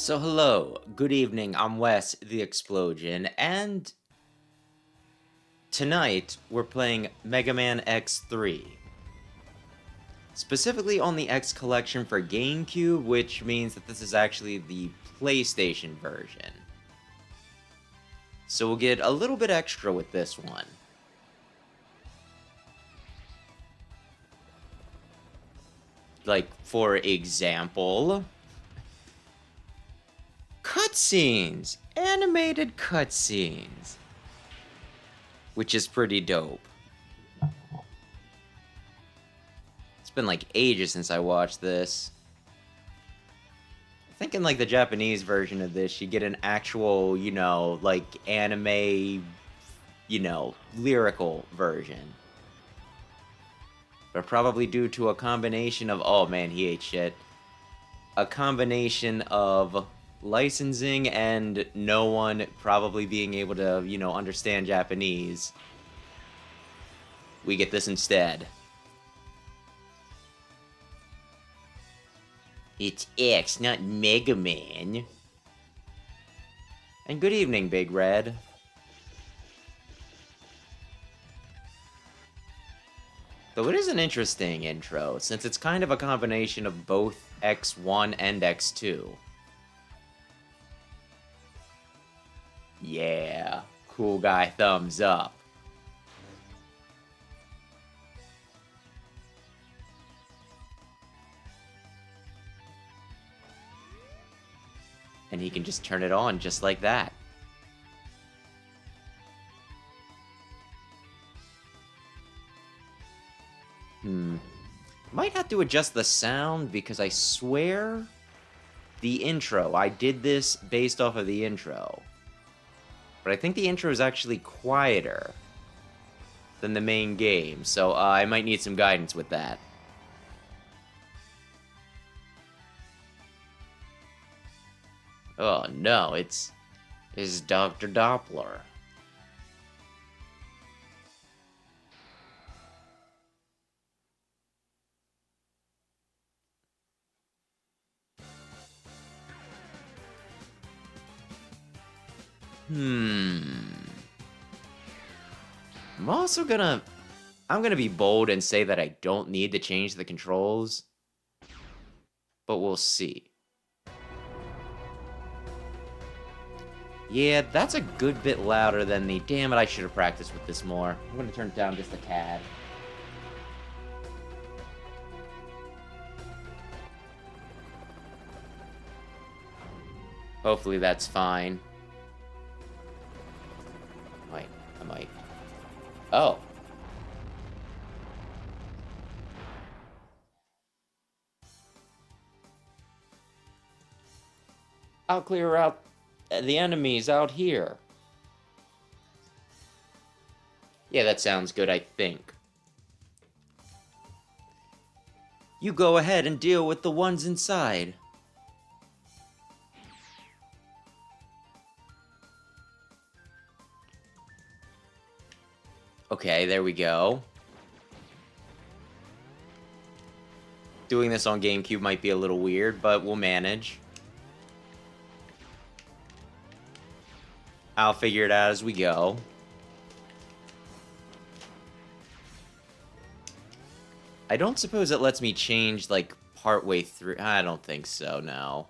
So hello, good evening, I'm Wes, the Explosion, and tonight we're playing Mega Man X3. Specifically on the X collection for Gamecube, which means that this is actually the PlayStation version. So we'll get a little bit extra with this one. Like, for example, cutscenes! Animated cutscenes! Which is pretty dope. It's been like ages since I watched this. I think in like the Japanese version of this, you get an actual, like anime, lyrical version. But probably due to a combination of, oh man, he ate shit. A combination of licensing and no one probably being able to, understand Japanese. We get this instead. It's X, not Mega Man. And good evening, Big Red. Though it is an interesting intro, since it's kind of a combination of both X1 and X2. Yeah, cool guy thumbs up. And he can just turn it on just like that. Might have to adjust the sound because I swear the intro, I did this based off of the intro. But I think the intro is actually quieter than the main game, so I might need some guidance with that. Oh no, it's Dr. Doppler. I'm gonna be bold and say that I don't need to change the controls, but we'll see. Yeah, that's a good bit louder than the, damn it, I should have practiced with this more. I'm gonna turn it down just a tad. Hopefully that's fine. I might. Oh. I'll clear out the enemies out here. Yeah, that sounds good, I think. You go ahead and deal with the ones inside. Okay, there we go. Doing this on GameCube might be a little weird, but we'll manage. I'll figure it out as we go. I don't suppose it lets me change, like, partway through. I don't think so, no.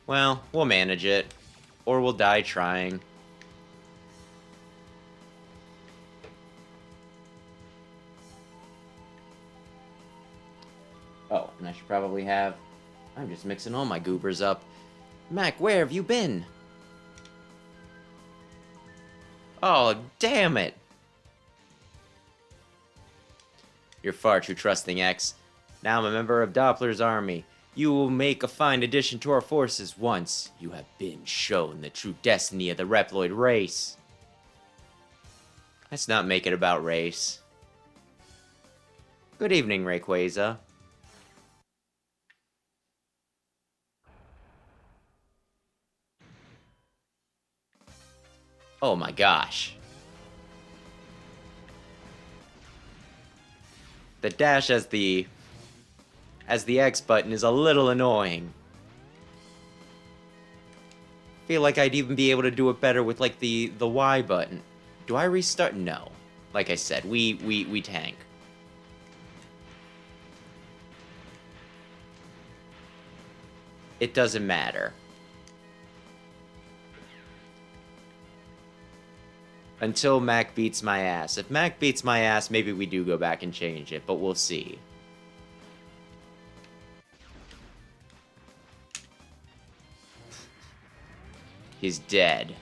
Well, we'll manage it. Or we'll die trying. Oh, and I should probably have... I'm just mixing all my goobers up. Mac, where have you been? Oh, damn it! You're far too trusting, X. Now I'm a member of Doppler's army. You will make a fine addition to our forces once you have been shown the true destiny of the Reploid race. Let's not make it about race. Good evening, Rayquaza. Oh my gosh. The dash as the X button is a little annoying. Feel like I'd even be able to do it better with, like, the Y button. Do I restart? No. Like I said, we tank. It doesn't matter. Until Mac beats my ass. If Mac beats my ass, maybe we do go back and change it, but we'll see. He's dead.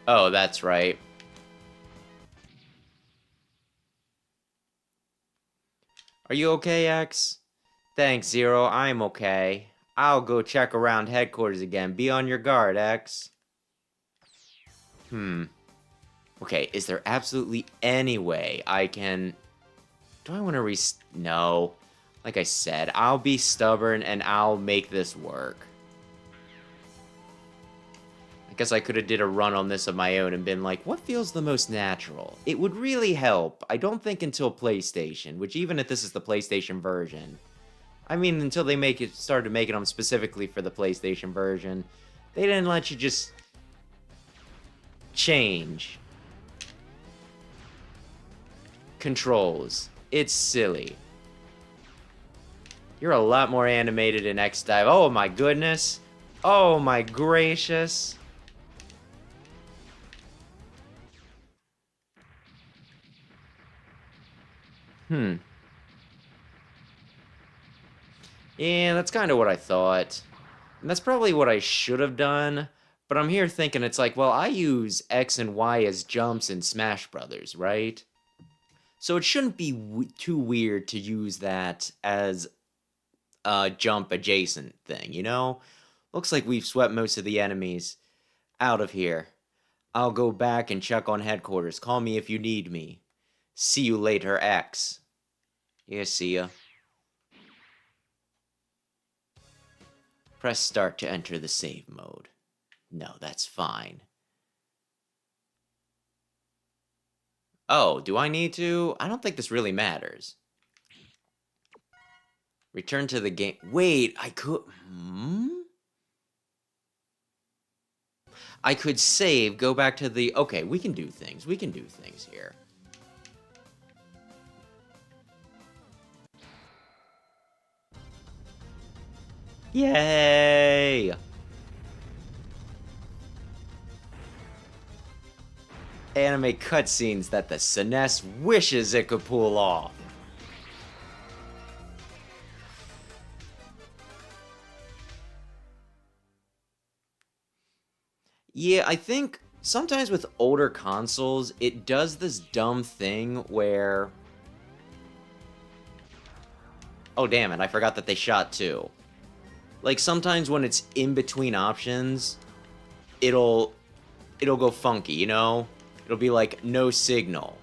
Oh, that's right. Are you okay, X? Thanks, Zero. I'm okay. I'll go check around headquarters again. Be on your guard, X. Okay, is there absolutely any way I can... Do I want to No. Like I said, I'll be stubborn and I'll make this work. I guess I could have did a run on this of my own and been like, what feels the most natural? It would really help. I don't think until PlayStation, which even if this is the PlayStation version... I mean, until they started making them specifically for the PlayStation version, they didn't let you just... change controls. It's silly. You're a lot more animated in X-Dive. Oh my goodness. Oh my gracious. Yeah, that's kind of what I thought. And that's probably what I should have done. But I'm here thinking, it's like, well, I use X and Y as jumps in Smash Brothers, right? So it shouldn't be too weird to use that as a jump adjacent thing, you know? Looks like we've swept most of the enemies out of here. I'll go back and check on headquarters. Call me if you need me. See you later, X. Yeah, see ya. Press start to enter the save mode. No, that's fine. Oh, do I need to? I don't think this really matters. Return to the game. Wait, I could... I could save, go back to the... Okay, we can do things. We can do things here. Yay! Anime cutscenes that the SNES wishes it could pull off. Yeah, I think sometimes with older consoles, it does this dumb thing where... Oh, damn it, I forgot that they shot too. Like, sometimes when it's in between options, it'll go funky, you know? It'll be like, no signal.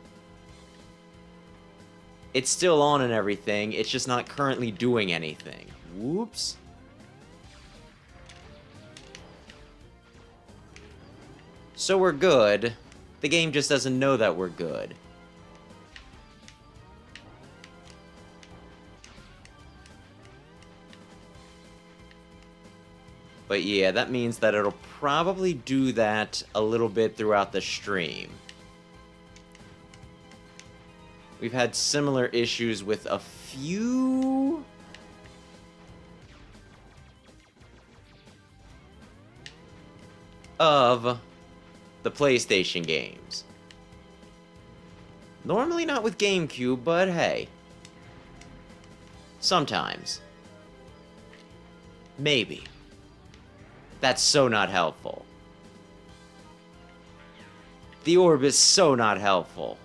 It's still on and everything, it's just not currently doing anything. Whoops. So we're good. The game just doesn't know that we're good. But yeah, that means that it'll probably do that a little bit throughout the stream. We've had similar issues with a few... of the PlayStation games. Normally not with Gamecube, but hey. Sometimes. Maybe. That's so not helpful. The orb is so not helpful.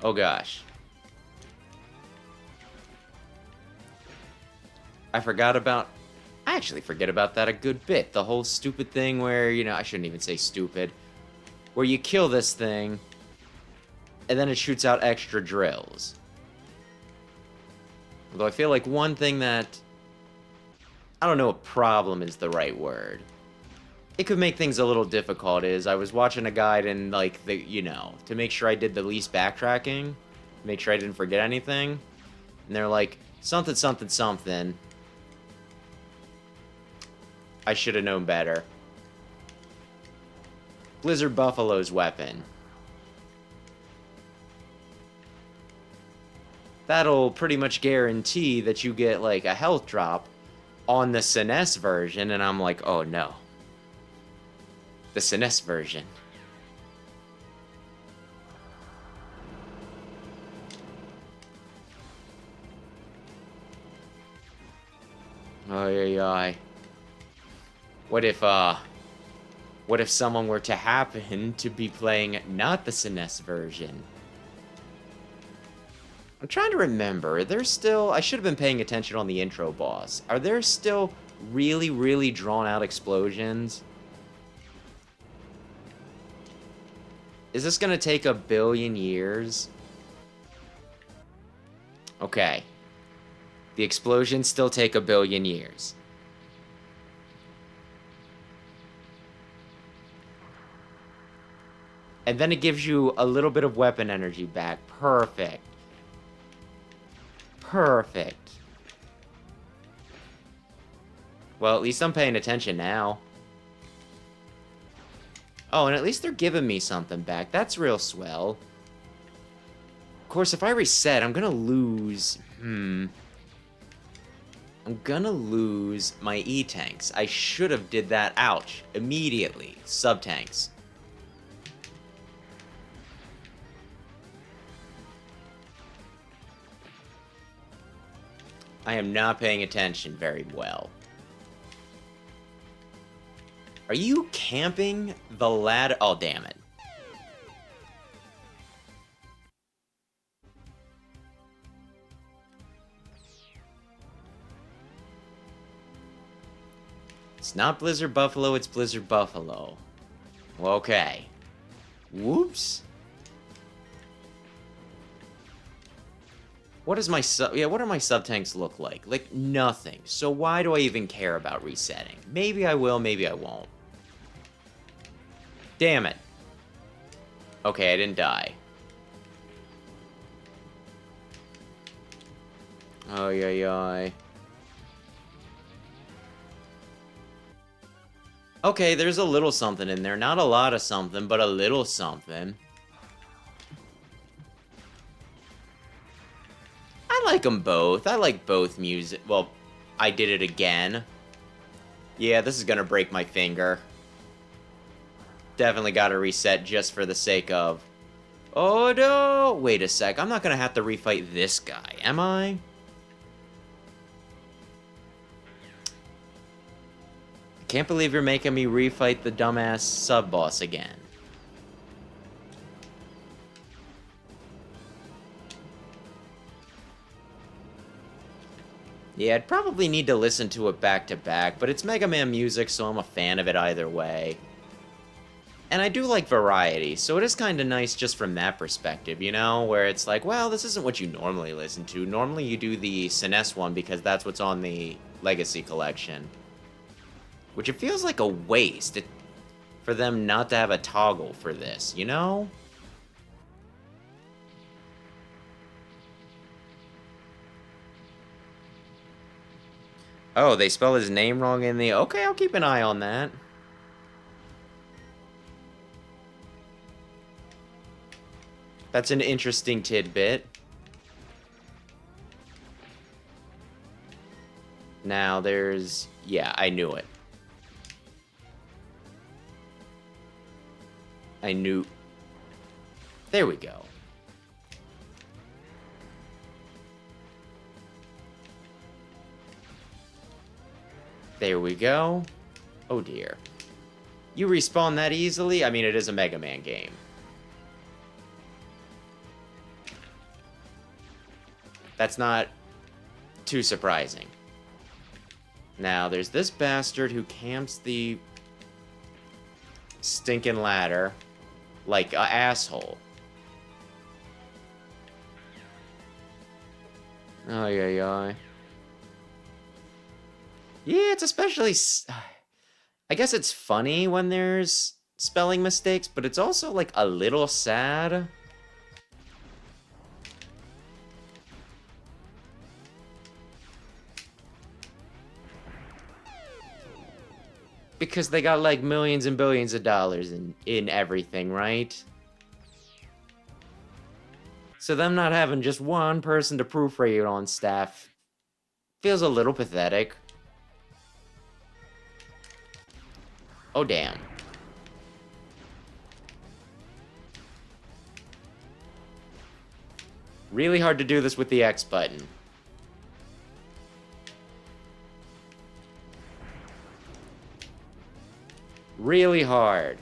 Oh gosh. I actually forget about that a good bit. The whole stupid thing where, you know, I shouldn't even say stupid. Where you kill this thing, and then it shoots out extra drills. Although I feel like one thing that... I don't know if problem is the right word. it could make things a little difficult is I was watching a guide and, like, to make sure I did the least backtracking, make sure I didn't forget anything, and they're like, something, something, something. I should have known better. Blizzard Buffalo's weapon. That'll pretty much guarantee that you get, like, a health drop on the SNES version, and I'm like, oh no. The SNES version. Ay. What if someone were to happen to be playing not the SNES version? I'm trying to remember. There's still... I should have been paying attention on the intro boss. Are there still really, really drawn-out explosions? Is this gonna take a billion years? Okay. The explosions still take a billion years. And then it gives you a little bit of weapon energy back. Perfect. Perfect. Well, at least I'm paying attention now. Oh, and at least they're giving me something back. That's real swell. Of course, if I reset, I'm gonna lose... I'm gonna lose my E-tanks. I should have did that. Ouch. Immediately. Sub-tanks. I am not paying attention very well. Are you camping the ladder? Oh, damn it. It's not Blizzard Buffalo, it's Blizzard Buffalo. Okay. Whoops. What does my what do my sub-tanks look like? Like, nothing. So why do I even care about resetting? Maybe I will, maybe I won't. Damn it. Okay, I didn't die. Oh, yeah. Okay, there's a little something in there. Not a lot of something, but a little something. I like them both. I like both music. Well, I did it again. Yeah, this is gonna break my finger. Definitely gotta reset just for the sake of... Oh, no! Wait a sec. I'm not gonna have to refight this guy, am I? I can't believe you're making me refight the dumbass sub-boss again. Yeah, I'd probably need to listen to it back to back, but it's Mega Man music, so I'm a fan of it either way. And I do like variety, so it is kind of nice just from that perspective, you know? Where it's like, well, this isn't what you normally listen to. Normally you do the SNES one because that's what's on the Legacy Collection. Which it feels like a waste for them not to have a toggle for this, you know? Oh, they spell his name wrong in the... Okay, I'll keep an eye on that. That's an interesting tidbit. Now, there's... Yeah, I knew it. I knew... There we go. There we go. Oh dear. You respawn that easily? I mean, it is a Mega Man game. That's not too surprising. Now, there's this bastard who camps the stinking ladder like an asshole. Oh, yeah. Yeah, it's especially... I guess it's funny when there's spelling mistakes, but it's also, like, a little sad. Because they got, like, millions and billions of dollars in everything, right? So them not having just one person to proofread on staff feels a little pathetic. Oh, damn. Really hard to do this with the X button. Really hard.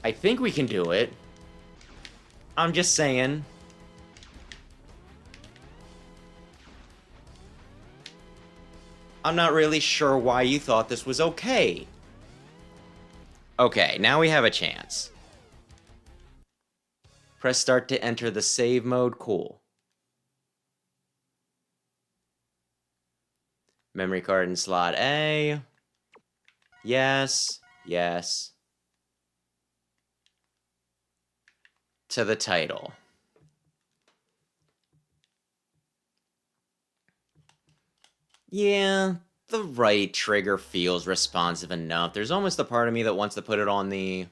I think we can do it. I'm just saying. I'm not really sure why you thought this was okay. Okay, now we have a chance. Press start to enter the save mode. Cool. Memory card in slot A. Yes. Yes. To the title. Yeah, the right trigger feels responsive enough. There's almost a part of me that wants to put it on the...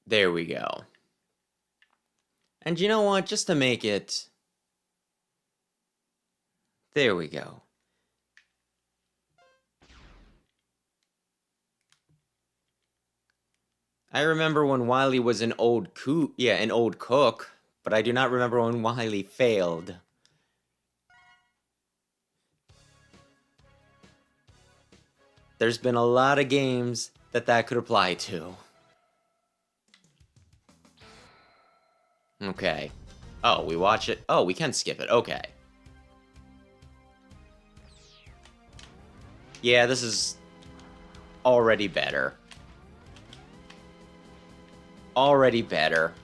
There we go. And you know what? Just to make it... There we go. I remember when Wily was an old cook, but I do not remember when Wily failed. There's been a lot of games that could apply to. Okay. Oh, we watch it. Oh, we can skip it. Okay. Yeah, this is already better. Already better.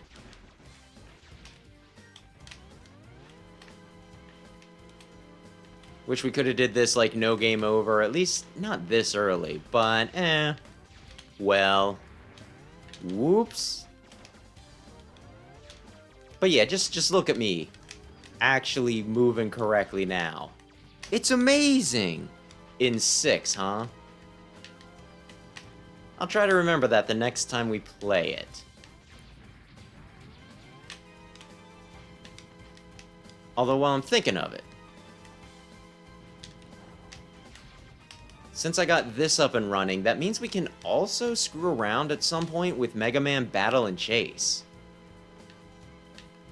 Wish we could have did this like no game over, at least not this early, but well, whoops. But yeah, just look at me actually moving correctly now. It's amazing. In 6, huh? I'll try to remember that the next time we play it. Although while I'm thinking of it, since I got this up and running, that means we can also screw around at some point with Mega Man Battle and Chase.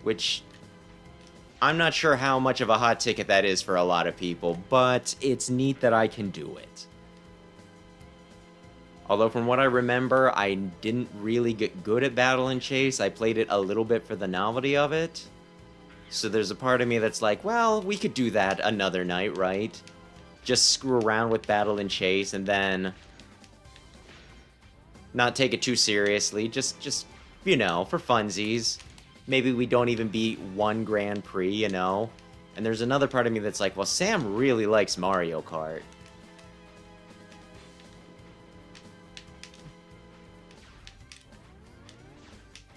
Which, I'm not sure how much of a hot ticket that is for a lot of people, but it's neat that I can do it. Although from what I remember, I didn't really get good at Battle and Chase. I played it a little bit for the novelty of it. So there's a part of me that's like, well, we could do that another night, right? Just screw around with Battle and Chase and then not take it too seriously. Just you know, for funsies. Maybe we don't even beat one Grand Prix, you know? And there's another part of me that's like, well, Sam really likes Mario Kart.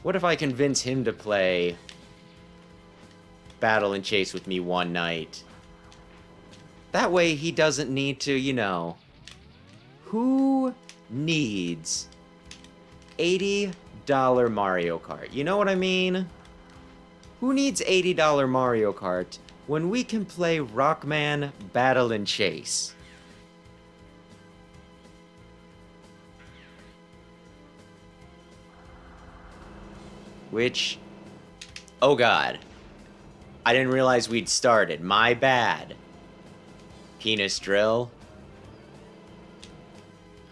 What if I convince him to play Battle and Chase with me one night? That way he doesn't need to, you know... Who needs $80 Mario Kart? You know what I mean? Who needs $80 Mario Kart when we can play Rockman Battle and Chase? Which... Oh god. I didn't realize we'd started. My bad. Penis drill.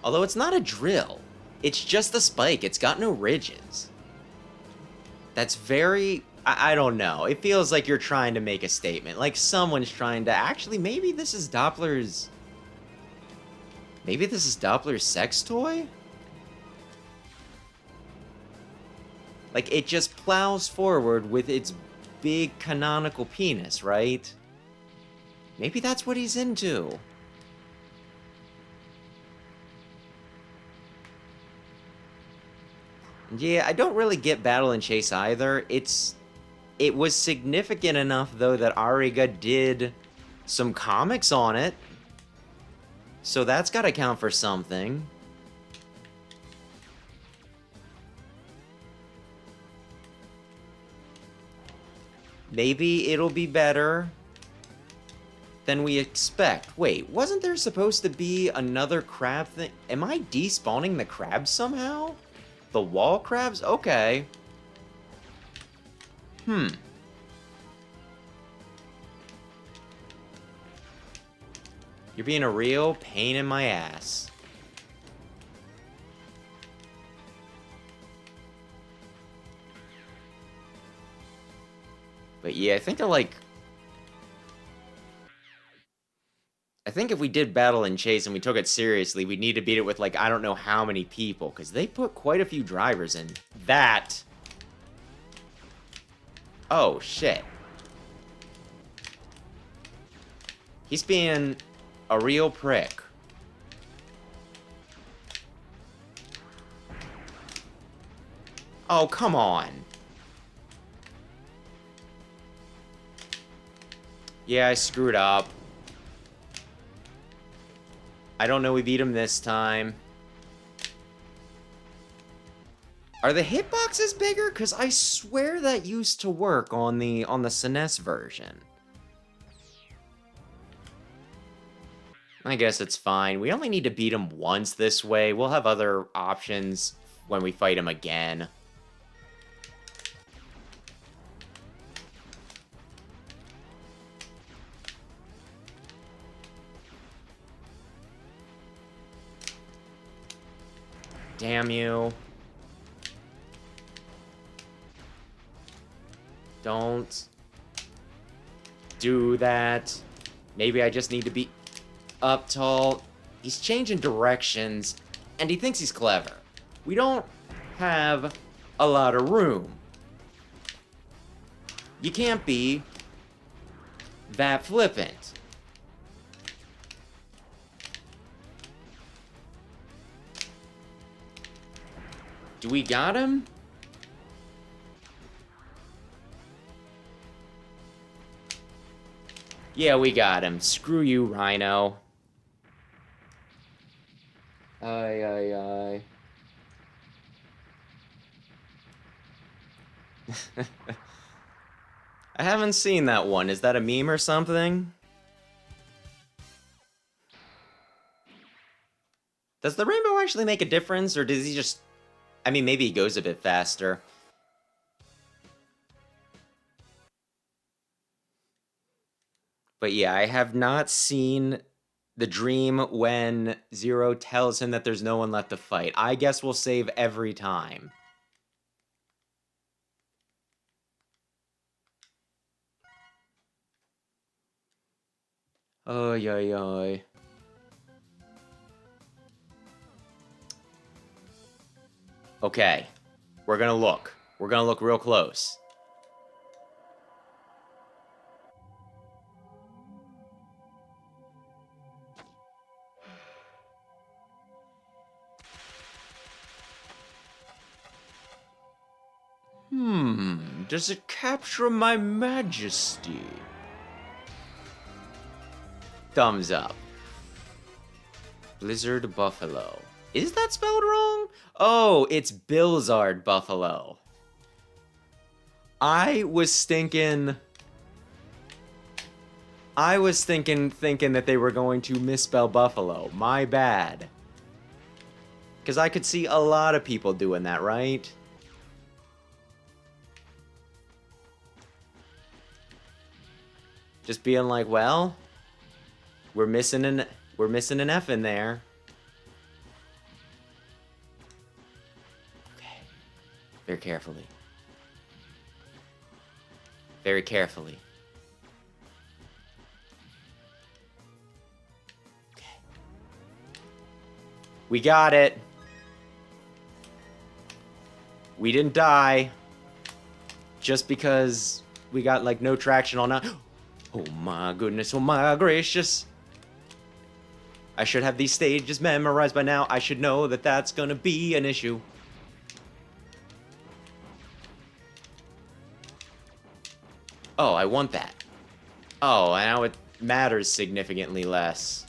Although it's not a drill. It's just the spike. It's got no ridges. That's very... I don't know. It feels like you're trying to make a statement. Like someone's trying to... Actually, maybe this is Doppler's... Maybe this is Doppler's sex toy? Like, it just plows forward with its big canonical penis, right? Maybe that's what he's into. Yeah, I don't really get Battle and Chase either. It was significant enough, though, that Ariga did some comics on it. So that's gotta count for something. Maybe it'll be better than we expect. Wait, wasn't there supposed to be another crab thing? Am I despawning the crabs somehow? The wall crabs? Okay. You're being a real pain in my ass. But yeah, I think I think if we did Battle and Chase and we took it seriously, we'd need to beat it with, like, I don't know how many people, because they put quite a few drivers in. That... Oh, shit. He's being a real prick. Oh, come on. Yeah, I screwed up. I don't know we beat him this time. Are the hitboxes bigger? Because I swear that used to work on the SNES version. I guess it's fine. We only need to beat him once this way. We'll have other options when we fight him again. Damn you. Don't do that. Maybe I just need to be up tall. He's changing directions, and he thinks he's clever. We don't have a lot of room. You can't be that flippant. Do we got him? Yeah, we got him. Screw you, Rhino. Aye. I haven't seen that one. Is that a meme or something? Does the rainbow actually make a difference, or does he just... I mean, maybe he goes a bit faster. But yeah, I have not seen the dream when Zero tells him that there's no one left to fight. I guess we'll save every time. Oy. Okay, we're gonna look. We're gonna look real close. Does it capture my majesty? Thumbs up. Blizzard Buffalo. Is that spelled wrong? Oh, it's Bilzard Buffalo. I was thinking that they were going to misspell Buffalo. My bad. Because I could see a lot of people doing that, right? Just being like, well, we're missing an F in there. Okay. Very carefully. Very carefully. Okay. We got it. We didn't die. Just because we got, like, no traction on that. Oh my goodness, oh my gracious. I should have these stages memorized by now. I should know that that's gonna be an issue. Oh, I want that. Oh, now it matters significantly less.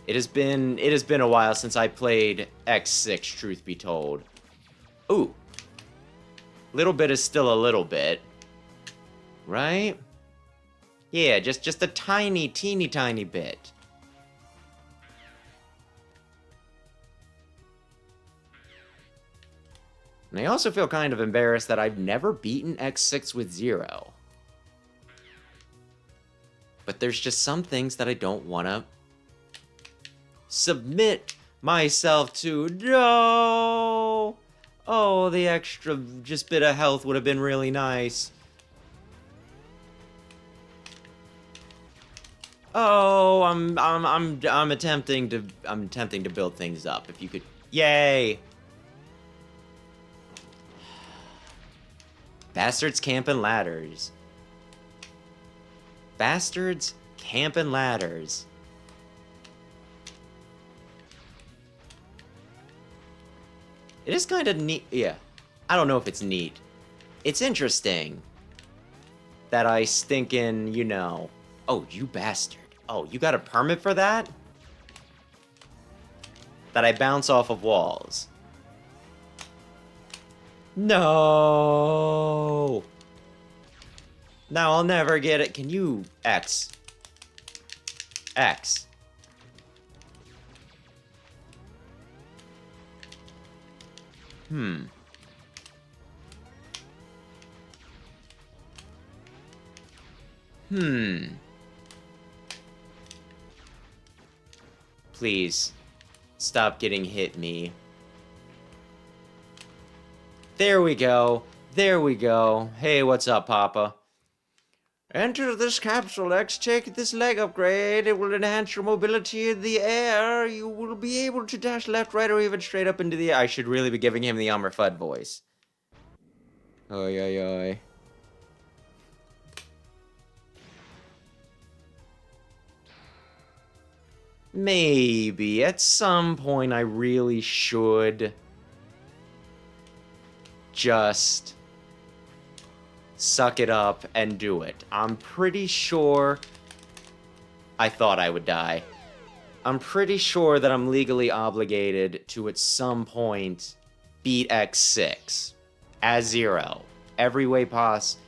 It has been a while since I played X6, truth be told. Ooh. Little bit is still a little bit. Right? Yeah, just a tiny, teeny tiny bit. And I also feel kind of embarrassed that I've never beaten X6 with 0. But there's just some things that I don't want to submit myself to. No! Oh, the extra just bit of health would have been really nice. Oh, I'm attempting to build things up. If you could, yay! Bastards camping ladders. Bastards camping ladders. It is kind of neat. Yeah, I don't know if it's neat. It's interesting that I stinking, you know. Oh, you bastard. Oh, you got a permit for that? That I bounce off of walls. No. Now I'll never get it. Can you X? X. Please, stop getting hit me. There we go. There we go. Hey, what's up, Papa? Enter this capsule, X. Take this leg upgrade. It will enhance your mobility in the air. You will be able to dash left, right, or even straight up into the air. I should really be giving him the Elmer Fudd voice. Oy, oy, oy. Maybe at some point I really should just suck it up and do it. I'm pretty sure I thought I would die. I'm pretty sure that I'm legally obligated to at some point beat X6 as 0. Every way possible.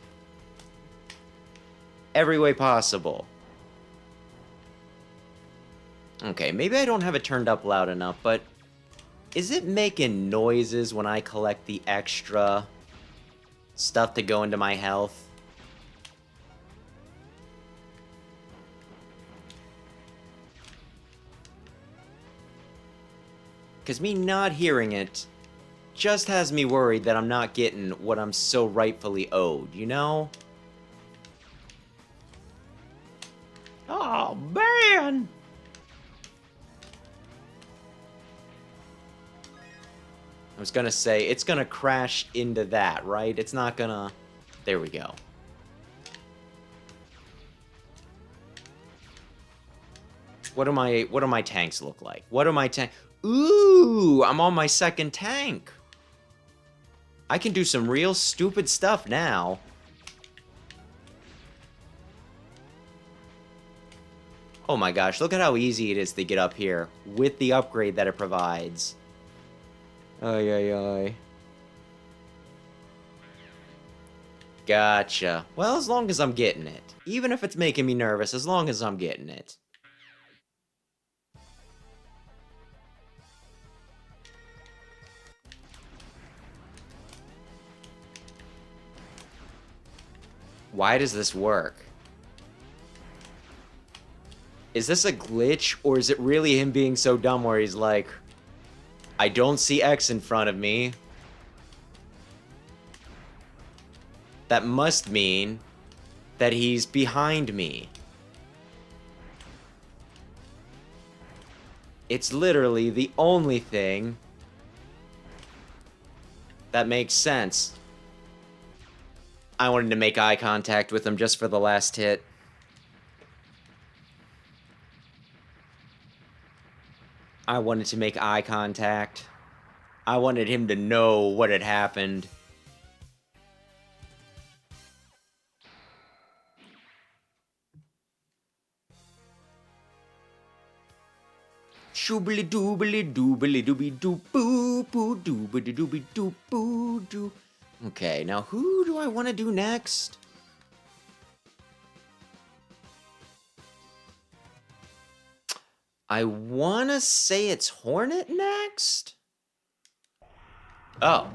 Okay, maybe I don't have it turned up loud enough, but is it making noises when I collect the extra stuff to go into my health? Because me not hearing it just has me worried that I'm not getting what I'm so rightfully owed, you know? Oh, man! I was gonna say, it's gonna crash into that, right? It's not gonna... There we go. What do my tanks look like? What do my tank... Ooh! I'm on my second tank! I can do some real stupid stuff now. Oh my gosh, look at how easy it is to get up here with the upgrade that it provides. Ay, ay, ay. Gotcha. Well, as long as I'm getting it. Even if it's making me nervous, as long as I'm getting it. Why does this work? Is this a glitch, or is it really him being so dumb where he's like, I don't see X in front of me. That must mean that he's behind me. It's literally the only thing that makes sense. I wanted to make eye contact with him just for the last hit. I wanted to make eye contact. I wanted him to know what had happened. Shoobly doobly doobly dooby doo boo boo doobly dooby doo boo doo. Okay, now who do I want to do next? I want to say it's Hornet next? Oh.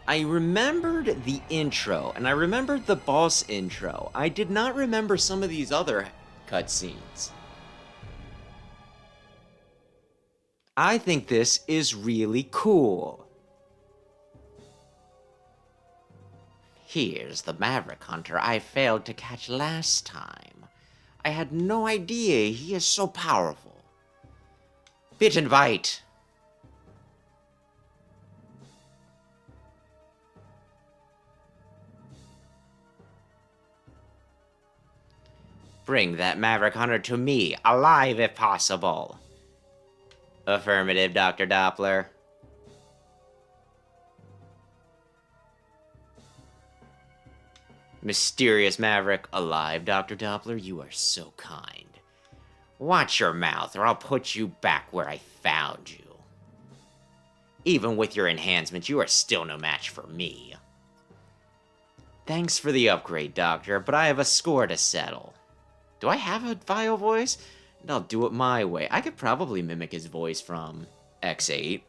I remembered the intro, and I remembered the boss intro. I did not remember some of these other cutscenes. I think this is really cool. Here's the Maverick Hunter I failed to catch last time. I had no idea he is so powerful. Bit and bite. Bring that Maverick Hunter to me, alive if possible. Affirmative, Dr. Doppler. Mysterious Maverick, alive, Dr. Doppler, you are so kind. Watch your mouth, or I'll put you back where I found you. Even with your enhancements, you are still no match for me. Thanks for the upgrade, Doctor, but I have a score to settle. Do I have a vile voice? And I'll do it my way. I could probably mimic his voice from X8.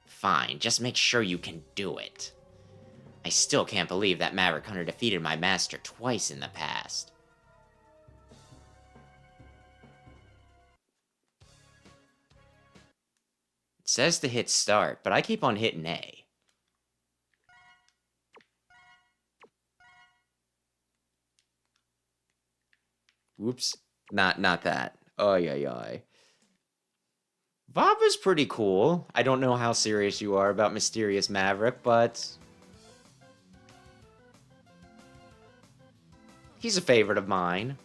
Fine, just make sure you can do it. I still can't believe that Maverick Hunter defeated my master twice in the past. It says to hit start, but I keep on hitting A. Whoops. Not that. Oy, oy, oy. Bob is pretty cool. I don't know how serious you are about Mysterious Maverick, but he's a favorite of mine.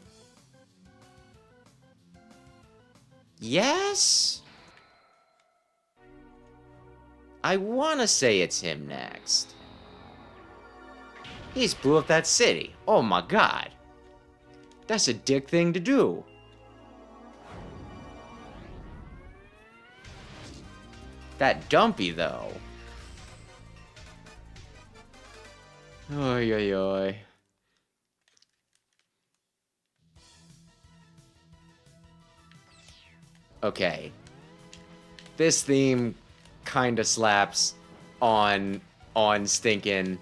Yes? I want to say it's him next. He's blew up that city. Oh my god. That's a dick thing to do. That dumpy, though. Oy, oy, oy. Okay. This theme kinda slaps on stinking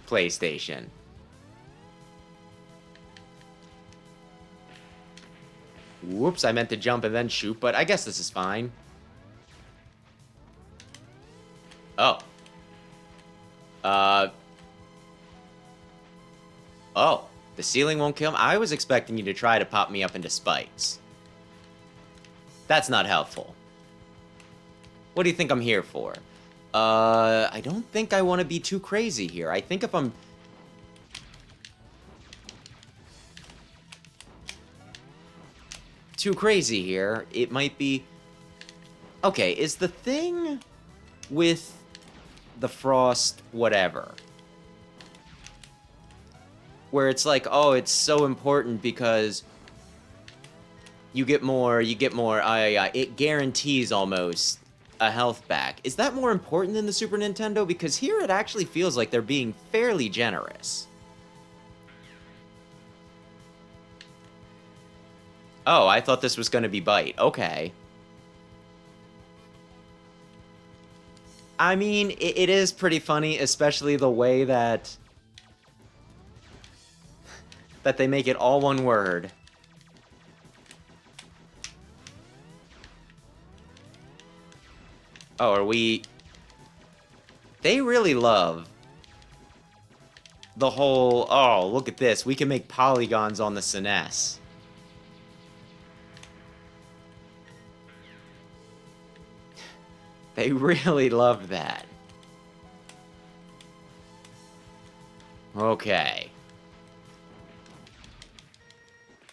PlayStation. Whoops, I meant to jump and then shoot, but I guess this is fine. Oh. Oh, the ceiling won't kill me? I was expecting you to try to pop me up into spikes. That's not helpful. What do you think I'm here for? I don't think I want to be too crazy here. I think if I'm... too crazy here, it might be... Okay, is the thing with the frost whatever, where it's like, oh, it's so important because you get more, it guarantees almost a health back. Is that more important than the Super Nintendo? Because here it actually feels like they're being fairly generous. Oh, I thought this was going to be bite. Okay. I mean, it is pretty funny, especially the way that they make it all one word. Oh, are we They really love the whole, oh, look at this, we can make polygons on the SNES. They really love that. Okay.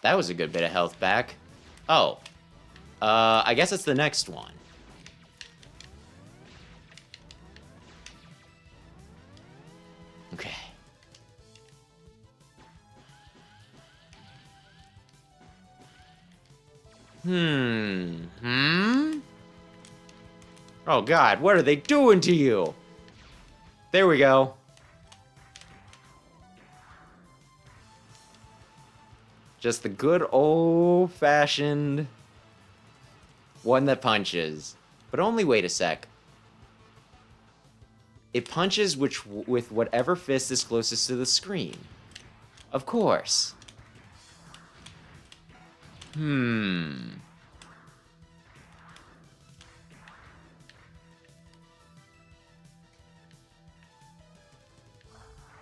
That was a good bit of health back. Oh. I guess it's the next one. Okay. Oh god, what are they doing to you? There we go. Just the good old-fashioned one that punches. But only wait a sec. It punches with whatever fist is closest to the screen. Of course.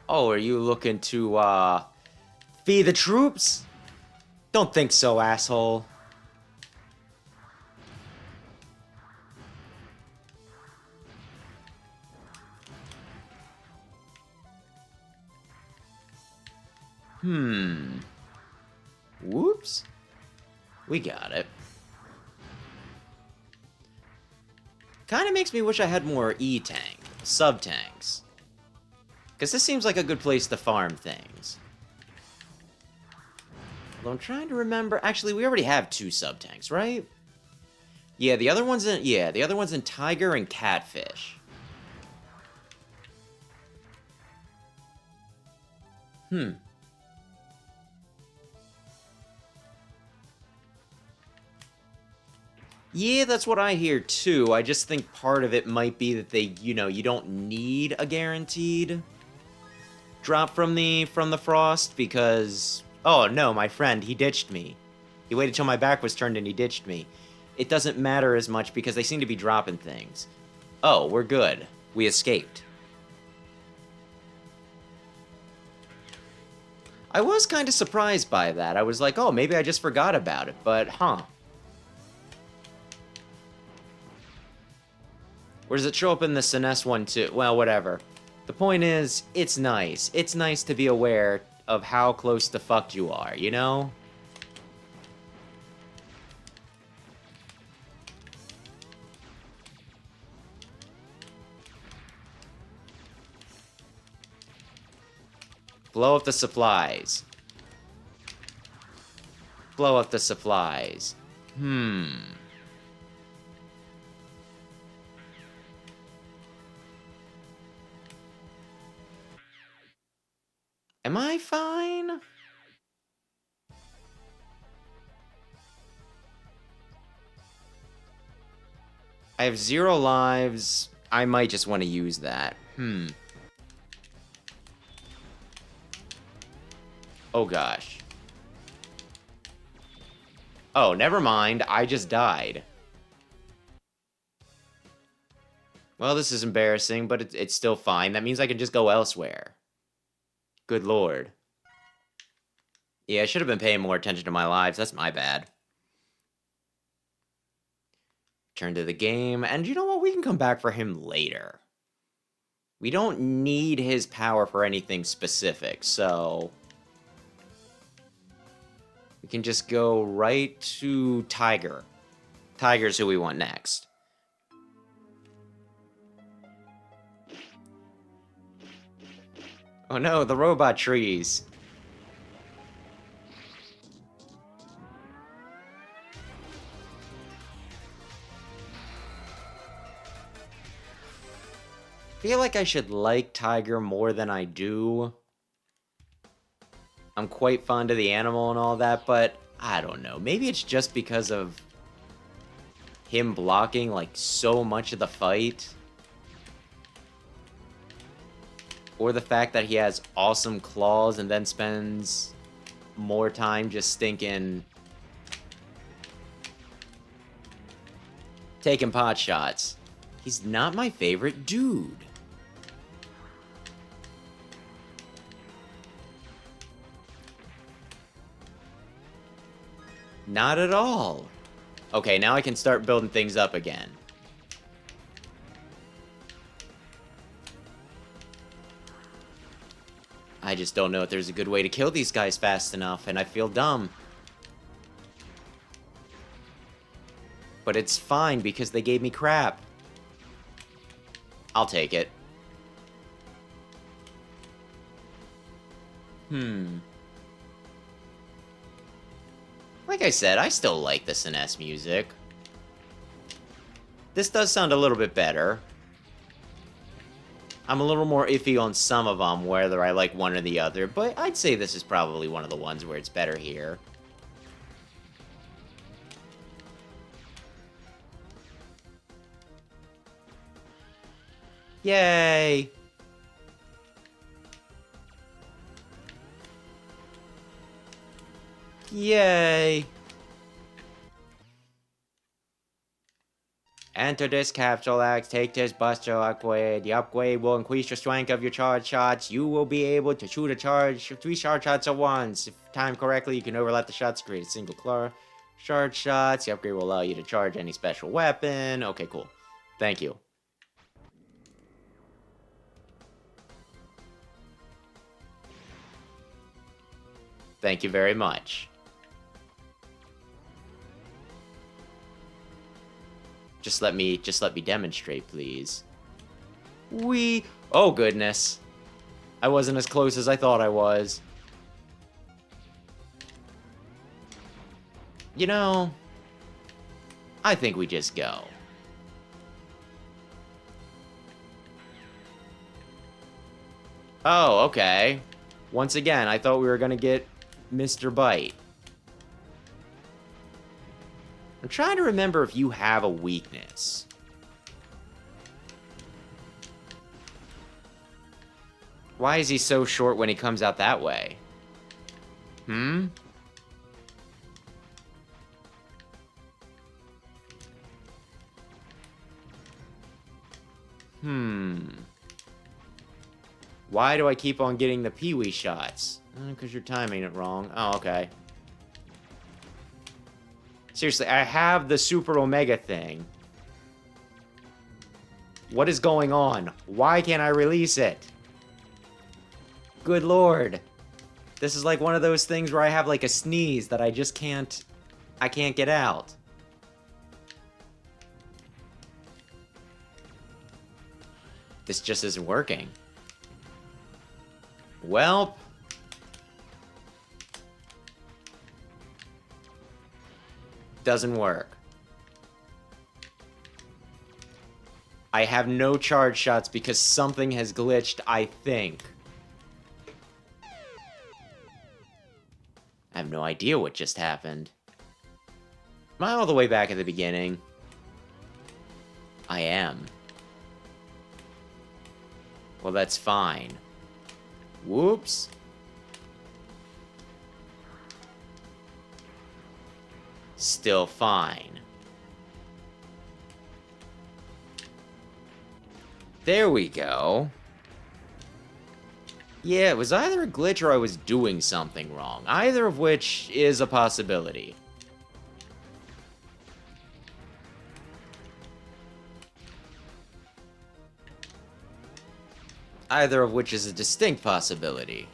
Oh, are you looking to, feed the troops? Don't think so, asshole. Whoops. We got it. Kinda makes me wish I had more E-tank, sub-tanks. Because this seems like a good place to farm things. Although I'm trying to remember... Actually, we already have 2 sub-tanks, right? Yeah, the other one's in Tiger and Catfish. Yeah, that's what I hear too. I just think part of it might be that they, you know, you don't need a guaranteed drop from the frost because... Oh no, my friend, he ditched me. He waited till my back was turned and he ditched me. It doesn't matter as much because they seem to be dropping things. Oh, we're good. We escaped. I was kind of surprised by that. I was like, oh, maybe I just forgot about it, but huh. Or does it show up in the SNES one too? Well, whatever. The point is, it's nice. It's nice to be aware of how close to fucked you are, you know? Blow up the supplies. Blow up the supplies. Am I fine? I have 0 lives. I might just want to use that. Oh gosh. Oh, never mind. I just died. Well, this is embarrassing, but it's still fine. That means I can just go elsewhere. Good lord. Yeah, I should have been paying more attention to my lives. That's my bad. Turn to the game, and you know what? We can come back for him later. We don't need his power for anything specific, so... we can just go right to Tiger. Tiger's who we want next. Oh no, the robot trees. I feel like I should like Tiger more than I do. I'm quite fond of the animal and all that, but I don't know. Maybe it's just because of him blocking like so much of the fight. Or the fact that he has awesome claws and then spends more time just stinking... taking pot shots. He's not my favorite dude. Not at all. Okay, now I can start building things up again. I just don't know if there's a good way to kill these guys fast enough, and I feel dumb. But it's fine, because they gave me crap. I'll take it. Like I said, I still like the SNES music. This does sound a little bit better. I'm a little more iffy on some of them, whether I like one or the other, but I'd say this is probably one of the ones where it's better here. Yay! Yay! Enter this capsule X, take this buster upgrade. The upgrade will increase the strength of your charge shots. You will be able to shoot three charge shots at once. If timed correctly, you can overlap the shots to create a single charge shots. The upgrade will allow you to charge any special weapon. Okay, cool. Thank you. Thank you very much. Just let me demonstrate, please. Oh, goodness. I wasn't as close as I thought I was. You know, I think we just go. Oh, okay. Once again, I thought we were gonna get Mr. Bite. I'm trying to remember if you have a weakness. Why is he so short when he comes out that way? Why do I keep on getting the Pee-wee shots? Because you're timing it wrong. Oh, okay. Seriously, I have the Super Omega thing. What is going on? Why can't I release it? Good lord. This is like one of those things where I have like a sneeze that I just can't... I can't get out. This just isn't working. Welp. Doesn't work. I have no charge shots because something has glitched, I think. I have no idea what just happened. Am I all the way back at the beginning? I am. Well, that's fine. Whoops. Still fine. There we go. Yeah, it was either a glitch or I was doing something wrong. Either of which is a possibility. Either of which is a distinct possibility.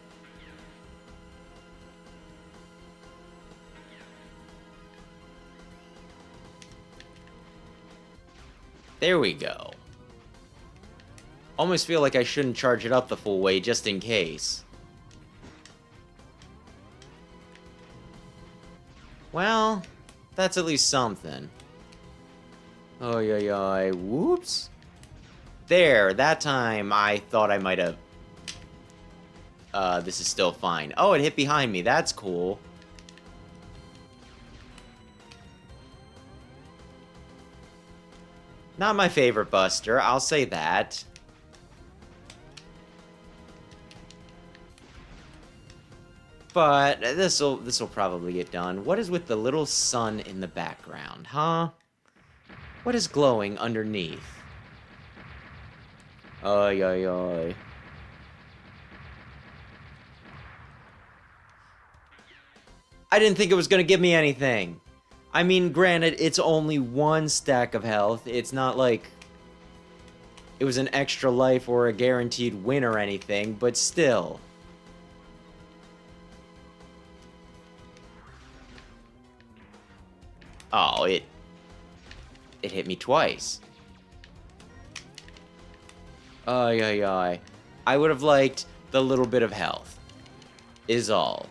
There we go. Almost feel like I shouldn't charge it up the full way just in case. Well, that's at least something. Oh, yeah. Whoops. There, that time I thought I might have... this is still fine. Oh, it hit behind me. That's cool. Not my favorite buster, I'll say that. But this'll probably get done. What is with the little sun in the background, huh? What is glowing underneath? Ay. I didn't think it was gonna give me anything. I mean, granted, it's only one stack of health. It's not like it was an extra life or a guaranteed win or anything, but still. Oh, it hit me twice. Ay, ay, ay. I would have liked the little bit of health. Is all.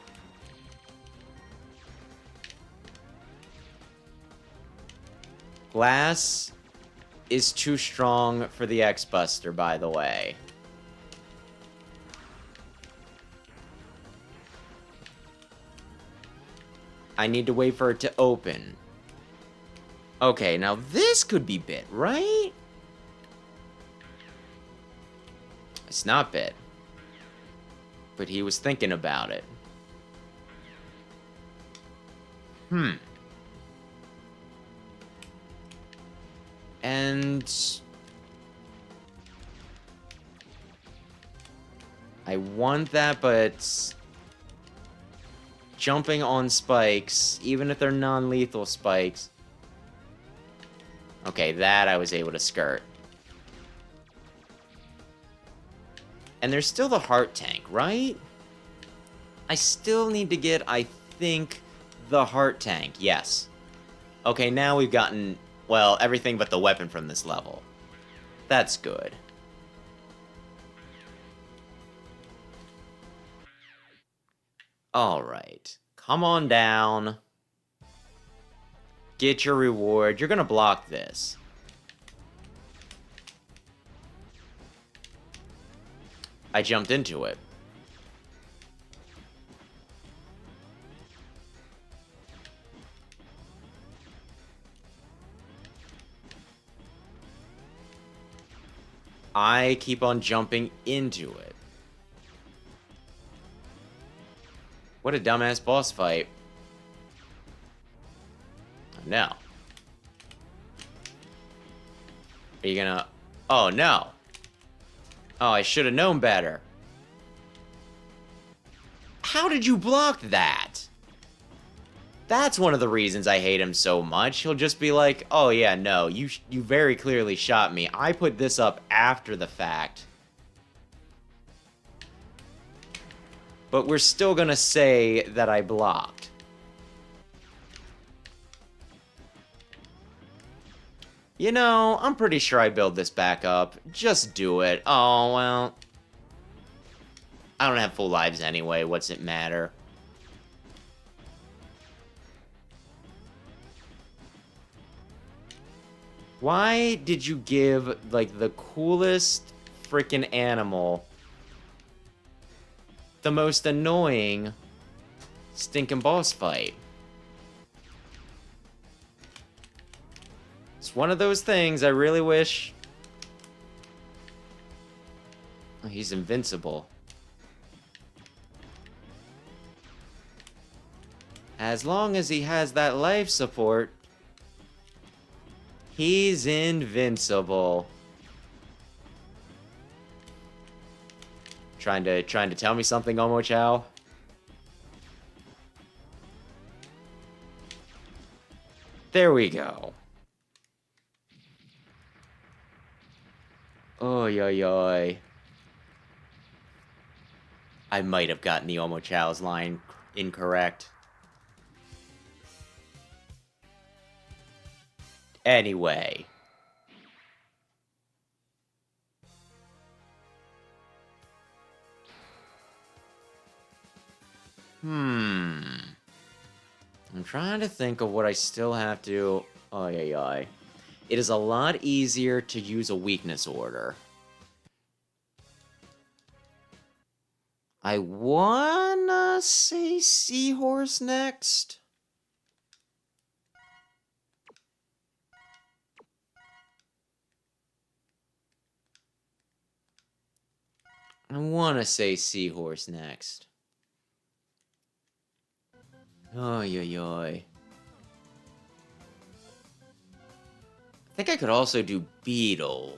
Glass is too strong for the X-Buster, by the way. I need to wait for it to open. Okay, now this could be bit, right? It's not bit. But he was thinking about it. And I want that, but jumping on spikes, even if they're non-lethal spikes. Okay, that I was able to skirt. And there's still the heart tank, right? I still need to get, I think, the heart tank. Yes. Okay, now we've gotten, well, everything but the weapon from this level. That's good. Alright. Come on down. Get your reward. You're gonna block this. I jumped into it. I keep on jumping into it. What a dumbass boss fight. No. Are you gonna... Oh, no. Oh, I should have known better. How did you block that? That's one of the reasons I hate him so much. He'll just be like, oh yeah, no, you very clearly shot me. I put this up after the fact. But we're still gonna say that I blocked. You know, I'm pretty sure I build this back up. Just do it. Oh, well. I don't have full lives anyway. What's it matter? Why did you give, like, the coolest freaking animal the most annoying stinking boss fight? It's one of those things I really wish... Oh, he's invincible. As long as he has that life support, he's invincible. Trying to tell me something, Omo Chow? There we go. Oy, oy, oy. I might have gotten the Omo Chow's line incorrect. Anyway. I'm trying to think of what I still have to... Oy, oy, oy. It is a lot easier to use a weakness order. I wanna say Seahorse next. I wanna say Seahorse next. Oy, oy, oy. I think I could also do Beetle.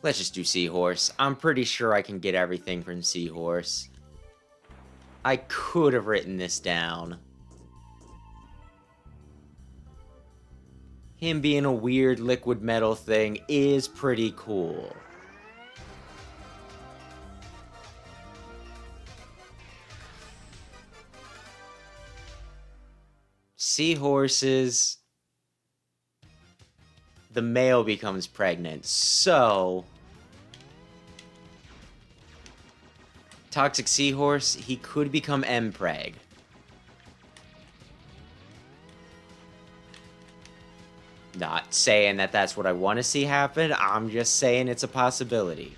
Let's just do Seahorse. I'm pretty sure I can get everything from Seahorse. I could have written this down. Him being a weird liquid metal thing is pretty cool. Seahorses, the male becomes pregnant, so Toxic Seahorse, he could become M-Preg. Not saying that that's what I want to see happen, I'm just saying it's a possibility.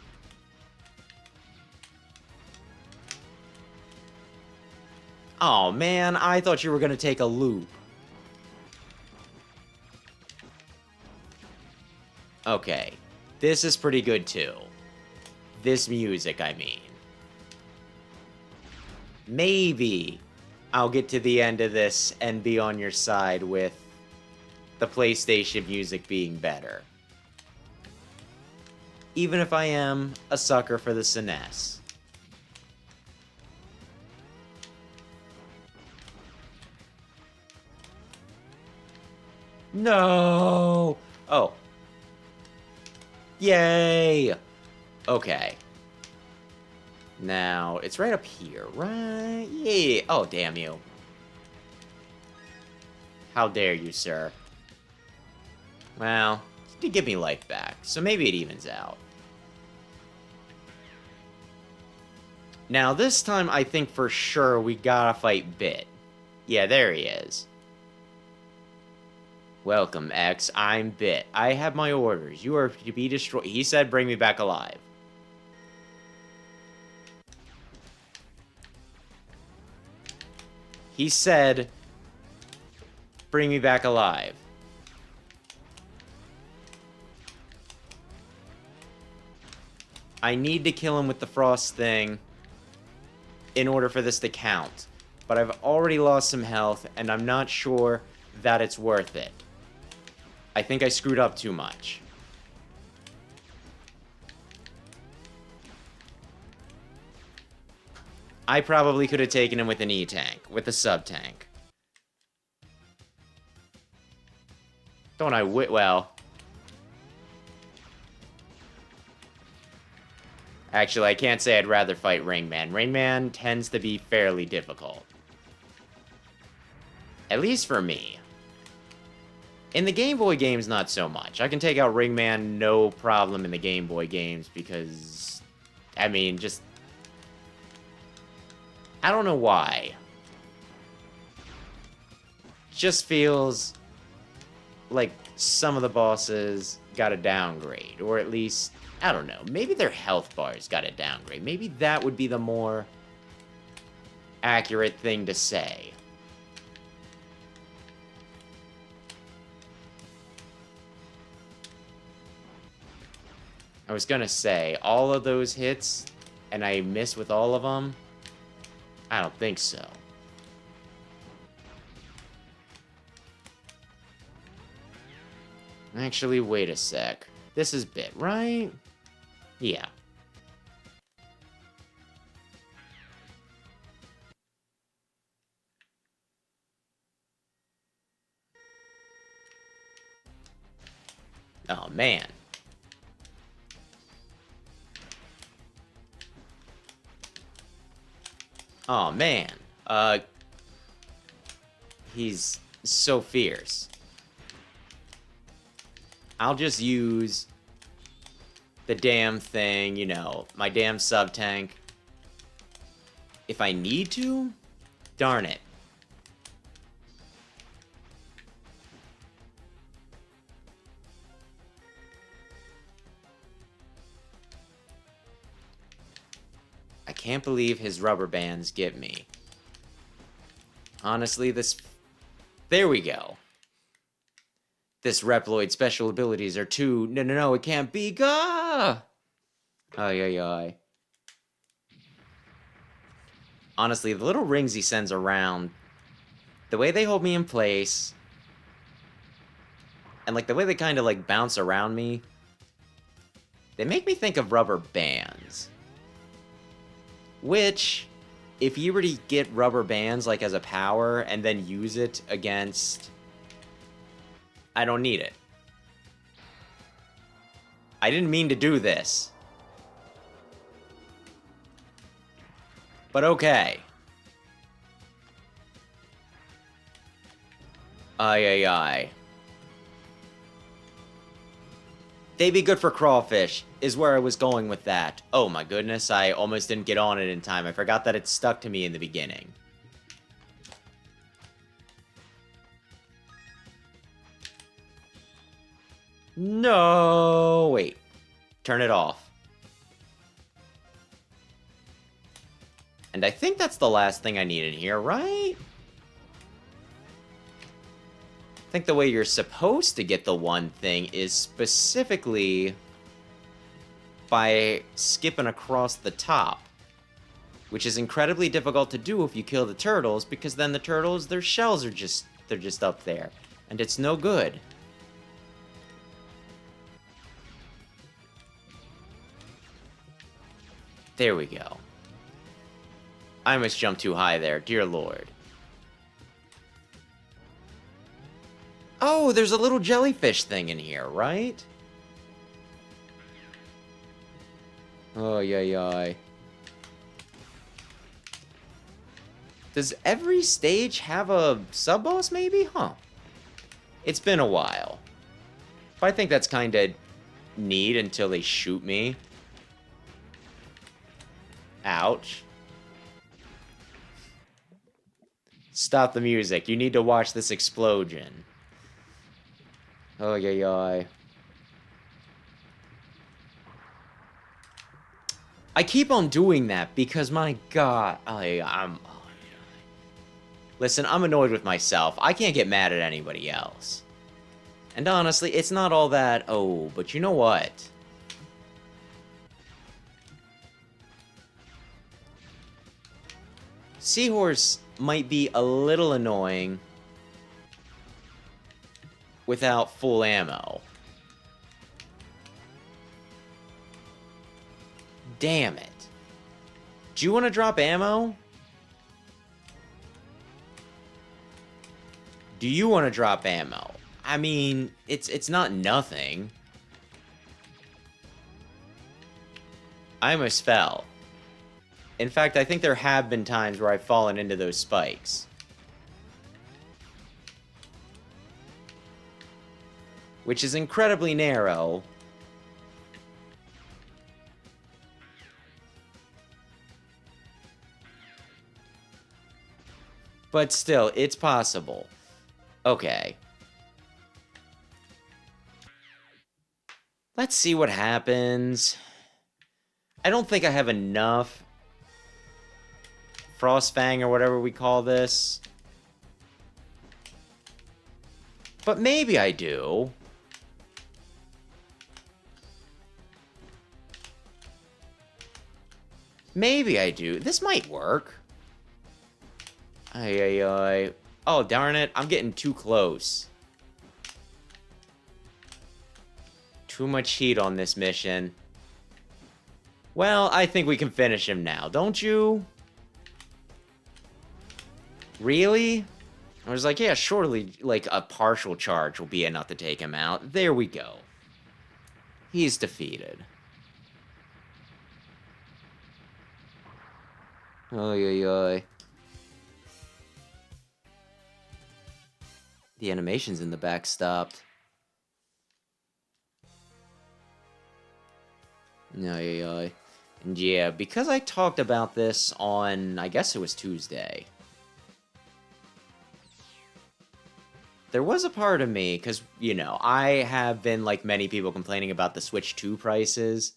Oh man, I thought you were gonna take a loop. Okay, this is pretty good too. This music, I mean. Maybe I'll get to the end of this and be on your side with the PlayStation music being better. Even if I am a sucker for the SNES. No! Oh. Yay! Okay. Now, it's right up here, right? Yeah. Oh, damn you. How dare you, sir. Well, you did give me life back, so maybe it evens out. Now, this time, I think for sure we gotta fight Bit. Yeah, there he is. Welcome, X. I'm Bit. I have my orders. You are to be destroyed. He said bring me back alive. He said bring me back alive. I need to kill him with the frost thing in order for this to count. But I've already lost some health, and I'm not sure that it's worth it. I think I screwed up too much. I probably could have taken him with an E-tank, with a sub-tank. Don't I well... Actually, I can't say I'd rather fight Ringman. Ringman tends to be fairly difficult. At least for me. In the Game Boy games, not so much. I can take out Ringman no problem in the Game Boy games because... I mean, just... I don't know why. Just feels like some of the bosses got a downgrade. Or at least, I don't know. Maybe their health bars got a downgrade. Maybe that would be the more accurate thing to say. I was gonna say, all of those hits, and I miss with all of them? I don't think so. Actually, wait a sec. This is Bit, right? Yeah. Oh, man. Oh, man. He's so fierce. I'll just use the damn thing, you know, my damn sub-tank. If I need to? Darn it. I can't believe his rubber bands get me. Honestly, this... There we go. This Reploid special abilities are too... No, it can't be. Gah! Ay, ay, ay. Honestly, the little rings he sends around, the way they hold me in place, and, like, the way they kind of, like, bounce around me, They make me think of rubber bands. Which, if you were to get rubber bands, like, as a power, and then use it against... I don't need it. I didn't mean to do this. But okay. Aye. They be good for crawfish, is where I was going with that. Oh my goodness, I almost didn't get on it in time. I forgot that it stuck to me in the beginning. No, wait. Turn it off. And I think that's the last thing I need in here, right? I think the way you're supposed to get the one thing is specifically by skipping across the top, which is incredibly difficult to do if you kill the turtles, because then the turtles, their shells are they're just up there, and it's no good. There we go. I almost jumped too high there, dear lord. Oh, there's a little jellyfish thing in here, right? Oh, yay. Does every stage have a sub-boss, maybe? Huh. It's been a while. But I think that's kinda neat until they shoot me. Ouch. Stop the music. You need to watch this explosion. Oh, yay. I keep on doing that because, my god, Listen, I'm annoyed with myself. I can't get mad at anybody else. And honestly, it's not all that... Oh, but you know what? Seahorse might be a little annoying without full ammo. Damn it. Do you want to drop ammo? Do you want to drop ammo? I mean, it's not nothing. I almost fell. In fact, I think there have been times where I've fallen into those spikes. Which is incredibly narrow. But still, it's possible. Okay. Let's see what happens. I don't think I have enough Frostfang or whatever we call this. But maybe I do. Maybe I do. This might work. Ay. Oh, darn it. I'm getting too close. Too much heat on this mission. Well, I think we can finish him now, don't you? Really? I was like, yeah, surely, like, a partial charge will be enough to take him out. There we go. He's defeated. Ay. The animations in the back stopped. Ay. And yeah, because I talked about this on, I guess it was Tuesday. There was a part of me, because, you know, I have been, like many people, complaining about the Switch 2 prices.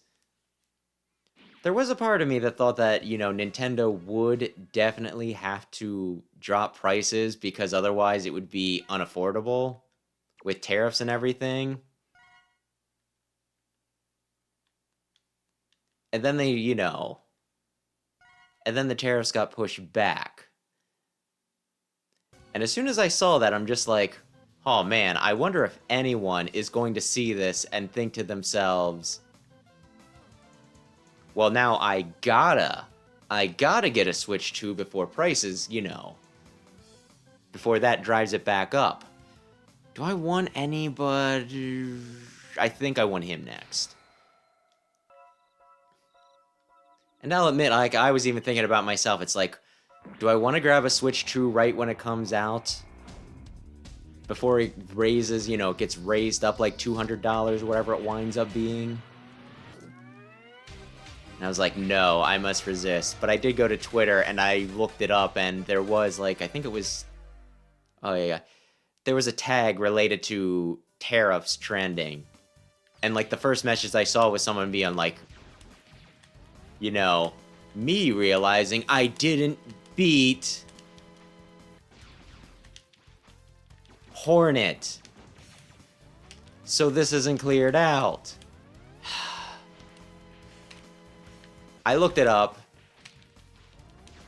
There was a part of me that thought that, you know, Nintendo would definitely have to drop prices because otherwise it would be unaffordable with tariffs and everything. And then they, you know, and then the tariffs got pushed back. And as soon as I saw that, I'm just like, oh man, I wonder if anyone is going to see this and think to themselves, Well, now I gotta get a Switch 2 before prices, you know, before that drives it back up. Do I want anybody? I think I want him next. And I'll admit, like, I was even thinking about myself. It's like, do I want to grab a Switch 2 right when it comes out? Before it raises, you know, gets raised up like $200, whatever it winds up being? And I was like, no, I must resist. But I did go to Twitter and I looked it up, and there was, like, I think it was... Oh, yeah. There was a tag related to tariffs trending. And, like, the first message I saw was someone being like, you know, me realizing I didn't beat Hornet. So this isn't cleared out. I looked it up,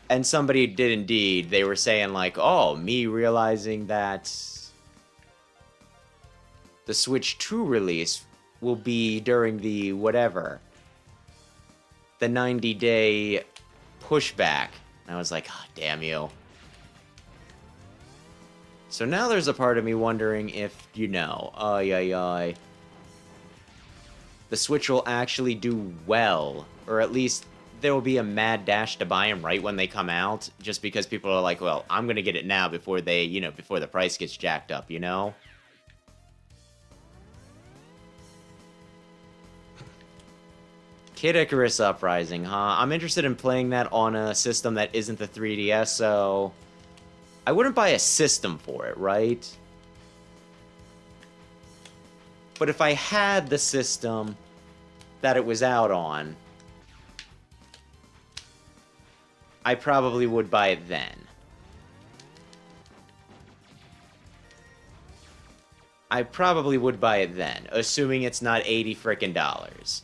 and somebody did indeed. They were saying, like, oh, me realizing that the Switch 2 release will be during the whatever, the 90-day pushback. And I was like, oh, damn you. So now there's a part of me wondering if, you know, the Switch will actually do well, or at least there will be a mad dash to buy them right when they come out, just because people are like, well, I'm gonna get it now before they, you know, before the price gets jacked up, you know? Kid Icarus Uprising, huh? I'm interested in playing that on a system that isn't the 3DS, so I wouldn't buy a system for it, right? But if I had the system that it was out on, I probably would buy it then. I probably would buy it then, assuming it's not $80 frickin' dollars.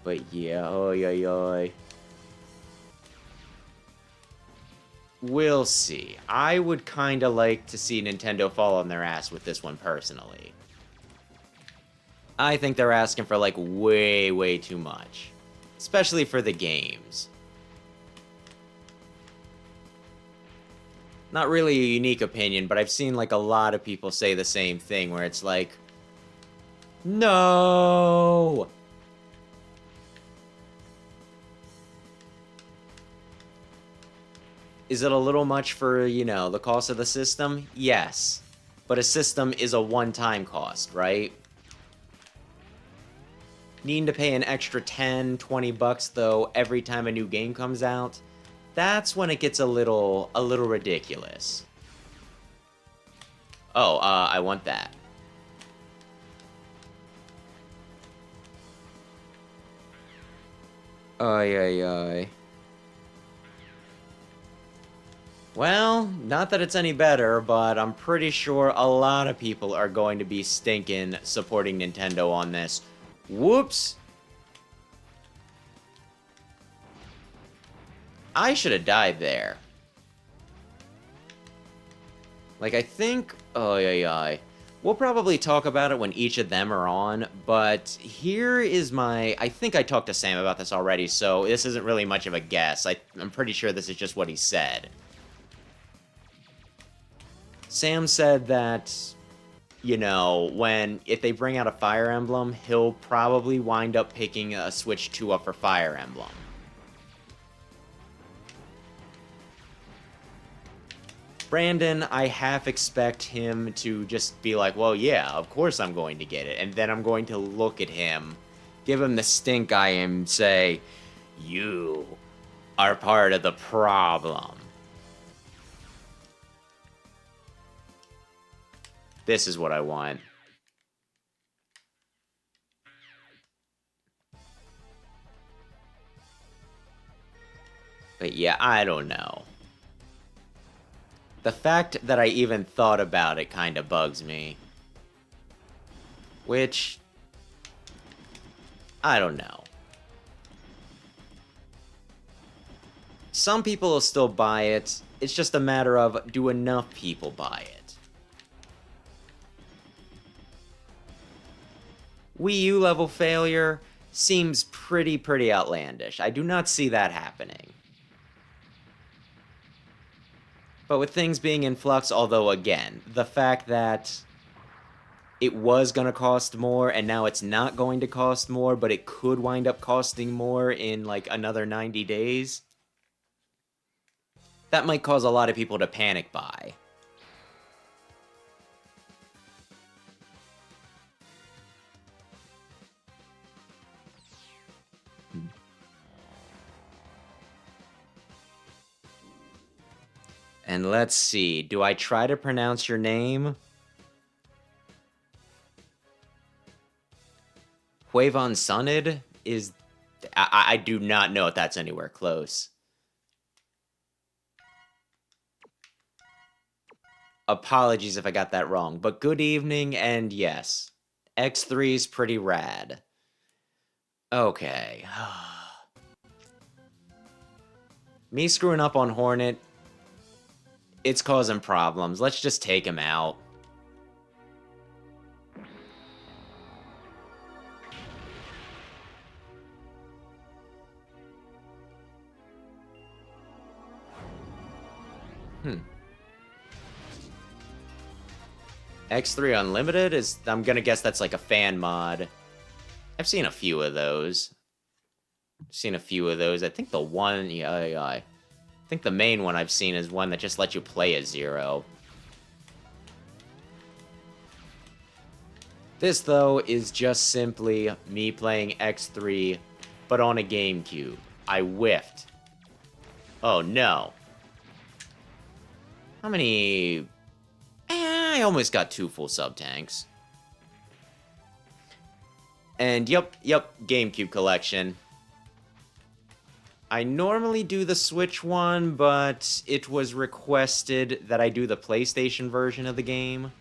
But yeah, oi. We'll see. I would kind of like to see Nintendo fall on their ass with this one personally. I think they're asking for, like, way too much. Especially for the games. Not really a unique opinion, but I've seen, like, a lot of people say the same thing, where it's like, no! Is it a little much for, you know, the cost of the system? Yes. But a system is a one-time cost, right? Needing to pay an extra 10, 20 bucks, though, every time a new game comes out, that's when it gets a little ridiculous. Oh, I want that. Ay. Well, not that it's any better, but I'm pretty sure a lot of people are going to be stinking supporting Nintendo on this. Whoops! I should have died there. Like, I think... We'll probably talk about it when each of them are on, but here is my... I think I talked to Sam about this already, so this isn't really much of a guess. I'm pretty sure this is just what he said. Sam said that, you know, if they bring out a Fire Emblem, he'll probably wind up picking a Switch 2 up for Fire Emblem. Brandon, I half expect him to just be like, well, yeah, of course I'm going to get it. And then I'm going to look at him, give him the stink eye, and say, you are part of the problem. This is what I want. But yeah, I don't know. The fact that I even thought about it kind of bugs me. Which, I don't know. Some people will still buy it. It's just a matter of, do enough people buy it? Wii U level failure seems pretty outlandish. I do not see that happening. But with things being in flux, although again, the fact that it was going to cost more and now it's not going to cost more, but it could wind up costing more in like another 90 days, that might cause a lot of people to panic buy. And let's see, do I try to pronounce your name? Huevon Sunid is... I do not know if that's anywhere close. Apologies if I got that wrong, but good evening, and yes, X3 is pretty rad. Okay. Me screwing up on Hornet, it's causing problems. Let's just take him out. X3 Unlimited is... I'm gonna guess that's like a fan mod. I've seen a few of those. I think the one... Yeah. I think the main one I've seen is one that just lets you play as Zero. This, though, is just simply me playing X3, but on a Gamecube. I whiffed. Oh, no. How many... I almost got 2 full sub-tanks. And yep, Gamecube collection. I normally do the Switch one, but it was requested that I do the PlayStation version of the game,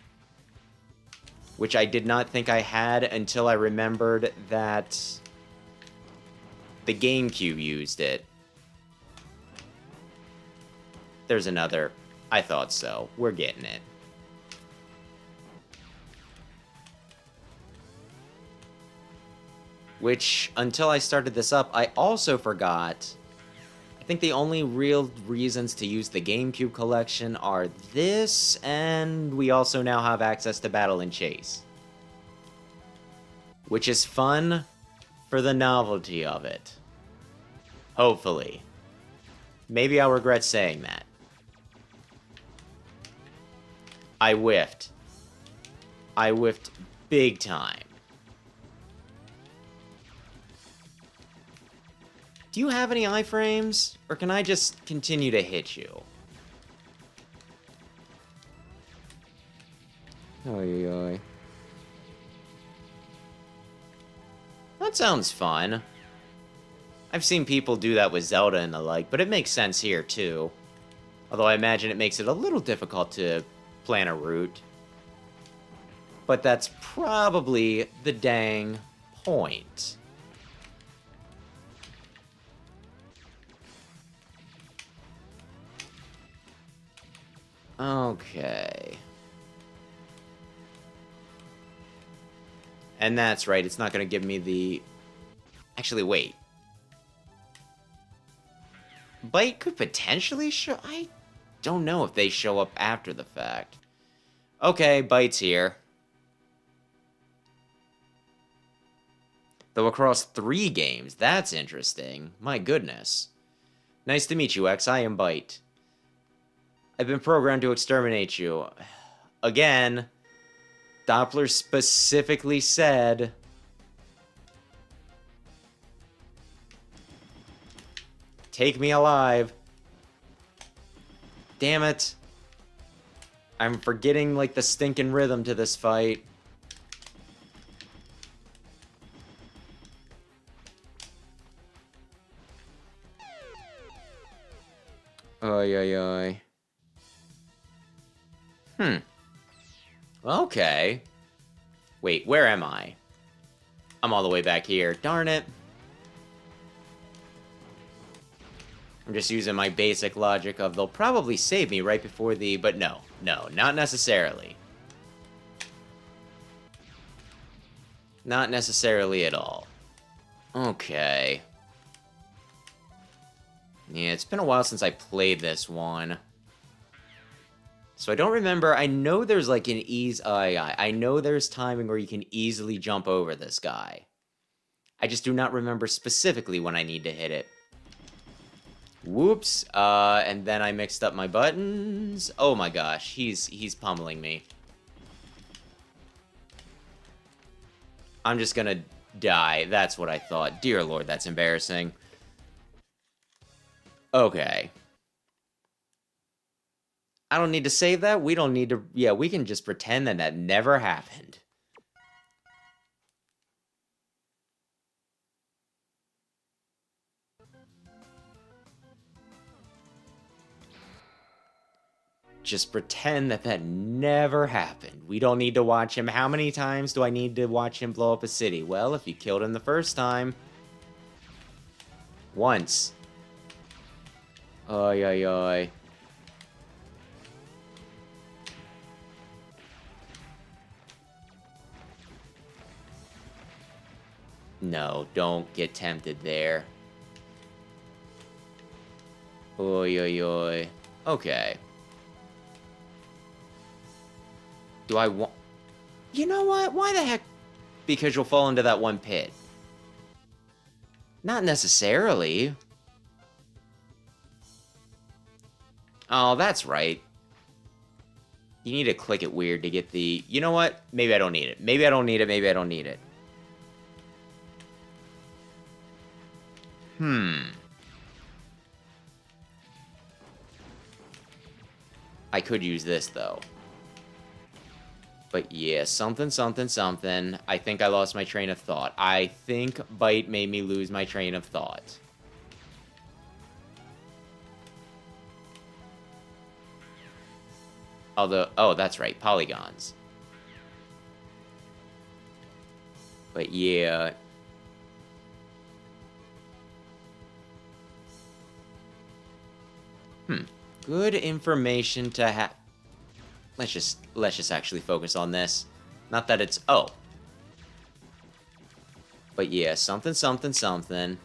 which I did not think I had until I remembered that the Gamecube used it. There's another. I thought so. We're getting it. Which, until I started this up, I also forgot. I think the only real reasons to use the Gamecube collection are this, and we also now have access to Battle and Chase. Which is fun for the novelty of it. Hopefully. Maybe I'll regret saying that. I whiffed. I whiffed big time. Do you have any iframes? Or can I just continue to hit you? Oy. That sounds fun. I've seen people do that with Zelda and the like, but it makes sense here too. Although I imagine it makes it a little difficult to plan a route. But that's probably the dang point. Okay. And that's right, it's not going to give me the... Actually, wait. Bite could potentially show... I don't know if they show up after the fact. Okay, Bite's here. Though across 3 games, that's interesting. My goodness. Nice to meet you, X. I am Bite. I've been programmed to exterminate you. Again, Doppler specifically said... Take me alive. Damn it. I'm forgetting, like, the stinking rhythm to this fight. Oy. Okay. Wait, where am I? I'm all the way back here. Darn it. I'm just using my basic logic of they'll probably save me right before the... But no, not necessarily. Not necessarily at all. Okay. Yeah, it's been a while since I played this one. So I don't remember. I know there's like an ease. I know there's timing where you can easily jump over this guy. I just do not remember specifically when I need to hit it. Whoops. And then I mixed up my buttons. Oh my gosh, he's pummeling me. I'm just gonna die. That's what I thought. Dear Lord, that's embarrassing. Okay. I don't need to save that. We don't need to... Yeah, we can just pretend that that never happened. Just pretend that that never happened. We don't need to watch him. How many times do I need to watch him blow up a city? Well, if you killed him the first time... Once. Oy, oy, oy. No, don't get tempted there. Oy, oy, oy. Okay. Do I want... You know what? Why the heck? Because you'll fall into that one pit. Not necessarily. Oh, that's right. You need to click it weird to get the... You know what? Maybe I don't need it. Maybe I don't need it. Maybe I don't need it. I could use this, though. But yeah, something, something, something. I think I lost my train of thought. I think Bite made me lose my train of thought. Although, oh, that's right, polygons. But yeah. Good information to have. Let's just actually focus on this. Not that it's... Oh. But yeah, something, something, something.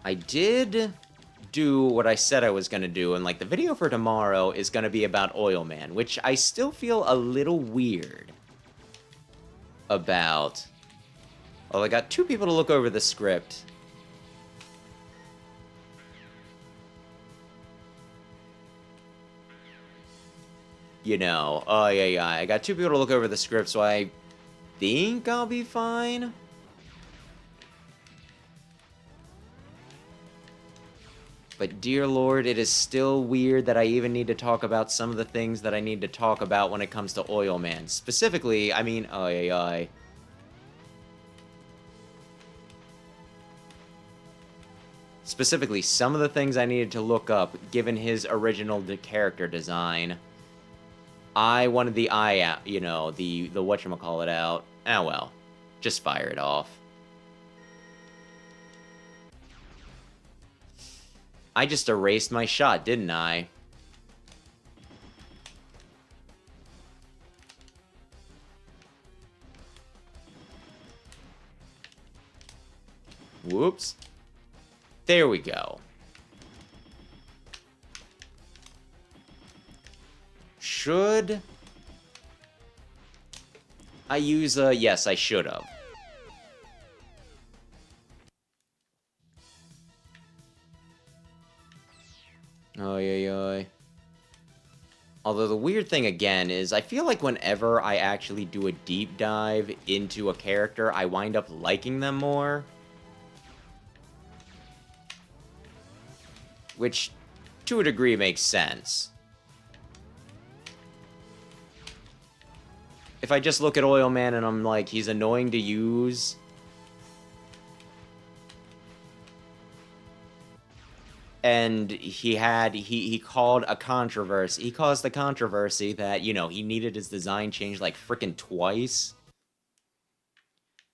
I did do what I said I was going to do, and like the video for tomorrow is going to be about Oil Man, which I still feel a little weird about. Well, I got 2 people to look over the script. You know, oh yeah, I got 2 people to look over the script, so I think I'll be fine. But dear Lord, it is still weird that I even need to talk about some of the things that I need to talk about when it comes to Oil Man. Specifically, I mean, oh yeah. Specifically, some of the things I needed to look up, given his original character design. I wanted the eye out, you know, the whatchamacallit out. Ah, well. Just fire it off. I just erased my shot, didn't I? Whoops. There we go. Should I use a... Yes, I should have. Oy. Although the weird thing again is I feel like whenever I actually do a deep dive into a character, I wind up liking them more. Which, to a degree, makes sense. If I just look at Oil Man and I'm like, he's annoying to use. And he caused a controversy. He caused the controversy that, you know, he needed his design changed like frickin' twice.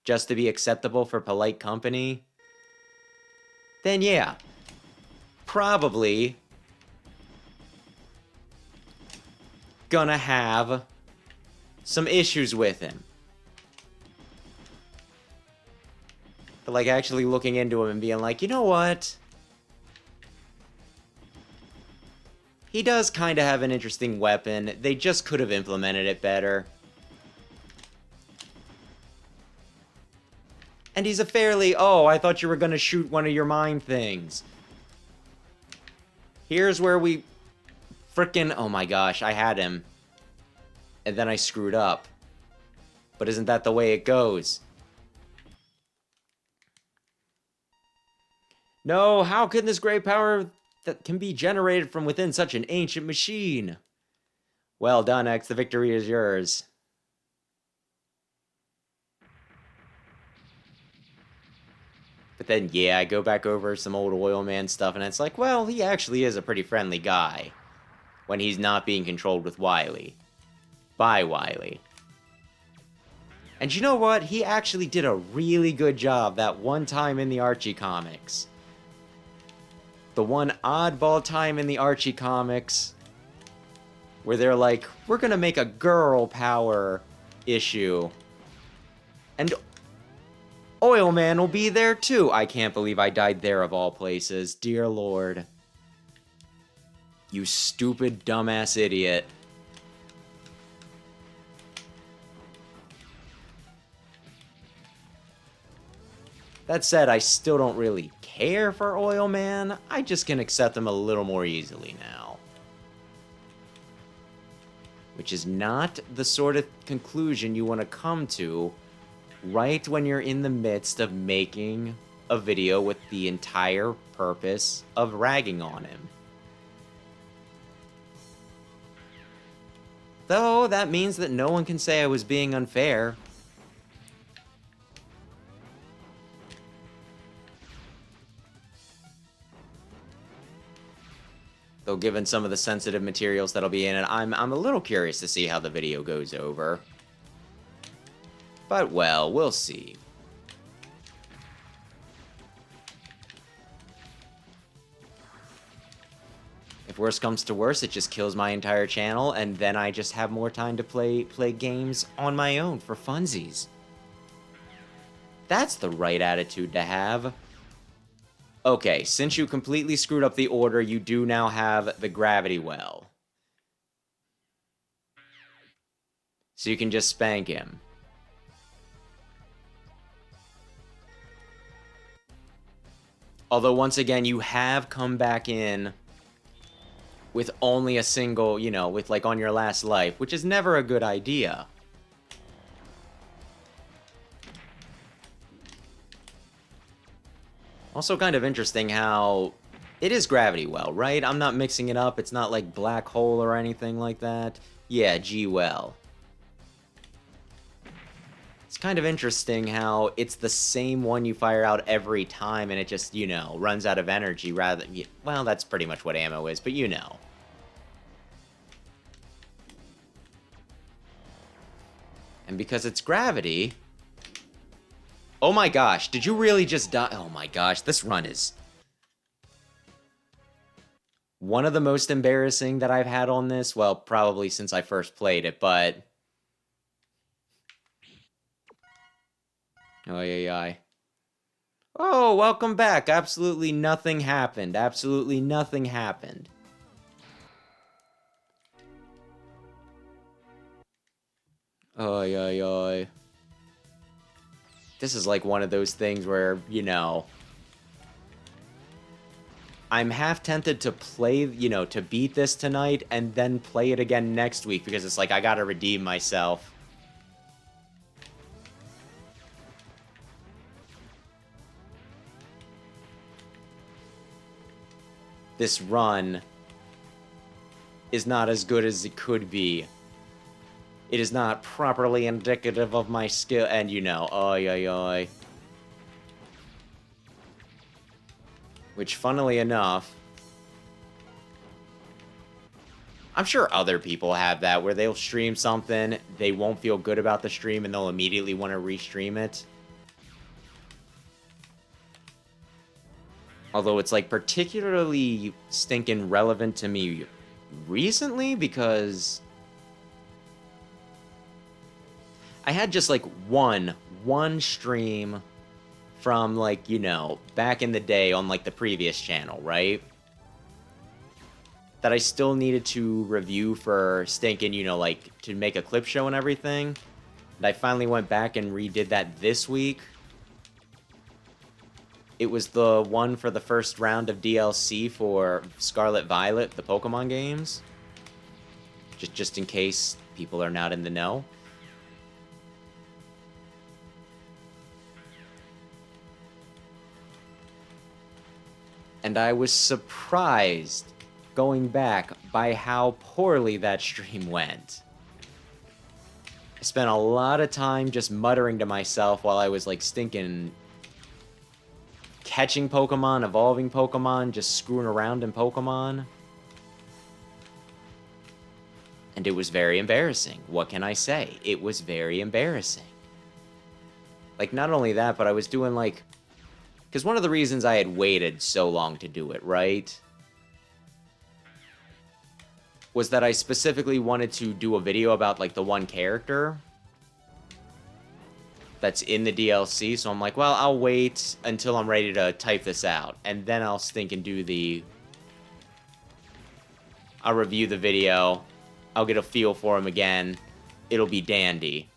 Just to be acceptable for polite company. Then yeah. Probably gonna have some issues with him. But, like, actually looking into him and being like, you know what? He does kind of have an interesting weapon. They just could have implemented it better. And he's a fairly... Oh, I thought you were going to shoot one of your mine things. Here's where we... Frickin'... Oh my gosh, I had him. And then I screwed up. But isn't that the way it goes? No, how can this great power that can be generated from within such an ancient machine? Well done, X. The victory is yours. But then, yeah, I go back over some old Oil Man stuff, and it's like, well, he actually is a pretty friendly guy. When he's not being controlled with Wily. By Wily. And you know what? He actually did a really good job that one time in the Archie comics. The one oddball time in the Archie comics where they're like, we're gonna make a girl power issue. And Oil Man will be there too. I can't believe I died there of all places. Dear Lord. You stupid, dumbass idiot. That said, I still don't really care for Oil Man. I just can accept him a little more easily now. Which is not the sort of conclusion you want to come to right when you're in the midst of making a video with the entire purpose of ragging on him. Though, that means that no one can say I was being unfair. Though, given some of the sensitive materials that'll be in it, I'm a little curious to see how the video goes over. But, well, we'll see. If worse comes to worse, it just kills my entire channel, and then I just have more time to play games on my own for funsies. That's the right attitude to have. Okay, since you completely screwed up the order, you do now have the gravity well. So you can just spank him. Although, once again, you have come back in with only a single, you know, with, like, on your last life, which is never a good idea. Also kind of interesting how it is gravity well, right? I'm not mixing it up. It's not like black hole or anything like that. Yeah, G-well. It's kind of interesting how it's the same one you fire out every time and it just, you know, runs out of energy rather than... Well, that's pretty much what ammo is, but you know. And because it's gravity... Oh my gosh, did you really just die? Oh my gosh, this run is... one of the most embarrassing that I've had on this. Well, probably since I first played it, but... Oh, yeah. Oh, welcome back. Absolutely nothing happened. Absolutely nothing happened. Oh, yeah. This is like one of those things where, you know, I'm half tempted to play, you know, to beat this tonight and then play it again next week because it's like I gotta redeem myself. This run is not as good as it could be. It is not properly indicative of my skill, and you know, oi. Which, funnily enough, I'm sure other people have that, where they'll stream something, they won't feel good about the stream, and they'll immediately want to restream it. Although it's, like, particularly stinking relevant to me recently, because I had just like one stream from like, you know, back in the day on like the previous channel, right? That I still needed to review for stinking, you know, like to make a clip show and everything. And I finally went back and redid that this week. It was the one for the first round of DLC for Scarlet Violet, the Pokemon games. Just in case people are not in the know. And I was surprised, going back, by how poorly that stream went. I spent a lot of time just muttering to myself while I was, like, stinking catching Pokemon, evolving Pokemon, just screwing around in Pokemon. And it was very embarrassing. What can I say? It was very embarrassing. Like, not only that, but I was doing, like... Because one of the reasons I had waited so long to do it, right? Was that I specifically wanted to do a video about, like, the one character that's in the DLC. So I'm like, well, I'll wait until I'm ready to type this out. And then I'll stink and do the... I'll review the video. I'll get a feel for him again. It'll be dandy.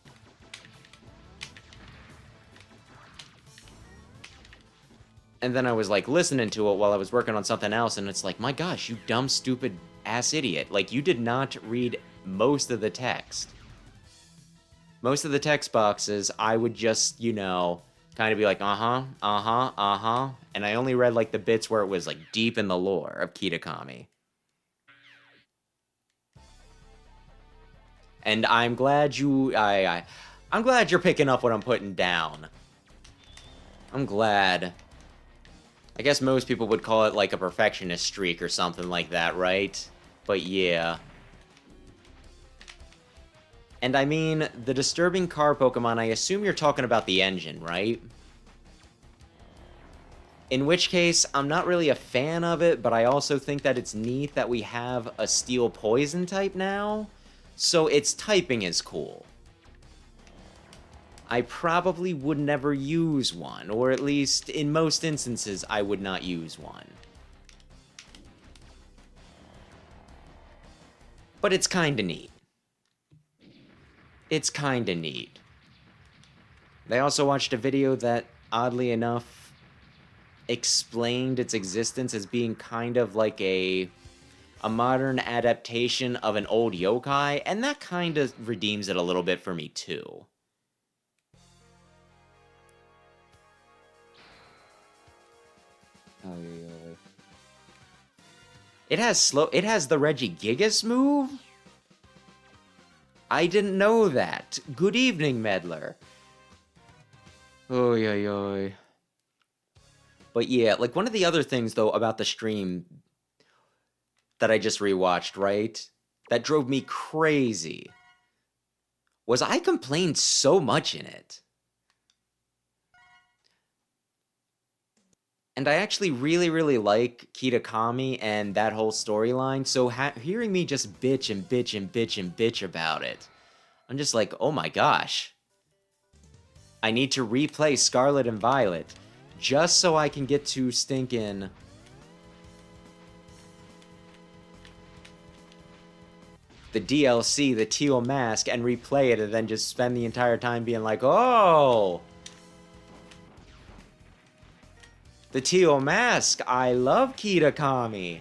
And then I was, like, listening to it while I was working on something else, and it's like, my gosh, you dumb, stupid ass idiot. Like, you did not read most of the text. Most of the text boxes, I would just, you know, kind of be like, uh-huh, uh-huh, uh-huh. And I only read, like, the bits where it was, like, deep in the lore of Kitakami. And I'm glad I'm glad you're picking up what I'm putting down. I'm glad. I guess most people would call it like a perfectionist streak or something like that, right? But yeah. And I mean, the disturbing car Pokemon, I assume you're talking about the engine, right? In which case, I'm not really a fan of it, but I also think that it's neat that we have a steel poison type now. So its typing is cool. I probably would never use one, or at least in most instances, I would not use one. But it's kinda neat. It's kinda neat. I also watched a video that, oddly enough, explained its existence as being kind of like a modern adaptation of an old yokai, and that kind of redeems it a little bit for me, too. Oh, yeah. It has the Regigigas move? I didn't know that. Good evening, Meddler. Oh, yeah. But yeah, like, one of the other things, though, about the stream that I just rewatched, right? That drove me crazy. Was I complained so much in it. And I actually really, really like Kitakami and that whole storyline, so hearing me just bitch and bitch and bitch and bitch about it, I'm just like, oh my gosh. I need to replay Scarlet and Violet just so I can get to stinking... the DLC, the Teal Mask, and replay it, and then just spend the entire time being like, oh! The Teal Mask, I love Kitakami!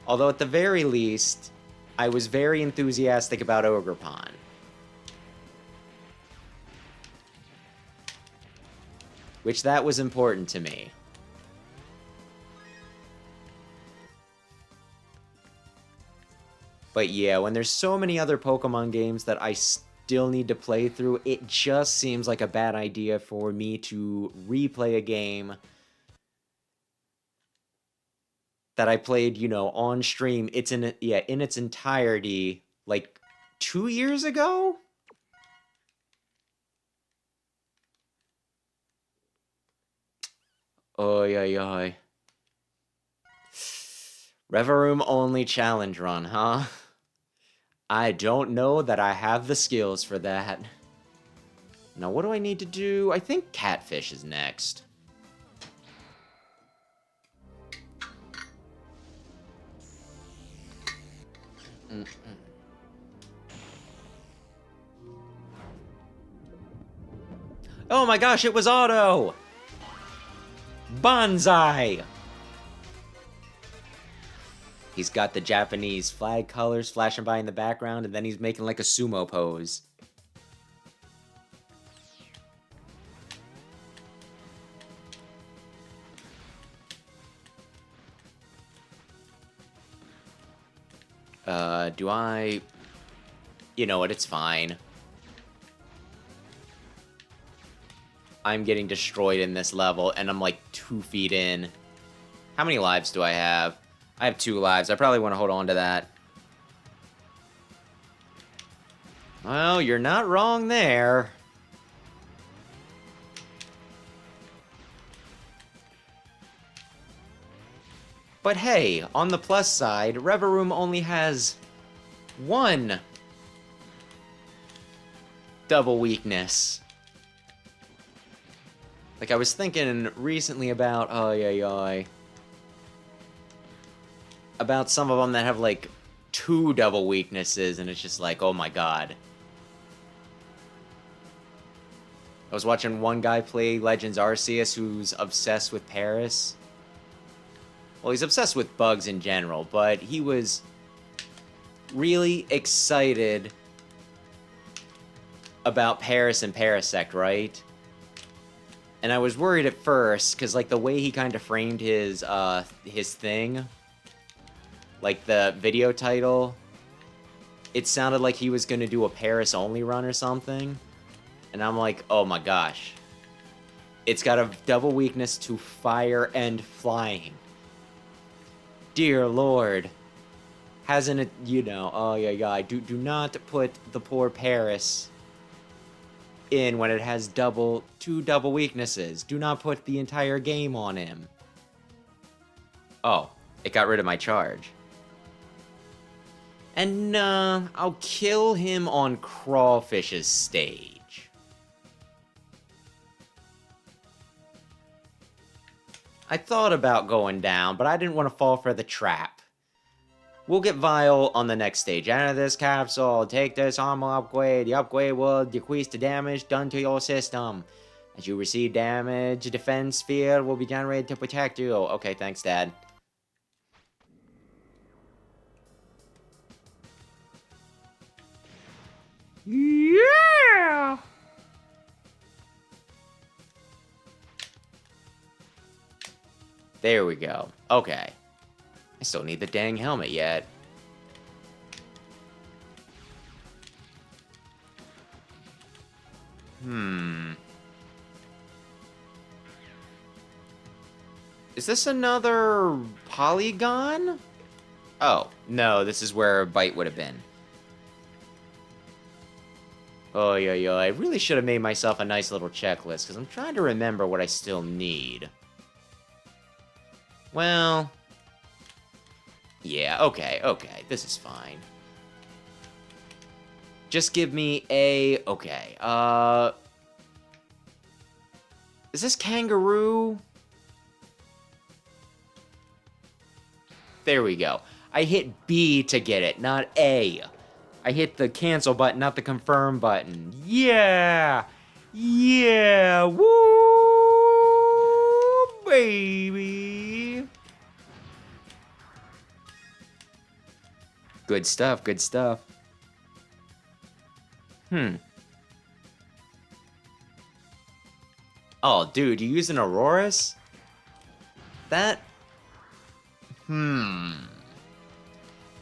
Although at the very least, I was very enthusiastic about Ogerpon. Which that was important to me. But yeah, when there's so many other Pokemon games that I still need to play through, it just seems like a bad idea for me to replay a game that I played, you know, on stream. It's in its entirety, like 2 years ago? Oh, yeah. Reverum only challenge run, huh? I don't know that I have the skills for that. Now, what do I need to do? I think catfish is next. Oh my gosh, it was auto! Bonsai! He's got the Japanese flag colors flashing by in the background, and then he's making like a sumo pose. Do I... You know what, it's fine. I'm getting destroyed in this level, and I'm like 2 feet in. How many lives do I have? I have 2 lives. I probably want to hold on to that. Well, you're not wrong there. But hey, on the plus side, Reverum only has 1 double weakness. Like, I was thinking recently about, about some of them that have, like, 2 double weaknesses, and it's just like, oh my god. I was watching one guy play Legends Arceus who's obsessed with Paris. Well, he's obsessed with bugs in general, but he was really excited about Paris and Parasect, right? And I was worried at first, because, like, the way he kind of framed his thing, like, the video title, it sounded like he was going to do a Paris-only run or something. And I'm like, oh my gosh. It's got a double weakness to fire and flying. Dear Lord. Hasn't it, you know, do not put the poor Paris in when it has 2 double weaknesses. Do not put the entire game on him. Oh, it got rid of my charge. And I'll kill him on Crawfish's stage. I thought about going down, but I didn't want to fall for the trap. We'll get Vile on the next stage. Enter this capsule. Take this armor upgrade. The upgrade will decrease the damage done to your system. As you receive damage, a defense sphere will be generated to protect you. Okay, thanks, Dad. Yeah! There we go. Okay. I still need the dang helmet yet. Is this another polygon? Oh, no, this is where a bite would have been. Oh, yeah. I really should have made myself a nice little checklist, because I'm trying to remember what I still need. Well... yeah, okay, this is fine. Just give me a... okay, is this kangaroo? There we go. I hit B to get it, not A. I hit the cancel button, not the confirm button. Yeah! Yeah! Woo! Baby! Good stuff, good stuff. Oh, dude, you using Auroras? That...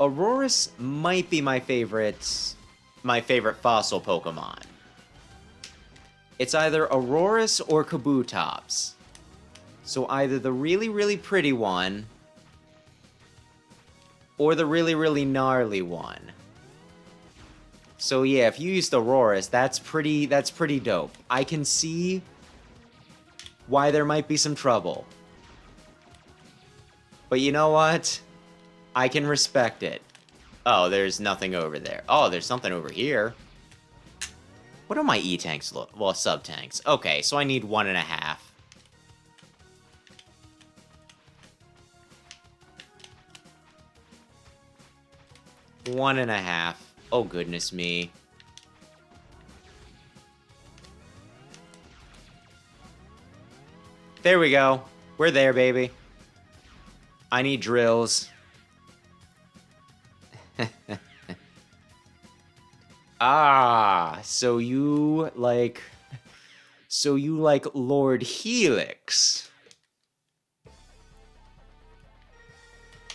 Auroras might be my favorite fossil Pokemon. It's either Auroras or Kabutops. So either the really, really pretty one, or the really, really gnarly one. So yeah, if you used Auroras, that's pretty dope. I can see why there might be some trouble. But you know what? I can respect it. Oh, there's nothing over there. Oh, there's something over here. What do my E-tanks look? Well, sub-tanks. Okay, so I need 1.5. One and a half. Oh, goodness me. There we go. We're there, baby. I need drills. Ah, so you like Lord Helix.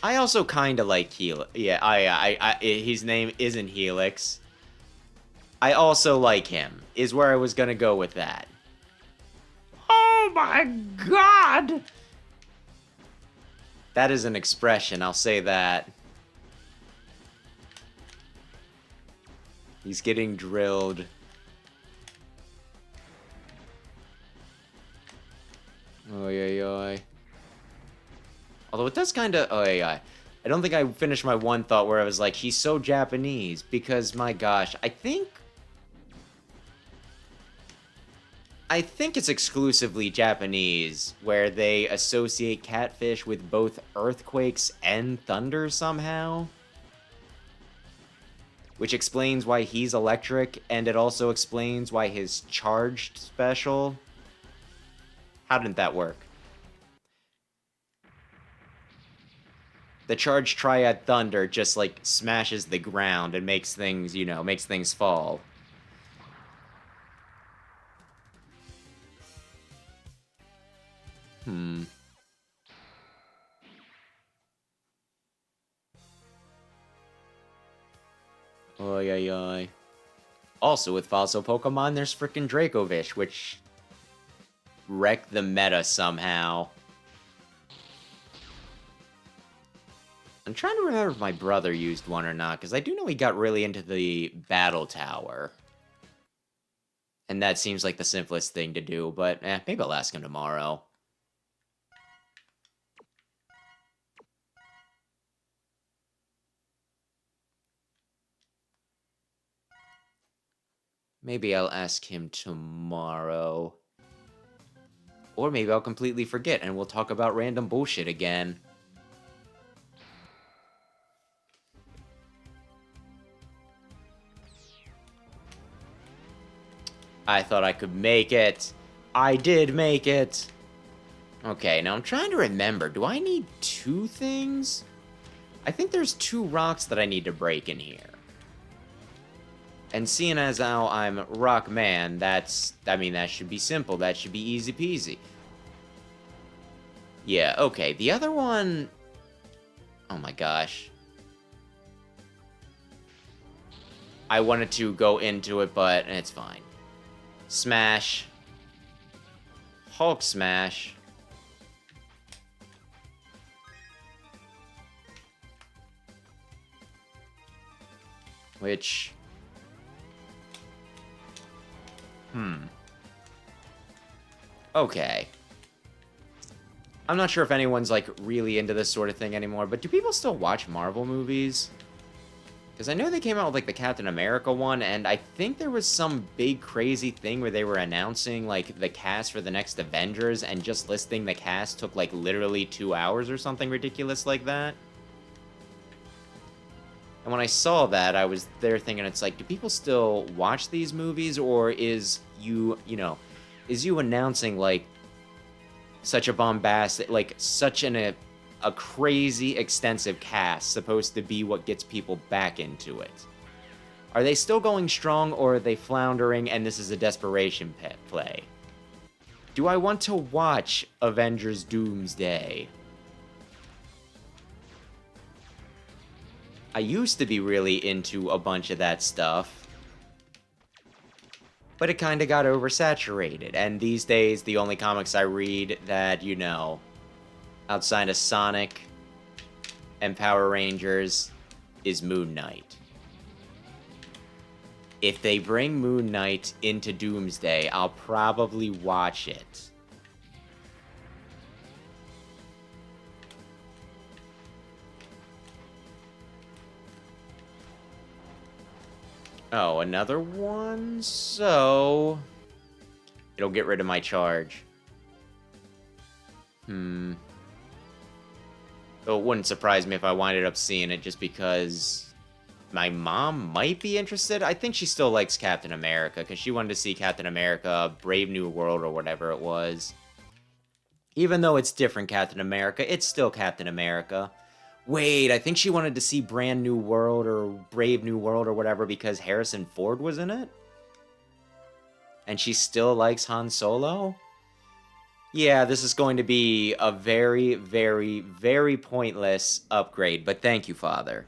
I also kind of like Helix. Yeah, his name isn't Helix. I also like him, is where I was gonna go with that. Oh my god! That is an expression, I'll say that. He's getting drilled. Oh, yeah. Although it does kind of... Oh, yeah. I don't think I finished my one thought where I was like, he's so Japanese. Because, my gosh, I think it's exclusively Japanese, where they associate catfish with both earthquakes and thunder somehow. Which explains why he's electric, and it also explains why his charged special... How didn't that work? The charged triad thunder just, like, smashes the ground and makes things, you know, makes things fall. Oy. Also, with fossil Pokemon, there's frickin' Dracovish, which wrecked the meta somehow. I'm trying to remember if my brother used one or not, because I do know he got really into the Battle Tower. And that seems like the simplest thing to do, but maybe I'll ask him tomorrow. Maybe I'll ask him tomorrow. Or maybe I'll completely forget and we'll talk about random bullshit again. I thought I could make it. I did make it. Okay, now I'm trying to remember. Do I need 2 things? I think there's 2 rocks that I need to break in here. And seeing as how I'm Rockman, that should be simple. That should be easy peasy. Yeah, okay. The other one... Oh my gosh. I wanted to go into it, but it's fine. Smash. Hulk Smash. Which... Okay. I'm not sure if anyone's, like, really into this sort of thing anymore, but do people still watch Marvel movies? Because I know they came out with, like, the Captain America one, and I think there was some big crazy thing where they were announcing, like, the cast for the next Avengers, and just listing the cast took, like, literally 2 hours or something ridiculous like that. And when I saw that, I was there thinking, it's like, do people still watch these movies, or is you announcing, like, such a bombastic, like, such a crazy extensive cast supposed to be what gets people back into it? Are they still going strong, or are they floundering and this is a desperation play? Do I want to watch Avengers Doomsday? I used to be really into a bunch of that stuff, but it kind of got oversaturated, and these days the only comics I read that, you know, outside of Sonic and Power Rangers, is Moon Knight. If they bring Moon Knight into Doomsday, I'll probably watch it. Oh, another one? So... it'll get rid of my charge. It wouldn't surprise me if I winded up seeing it just because my mom might be interested. I think she still likes Captain America because she wanted to see Captain America, Brave New World, or whatever it was. Even though it's different Captain America, it's still Captain America. Wait, I think she wanted to see Brand New World or Brave New World or whatever because Harrison Ford was in it? And she still likes Han Solo? Yeah, this is going to be a very, very, very pointless upgrade, but thank you, Father.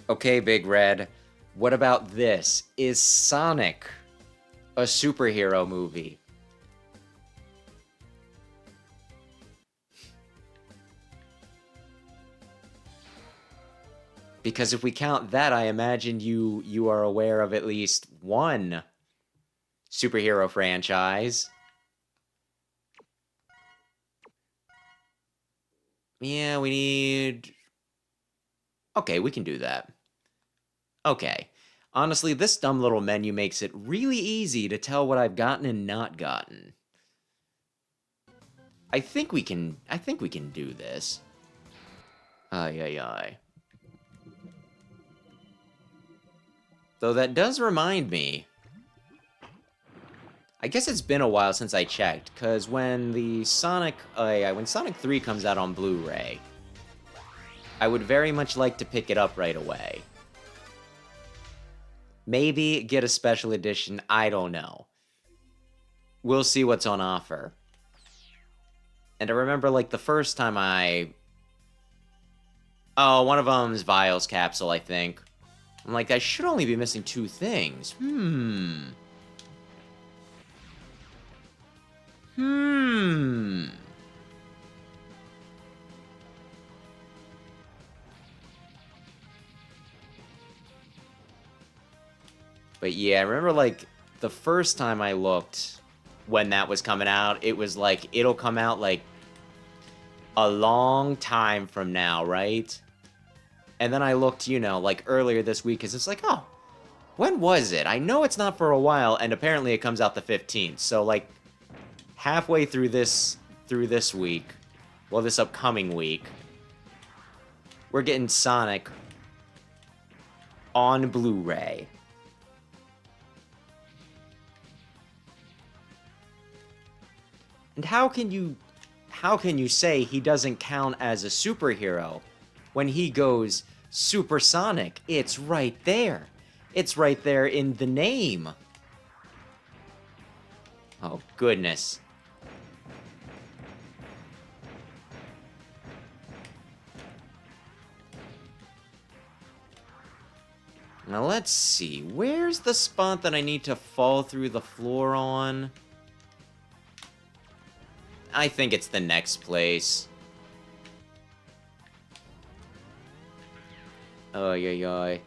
Okay, Big Red, what about this? Is Sonic a superhero movie? Because if we count that, I imagine you are aware of at least one superhero franchise. Yeah, we need... okay, we can do that. Okay. Honestly, this dumb little menu makes it really easy to tell what I've gotten and not gotten. I think we can do this. Ay, ay, ay. Though that does remind me, I guess it's been a while since I checked, because when the Sonic 3 comes out on Blu-ray, I would very much like to pick it up right away. Maybe get a special edition, I don't know. We'll see what's on offer. And I remember, like, the first time oh, one of them's Vials capsule, I think. I'm like, I should only be missing 2 things. But yeah, I remember, like, the first time I looked when that was coming out, it was like, it'll come out, like, a long time from now, right? And then I looked, you know, like, earlier this week, because it's like, oh, when was it? I know it's not for a while, and apparently it comes out the 15th. So, like, halfway through this week, well, this upcoming week, we're getting Sonic on Blu-ray. And how can you say he doesn't count as a superhero when he goes supersonic? It's right there. It's right there in the name. Oh, goodness. Now, let's see. Where's the spot that I need to fall through the floor on? I think it's the next place. Oh, yeah.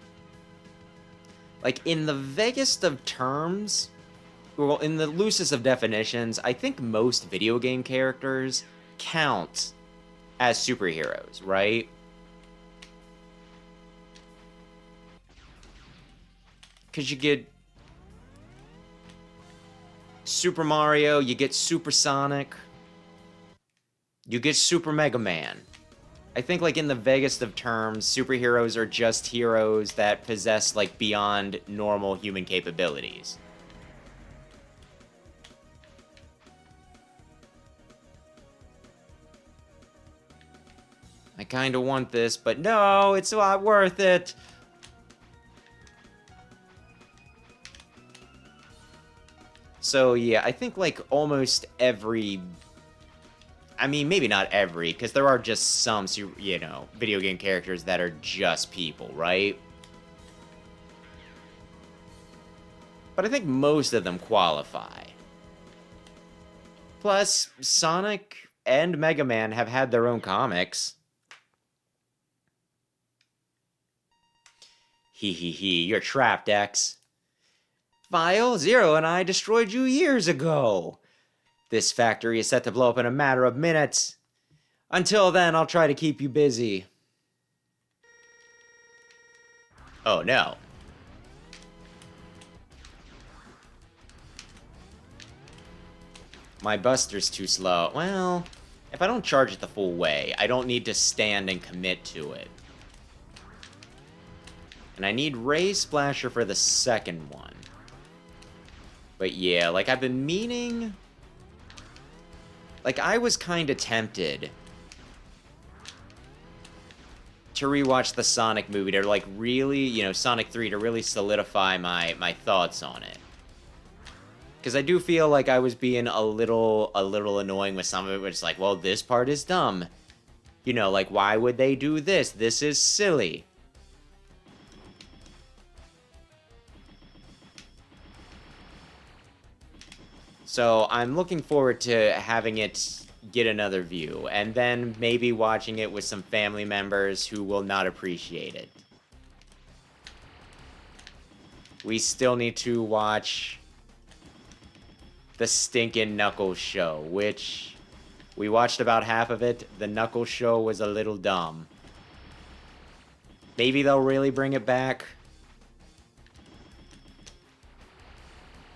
Like, in the vaguest of terms, well, in the loosest of definitions, I think most video game characters count as superheroes, right? Because you get Super Mario, you get Super Sonic, you get Super Mega Man. I think, like, in the vaguest of terms, superheroes are just heroes that possess, like, beyond normal human capabilities. I kinda want this, but no, it's not worth it! So, yeah, I think, like, almost every... I mean, maybe not every, because there are just some, you know, video game characters that are just people, right? But I think most of them qualify. Plus, Sonic and Mega Man have had their own comics. Hee, you're trapped, X. File, Zero and I destroyed you years ago. This factory is set to blow up in a matter of minutes. Until then, I'll try to keep you busy. Oh no. My buster's too slow. Well, if I don't charge it the full way, I don't need to stand and commit to it. And I need Ray Splasher for the second one. But yeah, like I've been meaning... Like I was kinda tempted to rewatch the Sonic movie to like really, you know, Sonic 3 to really solidify my thoughts on it. Because I do feel like I was being a little annoying with some of it, where it's like, well, this part is dumb. You know, like, why would they do this? This is silly. So I'm looking forward to having it get another view, and then maybe watching it with some family members who will not appreciate it. We still need to watch the stinking Knuckles show, which we watched about half of it. The Knuckles show was a little dumb. Maybe they'll really bring it back.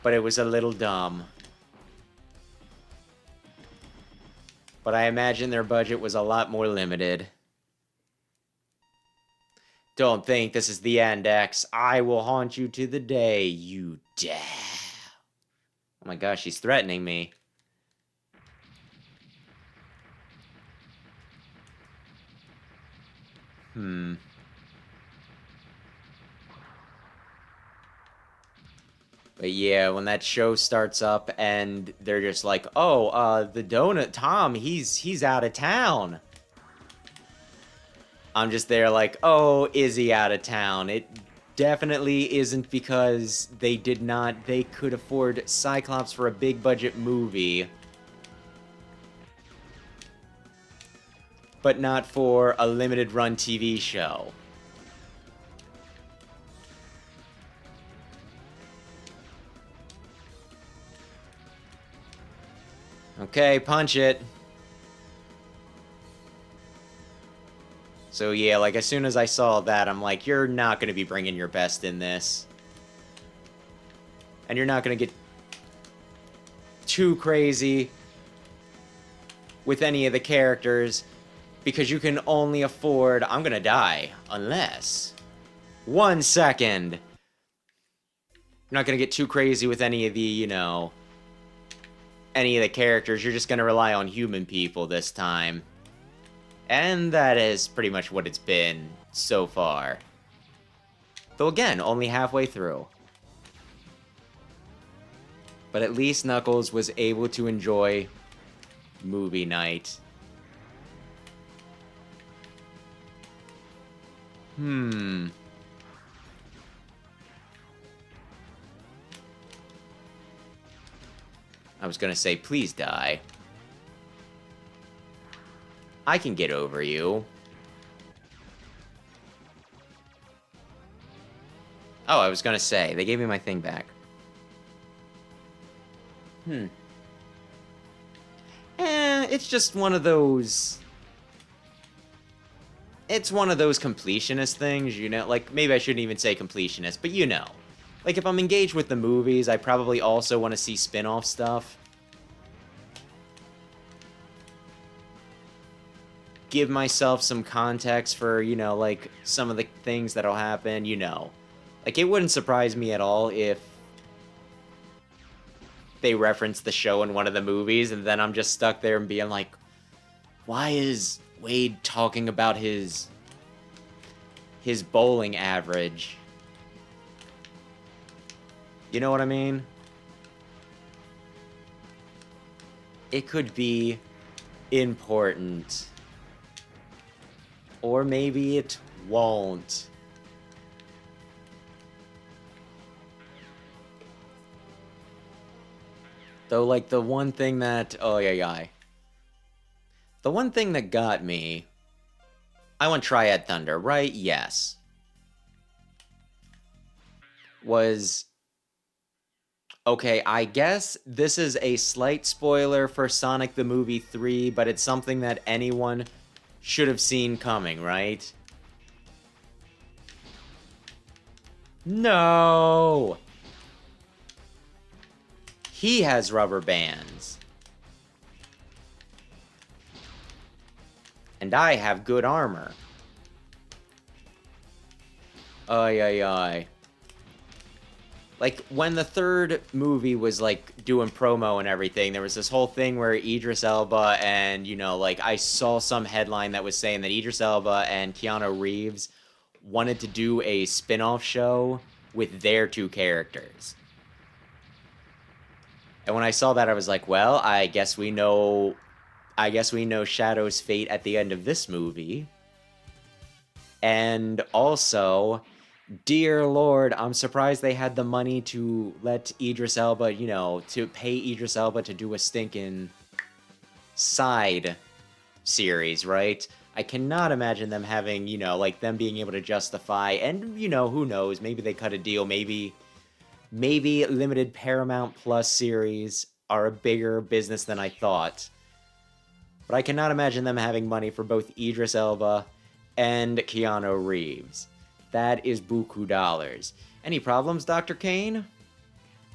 But it was a little dumb. But I imagine their budget was a lot more limited. Don't think this is the end, X. I will haunt you to the day you die. Oh my gosh, she's threatening me. But yeah, when that show starts up and they're just like, oh, the donut, Tom, he's out of town. I'm just there like, oh, is he out of town? It definitely isn't because they could afford Cyclops for a big budget movie, but not for a limited run TV show. Okay, punch it. So yeah, like as soon as I saw that, I'm like, you're not going to be bringing your best in this. And you're not going to get too crazy with any of the characters because you can only afford, I'm going to die, unless... 1 second! You're not going to get too crazy with any of the, you know, any of the characters. You're just going to rely on human people this time. And that is pretty much what it's been so far. Though again, only halfway through. But at least Knuckles was able to enjoy movie night. I was gonna say, please die. I can get over you. Oh, I was gonna say, they gave me my thing back. It's just one of those... It's one of those completionist things, you know? Like, maybe I shouldn't even say completionist, but you know. Like, if I'm engaged with the movies, I probably also want to see spin-off stuff. Give myself some context for, you know, like, some of the things that'll happen, you know. Like, it wouldn't surprise me at all if they reference the show in one of the movies, and then I'm just stuck there and being like, why is Wade talking about his bowling average? You know what I mean? It could be important. Or maybe it won't. Though, like, the one thing that... Oh, yeah. The one thing that got me... I want Triad Thunder, right? Yes. Was Okay, I guess this is a slight spoiler for Sonic the Movie 3, but it's something that anyone should have seen coming, right? No! He has rubber bands. And I have good armor. Ay, ay, ay. Like, when the third movie was, like, doing promo and everything, there was this whole thing where Idris Elba and, you know, like, I saw some headline that was saying that Idris Elba and Keanu Reeves wanted to do a spin-off show with their two characters. And when I saw that, I was like, well, I guess we know Shadow's fate at the end of this movie. And also, dear Lord, I'm surprised they had the money to let Idris Elba, you know, to pay Idris Elba to do a stinking side series, right? I cannot imagine them having, you know, like, them being able to justify, and, you know, who knows, maybe they cut a deal, maybe limited Paramount Plus series are a bigger business than I thought. But I cannot imagine them having money for both Idris Elba and Keanu Reeves. That is buku dollars. Any problems, Dr. Kane?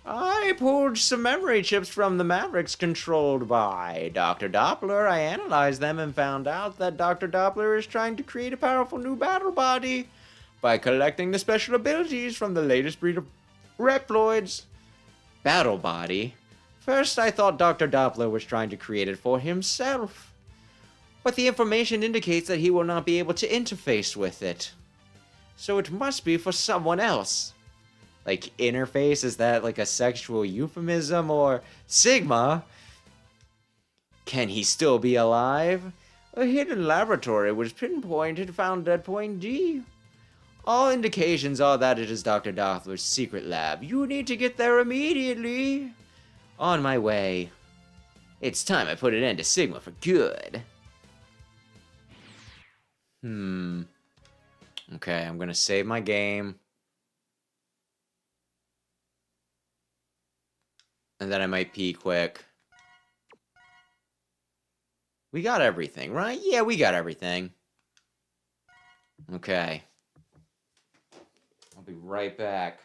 I pulled some memory chips from the Mavericks controlled by Dr. Doppler. I analyzed them and found out that Dr. Doppler is trying to create a powerful new battle body by collecting the special abilities from the latest breed of Reploids. Battle body? First, I thought Dr. Doppler was trying to create it for himself. But the information indicates that he will not be able to interface with it. So it must be for someone else. Like, interface, is that like a sexual euphemism? Or Sigma? Can he still be alive? A hidden laboratory was pinpointed, found at point D. All indications are that it is Dr. Doppler's secret lab. You need to get there immediately. On my way. It's time I put an end to Sigma for good. Okay, I'm gonna save my game. And then I might pee quick. We got everything, right? Yeah, we got everything. Okay. I'll be right back.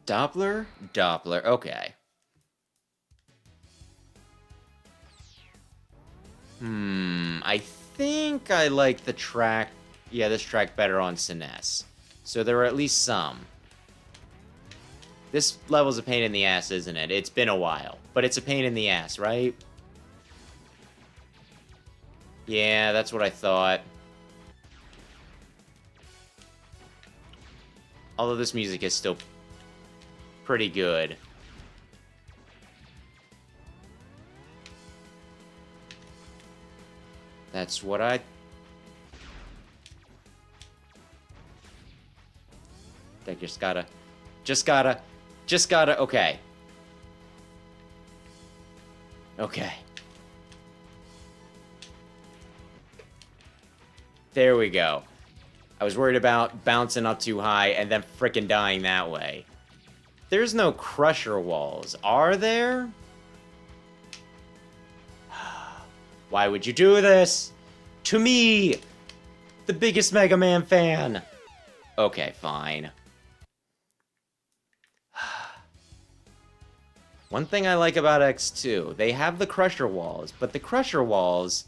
Doppler? Doppler, okay. I think I like the track, this track better on SNES. So there are at least some. This level's a pain in the ass, isn't it? It's been a while, but it's a pain in the ass, right? Yeah, that's what I thought. Although this music is still pretty good. That's what I just gotta, okay. Okay. There we go. I was worried about bouncing up too high and then frickin' dying that way. There's no crusher walls, are there? Why would you do this? To me! The biggest Mega Man fan! Okay, fine. One thing I like about X2, they have the crusher walls, but the crusher walls...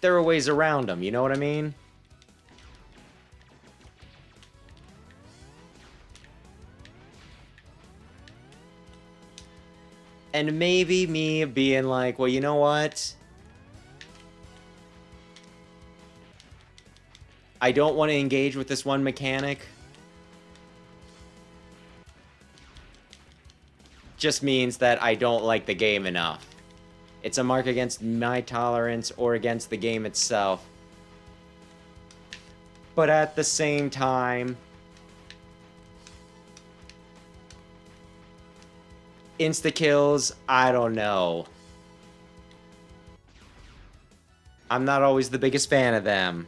there are ways around them, you know what I mean? And maybe me being like, well, you know what? I don't want to engage with this one mechanic. Just means that I don't like the game enough. It's a mark against my tolerance or against the game itself. But at the same time, insta-kills, I don't know. I'm not always the biggest fan of them.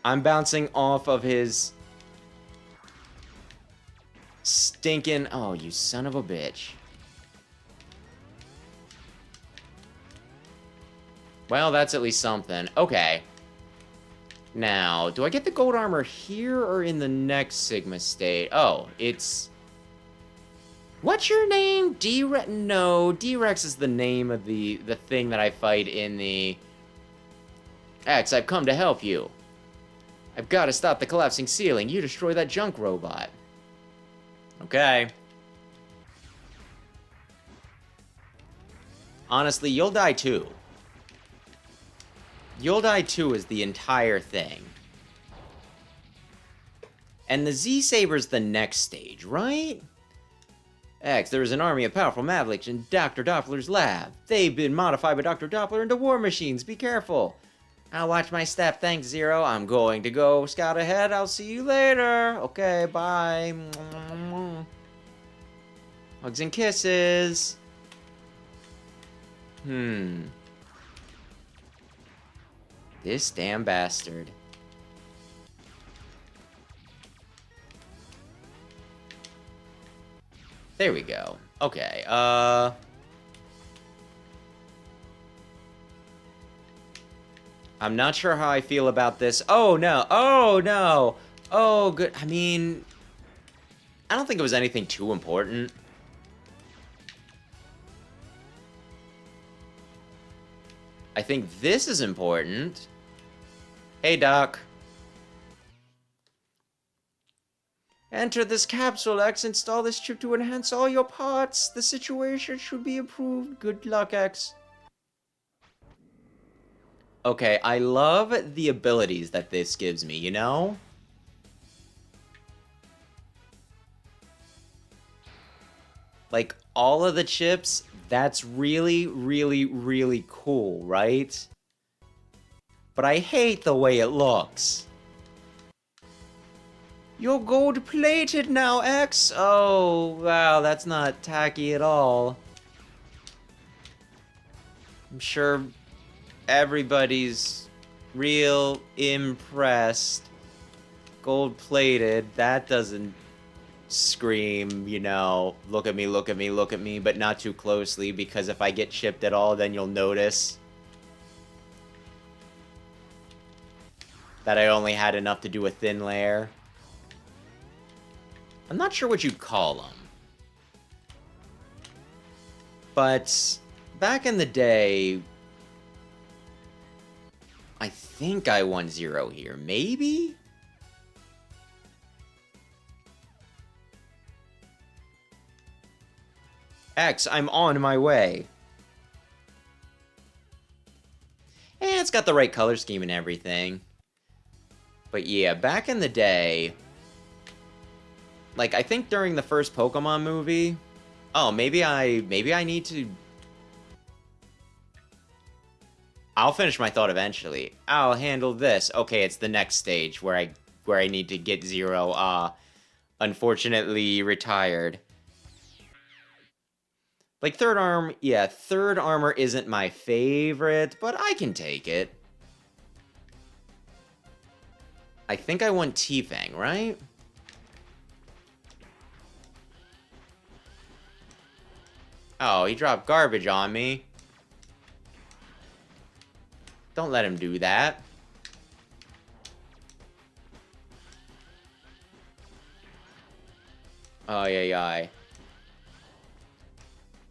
I'm bouncing off of his stinking... Oh, you son of a bitch. Well, that's at least something. Okay. Now, do I get the gold armor here or in the next Sigma state? Oh, it's... What's your name? D-Rex? No, D-Rex is the name of the thing that I fight in the... X, I've come to help you. I've got to stop the collapsing ceiling. You destroy that junk robot. Okay. Honestly, you'll die too. You'll die too is the entire thing. And the Z Saber's the next stage, right? X, there is an army of powerful Mavericks in Dr. Doppler's lab. They've been modified by Dr. Doppler into war machines. Be careful. I'll watch my step. Thanks, Zero. I'm going to go scout ahead. I'll see you later. Okay, bye. Hugs and kisses. This damn bastard. There we go. Okay, I'm not sure how I feel about this. Oh, no. Oh, no. Oh, good. I mean, I don't think it was anything too important. I think this is important. Hey, Doc. Enter this capsule, X. Install this chip to enhance all your parts. The situation should be improved. Good luck, X. Okay, I love the abilities that this gives me, you know? Like, all of the chips, that's really, really, really cool, right? But I hate the way it looks. You're gold-plated now, X! Oh, wow, that's not tacky at all. I'm sure everybody's real impressed. Gold-plated, that doesn't scream, you know, look at me, look at me, look at me, but not too closely, because if I get chipped at all, then you'll notice that I only had enough to do a thin layer. I'm not sure what you'd call them. But back in the day, I think I won 0 here. Maybe? X, I'm on my way. And it's got the right color scheme and everything. But yeah, back in the day... Like, I think during the first Pokemon movie... Oh, maybe I need to... I'll finish my thought eventually. I'll handle this. Okay, it's the next stage where I need to get 0, unfortunately retired. Like, third armor isn't my favorite, but I can take it. I think I want T-Fang, right? Oh, he dropped garbage on me. Don't let him do that. Oh, yeah.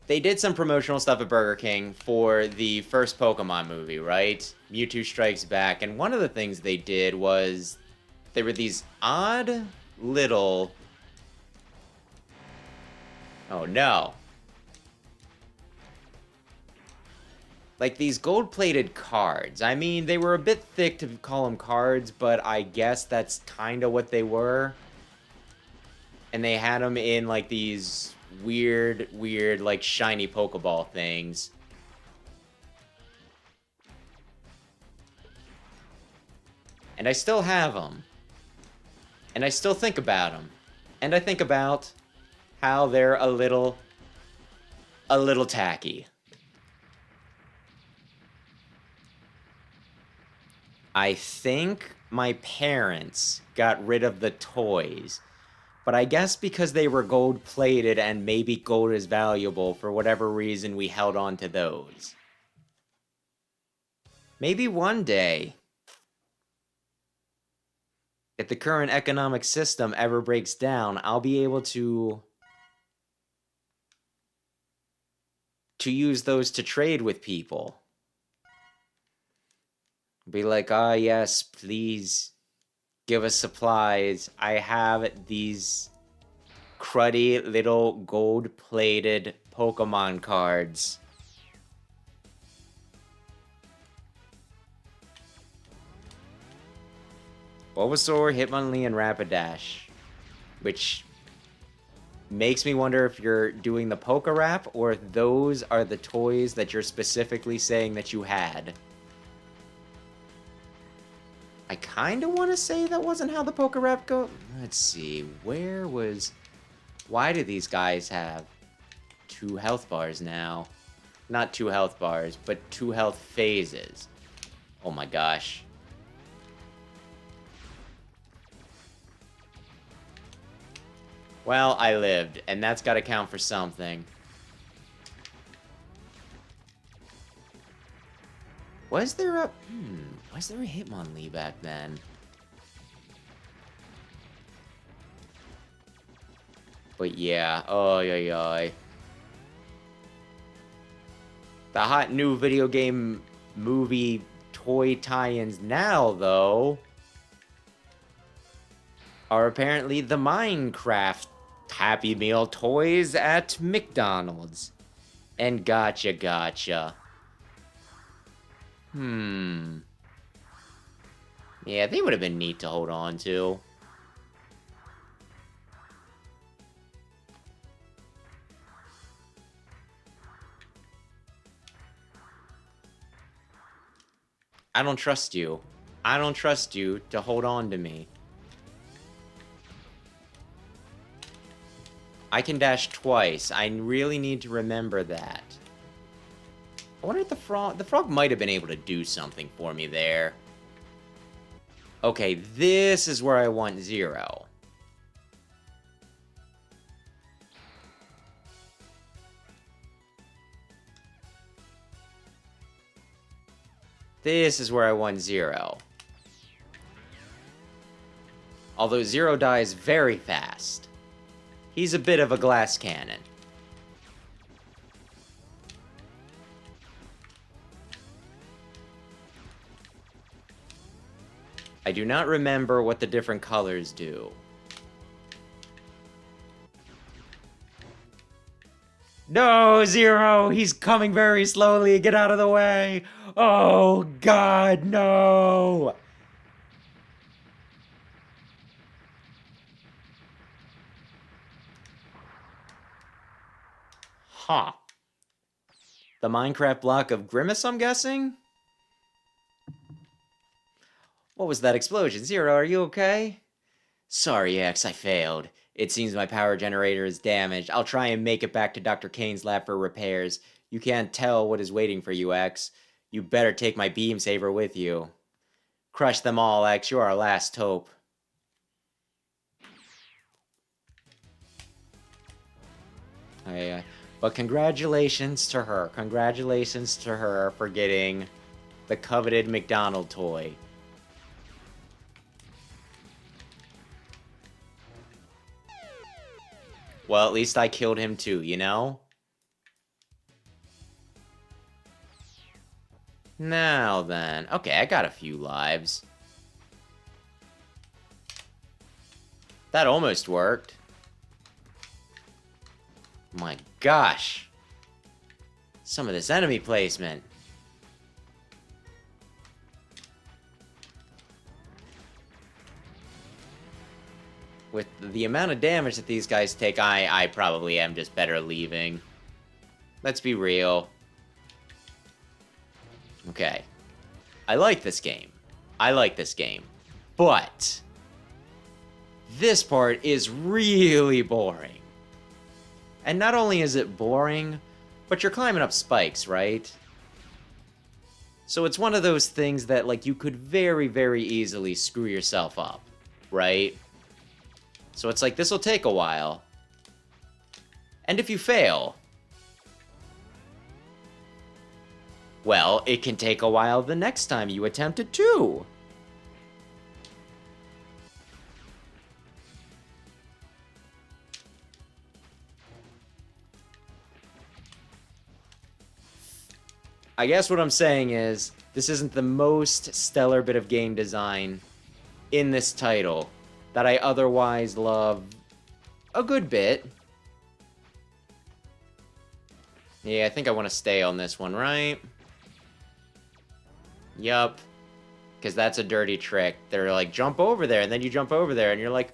they did some promotional stuff at Burger King for the first Pokemon movie, right? Mewtwo Strikes Back, and one of the things they did was there were these odd little... Oh no. Like these gold-plated cards. I mean, they were a bit thick to call them cards, but I guess that's kind of what they were. And they had them in like these weird, like shiny Pokeball things. And I still have them. And I still think about them. And I think about how they're a little tacky. I think my parents got rid of the toys. But I guess because they were gold-plated and maybe gold is valuable, for whatever reason we held on to those. Maybe one day, if the current economic system ever breaks down, I'll be able to use those to trade with people. Be like, ah, yes, please give us supplies. I have these cruddy little gold-plated Pokemon cards. Bulbasaur, Hitmonlee, and Rapidash. Which makes me wonder if you're doing the Poké Rap, or if those are the toys that you're specifically saying that you had. I kind of want to say that wasn't how the Poké Rap go. Let's see, where was... Why do these guys have 2 health bars now? Not 2 health bars, but 2 health phases. Oh my gosh. Well, I lived, and that's got to count for something. Was there a Hitmonlee back then? But yeah, the hot new video game movie toy tie-ins now, though, are apparently the Minecraft Happy Meal toys at McDonald's. And gotcha. Yeah, they would have been neat to hold on to. I don't trust you. I don't trust you to hold on to me. I can dash twice. I really need to remember that. I wonder if the frog might have been able to do something for me there. Okay, this is where I want 0. This is where I want 0. Although 0 dies very fast. He's a bit of a glass cannon. I do not remember what the different colors do. No, 0! He's coming very slowly. Get out of the way! Oh, God, no! Huh. The Minecraft block of Grimace, I'm guessing? What was that explosion? 0, are you okay? Sorry, X, I failed. It seems my power generator is damaged. I'll try and make it back to Dr. Kane's lab for repairs. You can't tell what is waiting for you, X. You better take my beam saber with you. Crush them all, X. You're our last hope. But congratulations to her. Congratulations to her for getting the coveted McDonald toy. Well, at least I killed him too, you know? Now then. Okay, I got a few lives. That almost worked. My gosh. Some of this enemy placement. With the amount of damage that these guys take, I probably am just better leaving. Let's be real. Okay. I like this game. I like this game. But this part is really boring. And not only is it boring, but you're climbing up spikes, right? So it's one of those things that, like, you could very, very easily screw yourself up, right? So it's like, this will take a while. And if you fail, well, it can take a while the next time you attempt it too. I guess what I'm saying is, this isn't the most stellar bit of game design in this title that I otherwise love a good bit. Yeah, I think I want to stay on this one, right? Yup. Because that's a dirty trick. They're like, jump over there, and then you jump over there, and you're like,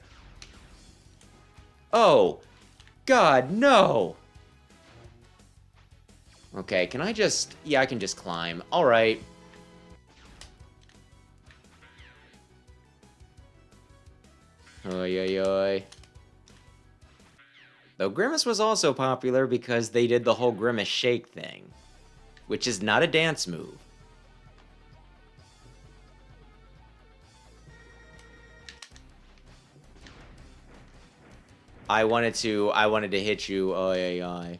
oh, God, no! Okay, can I just... Yeah, I can just climb. Alright. Oy, oy, oy. Though Grimace was also popular because they did the whole Grimace Shake thing, which is not a dance move. I wanted to hit you. Oy, oy, oy.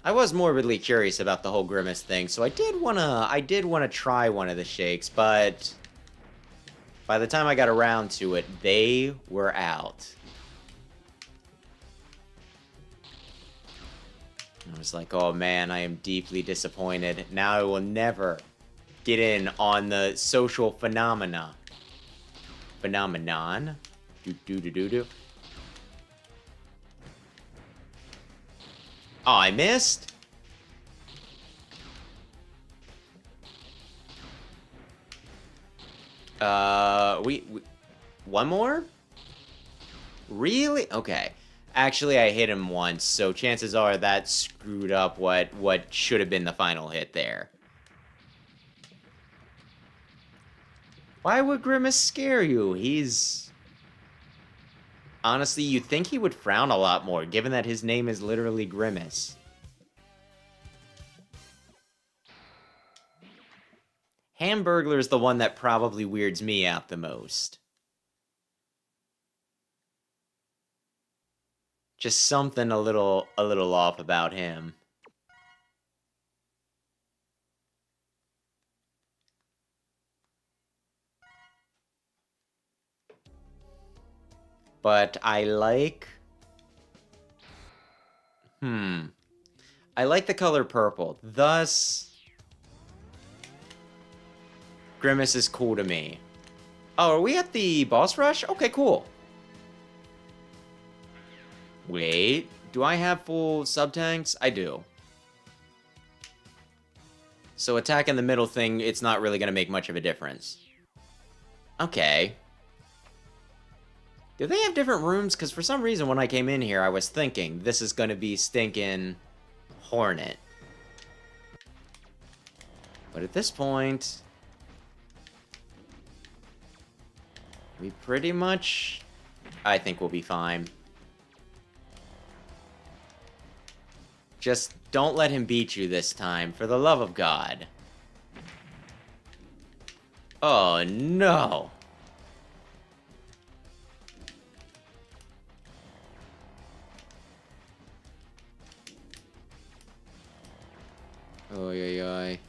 I was morbidly curious about the whole Grimace thing, so I did wanna try one of the shakes, but by the time I got around to it, they were out. I was like, oh man, I am deeply disappointed. Now I will never get in on the social phenomenon. Do. Oh, I missed? We one more? Really? Okay. Actually, I hit him once, so chances are that screwed up what should have been the final hit there. Why would Grimace scare you? He's... Honestly, you'd think he would frown a lot more, given that his name is literally Grimace. Hamburglar is the one that probably weirds me out the most. Just something a little off about him. But I like... I like the color purple. Thus, Grimace is cool to me. Oh, are we at the boss rush? Okay, cool. Wait, do I have full sub-tanks? I do. So attacking the middle thing, it's not really going to make much of a difference. Okay. Do they have different rooms? Because for some reason when I came in here, I was thinking, this is going to be stinking Hornet. But at this point... we pretty much... I think we'll be fine. Just don't let him beat you this time, for the love of God. Oh, no. Oy, oy, oy.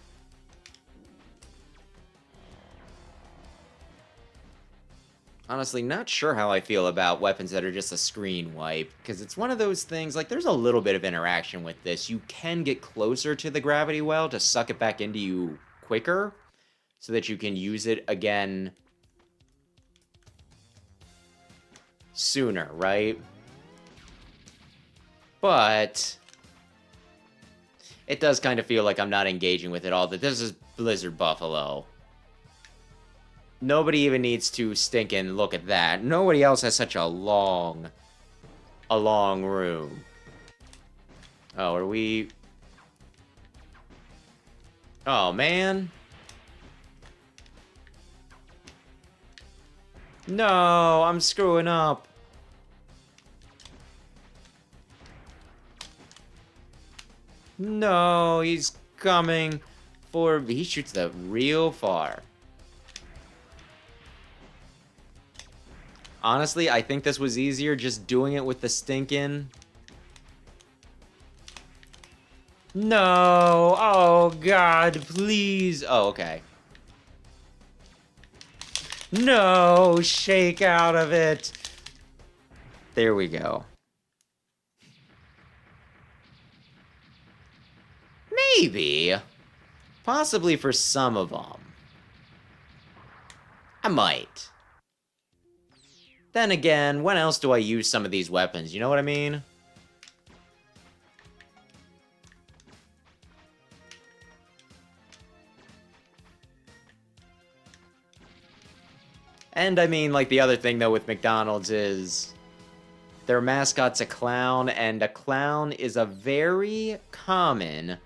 Honestly, not sure how I feel about weapons that are just a screen wipe, because it's one of those things, like, there's a little bit of interaction with this. You can get closer to the gravity well to suck it back into you quicker, so that you can use it again sooner, right? But it does kind of feel like I'm not engaging with it all, that this is Blizzard Buffalo. Nobody even needs to stinking look at that. Nobody else has such a long room. Oh, are we... Oh, man. No, I'm screwing up. No, he's coming for... He shoots that real far. Honestly, I think this was easier just doing it with the stinkin'... No! Oh, God, please! Oh, okay. No! Shake out of it! There we go. Maybe. Possibly for some of them. I might. Then again, when else do I use some of these weapons? You know what I mean? And I mean, like, the other thing, though, with McDonald's is their mascot's a clown, and a clown is a very common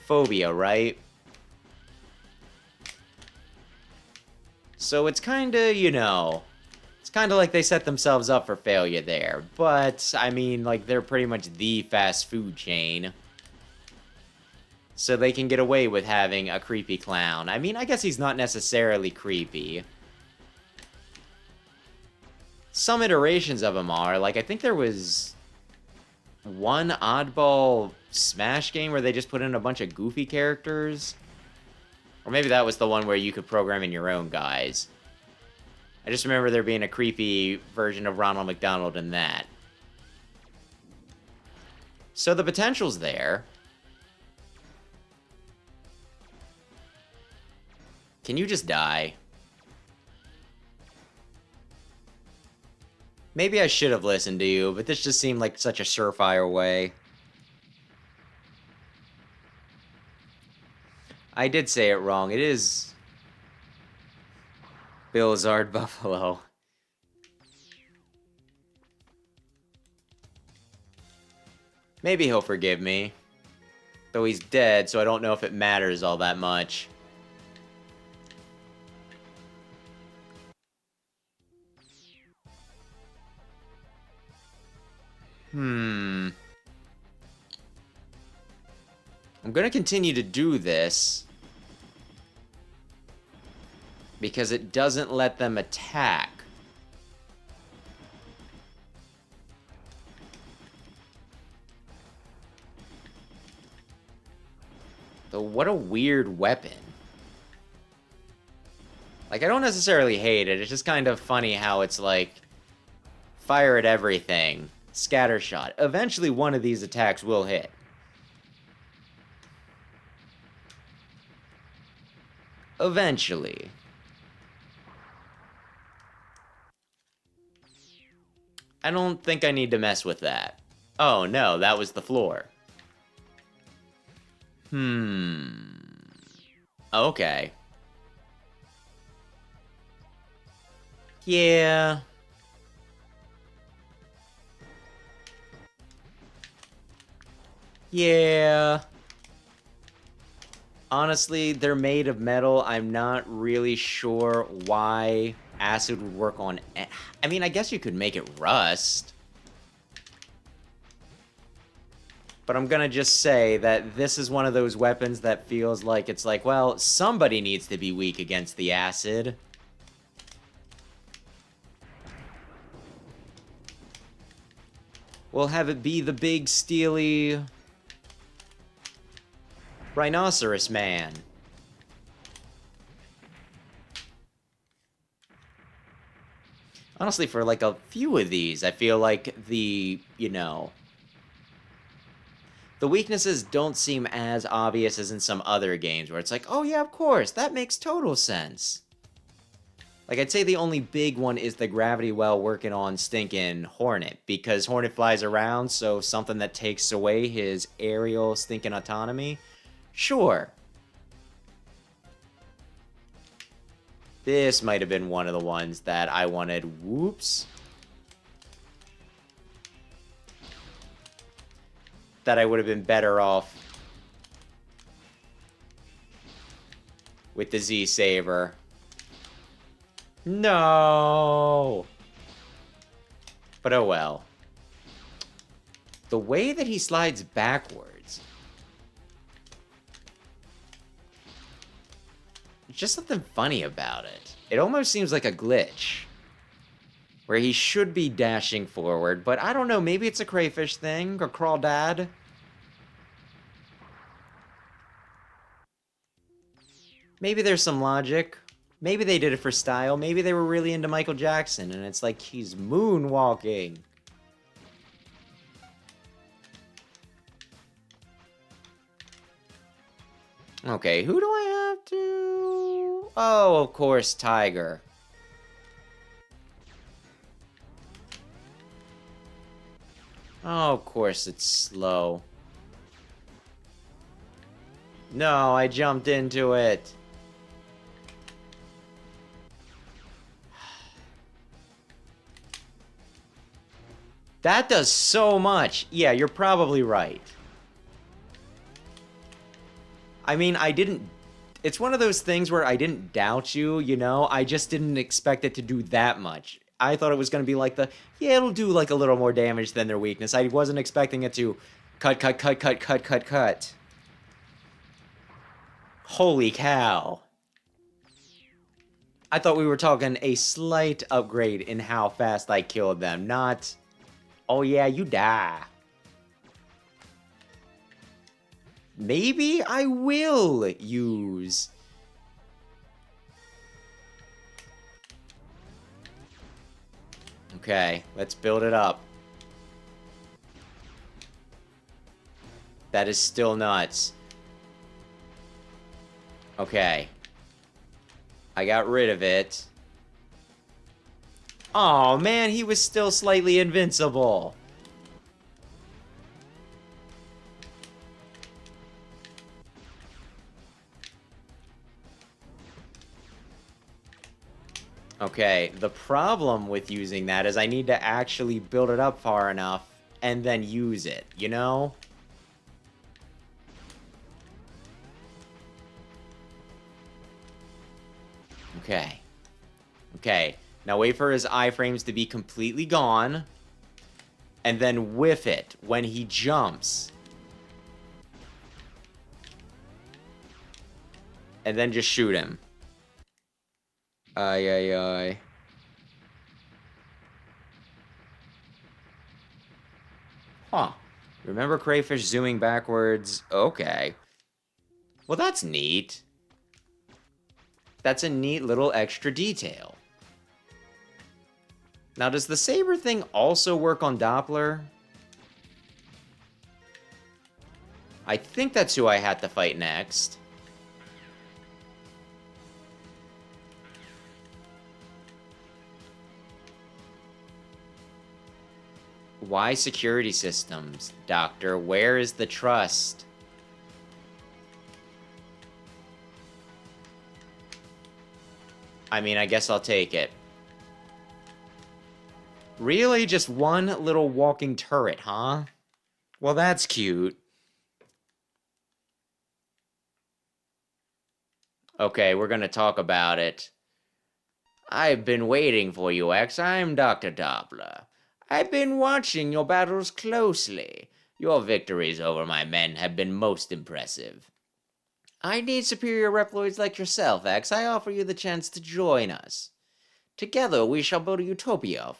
phobia, right? So it's kinda, you know, it's kinda like they set themselves up for failure there. But, I mean, like, they're pretty much the fast food chain. So they can get away with having a creepy clown. I mean, I guess he's not necessarily creepy. Some iterations of him are. Like, I think there was one oddball Smash game where they just put in a bunch of goofy characters. Or maybe that was the one where you could program in your own guys. I just remember there being a creepy version of Ronald McDonald in that. So the potential's there. Can you just die? Maybe I should have listened to you, but this just seemed like such a surefire way. I did say it wrong. It is Blizzard Buffalo. Maybe he'll forgive me. Though he's dead, so I don't know if it matters all that much. I'm gonna continue to do this because it doesn't let them attack. Though what a weird weapon. Like, I don't necessarily hate it, it's just kind of funny how it's like, fire at everything. Scattershot. Eventually one of these attacks will hit. Eventually. I don't think I need to mess with that. Oh no, that was the floor. Okay. Yeah. Yeah. Honestly, they're made of metal. I'm not really sure why acid would work on... I mean, I guess you could make it rust. But I'm gonna just say that this is one of those weapons that feels like it's like, well, somebody needs to be weak against the acid. We'll have it be the big, steely... Rhinoceros Man. Honestly, for like a few of these, I feel like the weaknesses don't seem as obvious as in some other games where it's like, oh yeah, of course, that makes total sense. Like, I'd say the only big one is the gravity well working on stinking Hornet, because Hornet flies around, so something that takes away his aerial stinking autonomy. Sure. This might have been one of the ones that I wanted. Whoops. That I would have been better off with the Z Saber. No! But oh well. The way that he slides backwards. There's just something funny about it. It almost seems like a glitch. Where he should be dashing forward, but I don't know, maybe it's a crayfish thing, or crawdad. Maybe there's some logic. Maybe they did it for style. Maybe they were really into Michael Jackson, and it's like he's moonwalking. Okay, who do I have to... Oh, of course, Tiger. Oh, of course, it's slow. No, I jumped into it. That does so much. Yeah, you're probably right. I mean, I didn't... It's one of those things where I didn't doubt you, you know? I just didn't expect it to do that much. I thought it was going to be like the... Yeah, it'll do like a little more damage than their weakness. I wasn't expecting it to cut, cut, cut, cut, cut, cut, cut. Holy cow. I thought we were talking a slight upgrade in how fast I killed them, not... Oh yeah, you die. Maybe I will use... Okay, let's build it up. That is still nuts. Okay. I got rid of it. Oh man, he was still slightly invincible. Okay, the problem with using that is I need to actually build it up far enough and then use it, you know? Okay. Okay. Now wait for his iframes to be completely gone. And then whiff it when he jumps. And then just shoot him. Ay, ay, ay. Huh. Remember crayfish zooming backwards? Okay. Well, that's neat. That's a neat little extra detail. Now, does the Saber thing also work on Doppler? I think that's who I had to fight next. Why security systems, Doctor? Where is the trust? I mean, I guess I'll take it. Really? Just one little walking turret, huh? Well, that's cute. Okay, we're gonna talk about it. I've been waiting for you, X. I'm Dr. Doppler. I've been watching your battles closely. Your victories over my men have been most impressive. I need superior Reploids like yourself, X. I offer you the chance to join us. Together we shall build a utopia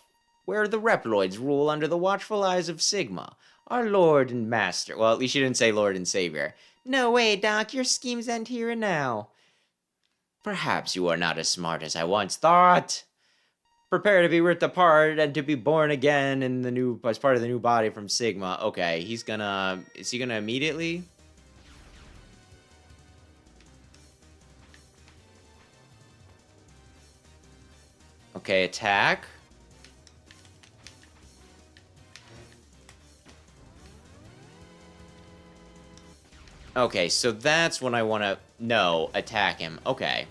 where the Reploids rule under the watchful eyes of Sigma, our Lord and Master. Well, at least you didn't say Lord and Savior. No way, Doc. Your schemes end here and now. Perhaps you are not as smart as I once thought. Prepare to be ripped apart and to be born again in the new as part of the new body from Sigma. Okay, he's gonna. Is he gonna immediately? Okay, attack. Okay, so that's when I want to... No, attack him. Okay.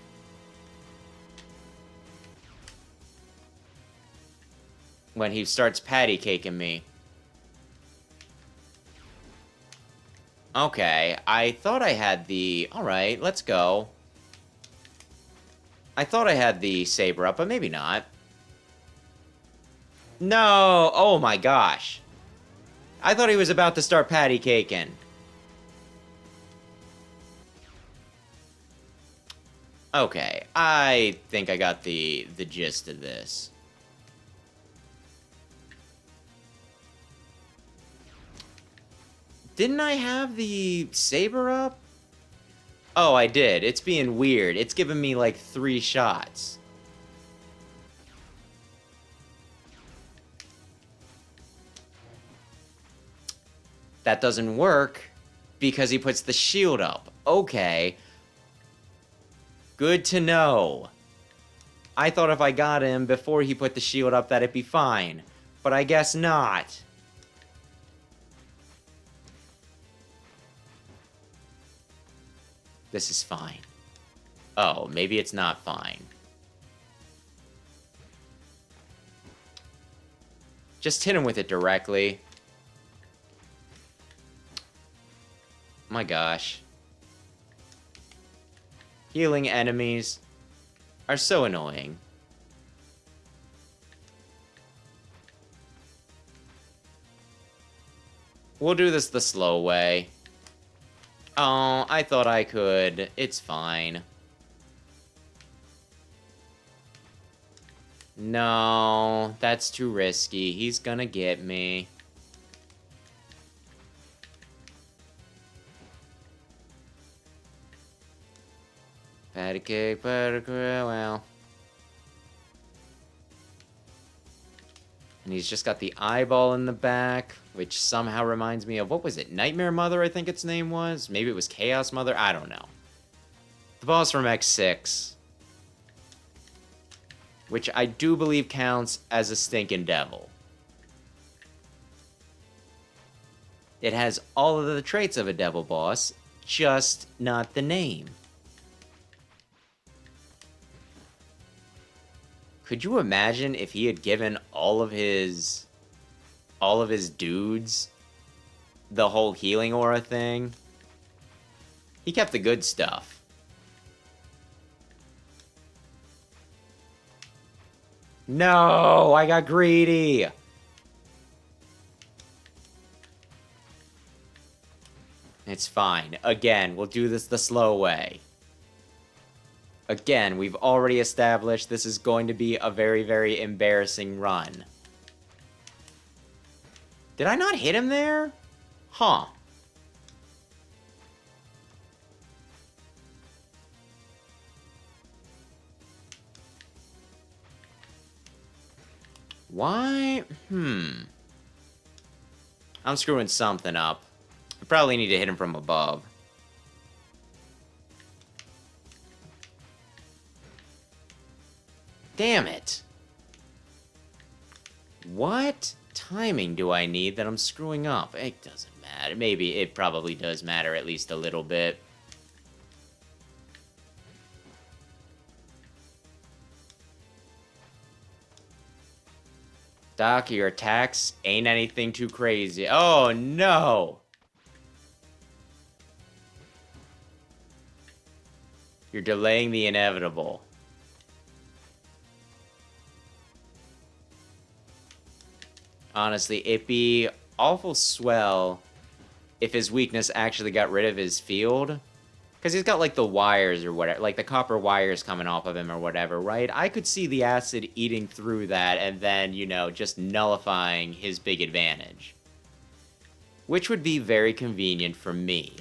When he starts patty caking me. Okay, I thought I had the... Alright, let's go. I thought I had the Saber up, but maybe not. No! Oh my gosh. I thought he was about to start patty caking. Okay, I think I got the gist of this. Didn't I have the Saber up? Oh, I did. It's being weird. It's giving me like 3 shots. That doesn't work because he puts the shield up. Okay. Good to know. I thought if I got him before he put the shield up that it'd be fine. But I guess not. This is fine. Oh, maybe it's not fine. Just hit him with it directly. My gosh. Healing enemies are so annoying. We'll do this the slow way. Oh, I thought I could. It's fine. No, that's too risky. He's gonna get me. Patty cake, well. And he's just got the eyeball in the back, which somehow reminds me of, what was it? Nightmare Mother, I think its name was? Maybe it was Chaos Mother? I don't know. The boss from X6. Which I do believe counts as a stinking devil. It has all of the traits of a devil boss, just not the name. Could you imagine if he had given all of his dudes the whole healing aura thing? He kept the good stuff. No, I got greedy. It's fine. Again, we'll do this the slow way. Again, we've already established this is going to be a very, very embarrassing run. Did I not hit him there? Huh. Why? I'm screwing something up. I probably need to hit him from above. Damn it. What timing do I need that I'm screwing up? It doesn't matter. Maybe it probably does matter at least a little bit. Doc, your attacks ain't anything too crazy. Oh, no! You're delaying the inevitable. Honestly, it'd be awful swell if his weakness actually got rid of his field. Because he's got, like, the wires or whatever. Like, the copper wires coming off of him or whatever, right? I could see the acid eating through that and then, you know, just nullifying his big advantage. Which would be very convenient for me.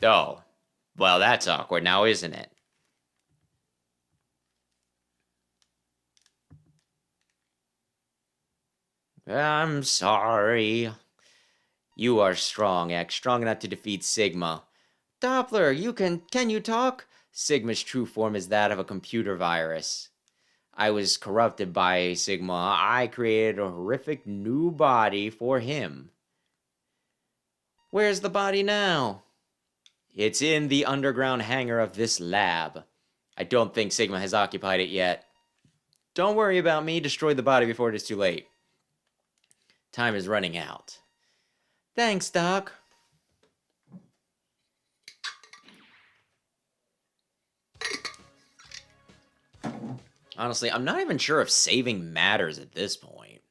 Oh. Well, that's awkward now, isn't it? I'm sorry. You are strong, X. Strong enough to defeat Sigma. Doppler, can you talk? Sigma's true form is that of a computer virus. I was corrupted by Sigma. I created a horrific new body for him. Where's the body now? It's in the underground hangar of this lab. I don't think Sigma has occupied it yet. Don't worry about me. Destroy the body before it is too late. Time is running out. Thanks, Doc. Honestly, I'm not even sure if saving matters at this point.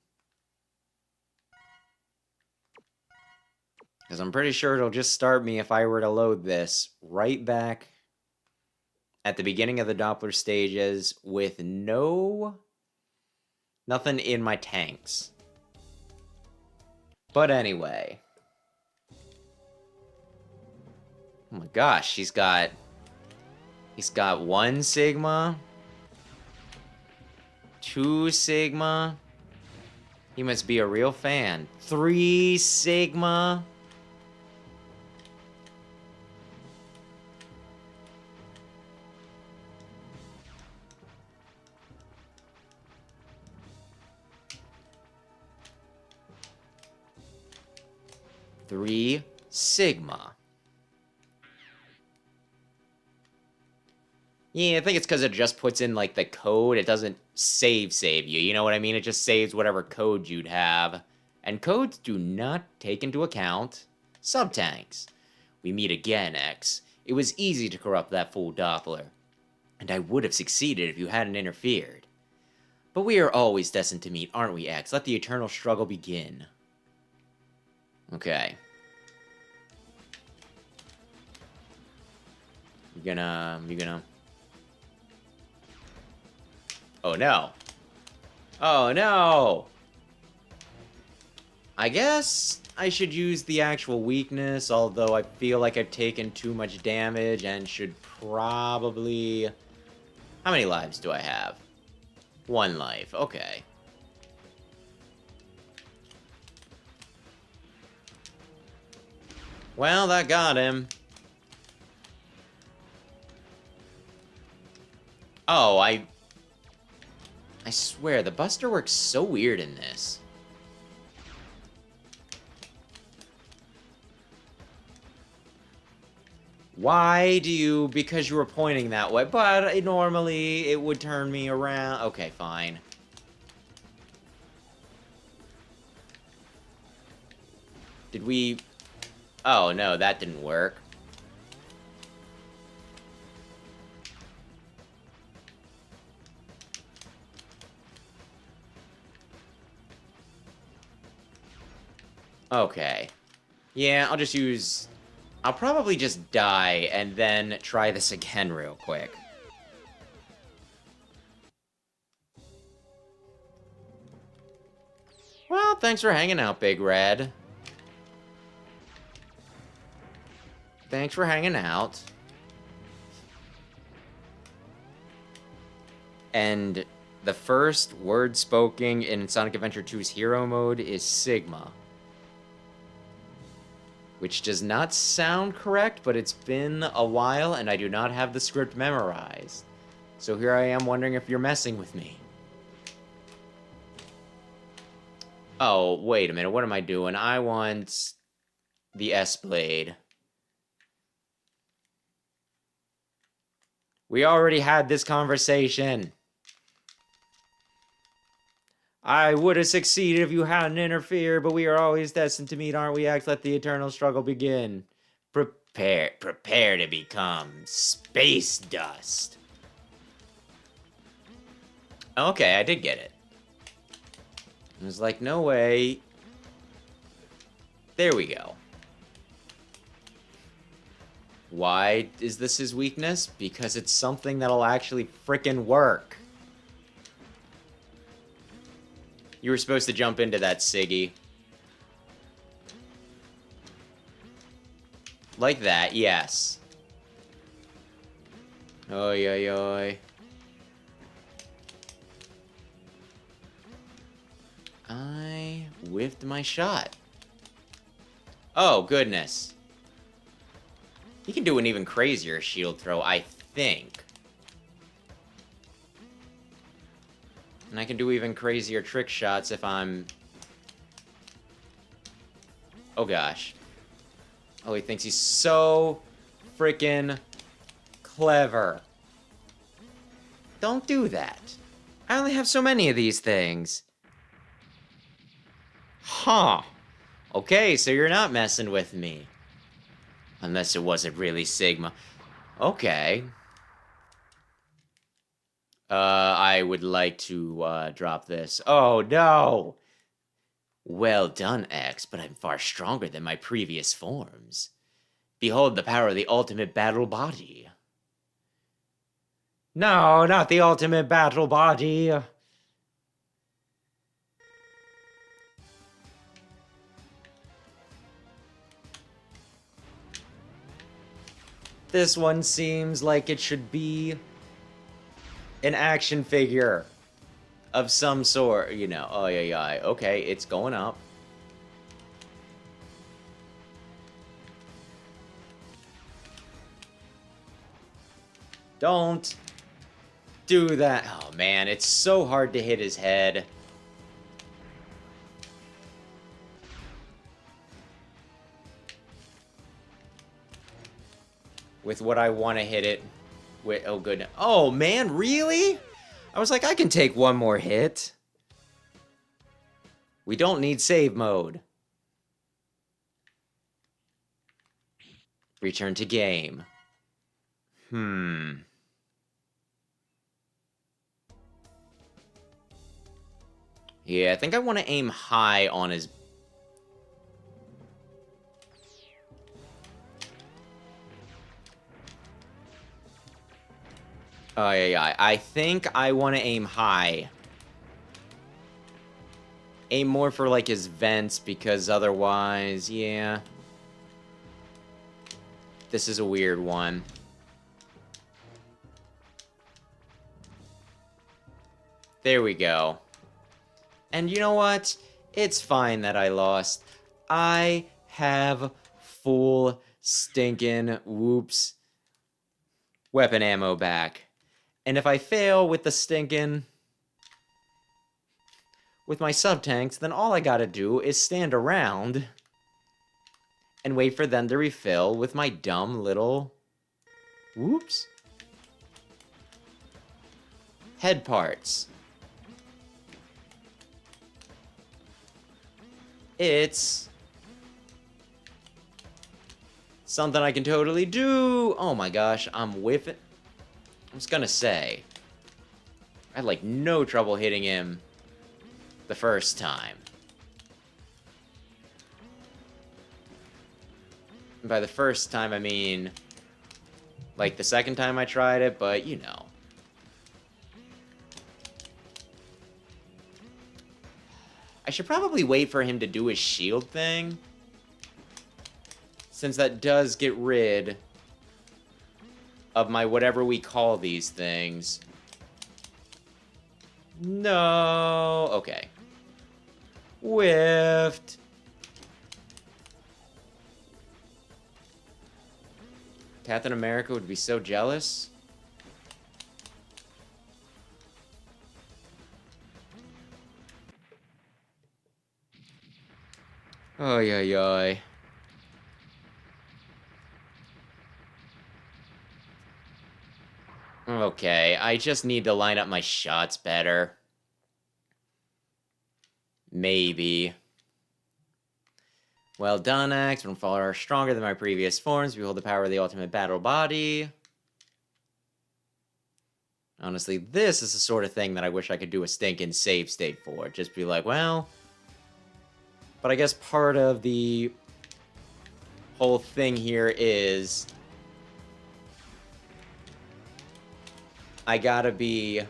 Because I'm pretty sure it'll just start me if I were to load this right back at the beginning of the Doppler stages with nothing in my tanks. But anyway. Oh my gosh, he's got 1 Sigma, 2 Sigma. He must be a real fan. 3 Sigma. Three Sigma. Yeah, I think it's because it just puts in, like, the code. It doesn't save you. You know what I mean? It just saves whatever code you'd have. And codes do not take into account subtanks. We meet again, X. It was easy to corrupt that fool Doppler. And I would have succeeded if you hadn't interfered. But we are always destined to meet, aren't we, X? Let the eternal struggle begin. Okay. You're gonna... Oh, no. Oh, no! I guess I should use the actual weakness, although I feel like I've taken too much damage and should probably... How many lives do I have? 1 life. Okay. Well, that got him. Oh, I swear, the Buster works so weird in this. Why do you... Because you were pointing that way, but normally it would turn me around. Okay, fine. Did we... Oh, no, that didn't work. Okay. Yeah, I'll probably just die and then try this again real quick. Well, thanks for hanging out, Big Red. Thanks for hanging out. And the first word spoken in Sonic Adventure 2's Hero Mode is Sigma. Which does not sound correct, but it's been a while and I do not have the script memorized. So here I am wondering if you're messing with me. Oh, wait a minute, what am I doing? I want the S-Blade. We already had this conversation. I would have succeeded if you hadn't interfered, but we are always destined to meet, aren't we, X? Let the eternal struggle begin. Prepare to become space dust. Okay, I did get it. I was like, no way. There we go. Why is this his weakness? Because it's something that'll actually frickin' work. You were supposed to jump into that, Siggy. Like that, yes. Oi, oi, oi. I whiffed my shot. Oh, goodness. He can do an even crazier shield throw, I think. And I can do even crazier trick shots if I'm... Oh, gosh. Oh, he thinks he's so freaking clever. Don't do that. I only have so many of these things. Huh. Okay, so you're not messing with me. Unless it wasn't really Sigma. Okay. I would like to, drop this. Oh, no! Well done, X, but I'm far stronger than my previous forms. Behold the power of the ultimate battle body. No, not the ultimate battle body. This one seems like it should be an action figure of some sort, you know. Oh, yeah. Okay, it's going up. Don't do that. Oh, man, it's so hard to hit his head. With what I want to hit it with. Oh, goodness. Oh, man, really? I was like, I can take one more hit. We don't need save mode. Return to game. Yeah, I think I want to aim high on his... Oh, yeah. I think I want to aim high. Aim more for, like, his vents, because otherwise, yeah. This is a weird one. There we go. And you know what? It's fine that I lost. I have full stinking whoops weapon ammo back. And if I fail with the stinking... with my sub-tanks, then all I gotta do is stand around and wait for them to refill with my dumb little... whoops. Head parts. It's... something I can totally do. Oh my gosh, I'm whiffing. I was gonna say, I had like no trouble hitting him the first time. And by the first time, I mean like the second time I tried it, but you know. I should probably wait for him to do his shield thing, since that does get rid of my whatever we call these things. No. Okay. Whiffed. Captain America would be so jealous. Oh, yeah. Okay, I just need to line up my shots better. Maybe. Well done, Axe. From far stronger than my previous forms, behold the power of the ultimate battle body. Honestly, this is the sort of thing that I wish I could do a stinking save state for. Just be like, well... But I guess part of the whole thing here is... I gotta be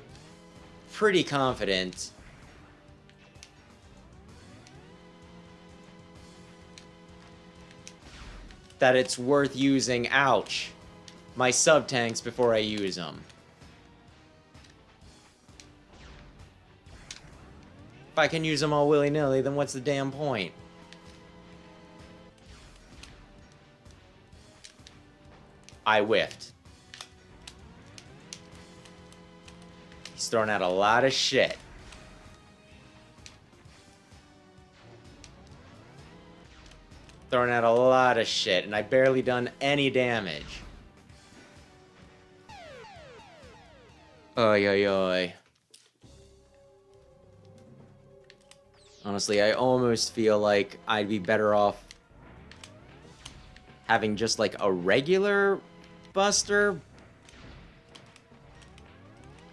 pretty confident that it's worth using. Ouch. my sub-tanks before I use them. If I can use them all willy-nilly, then what's the damn point? I whiffed. He's throwing out a lot of shit. Throwing out a lot of shit, and I barely done any damage. Oy, oy, oy. Honestly, I almost feel like I'd be better off having just like a regular buster.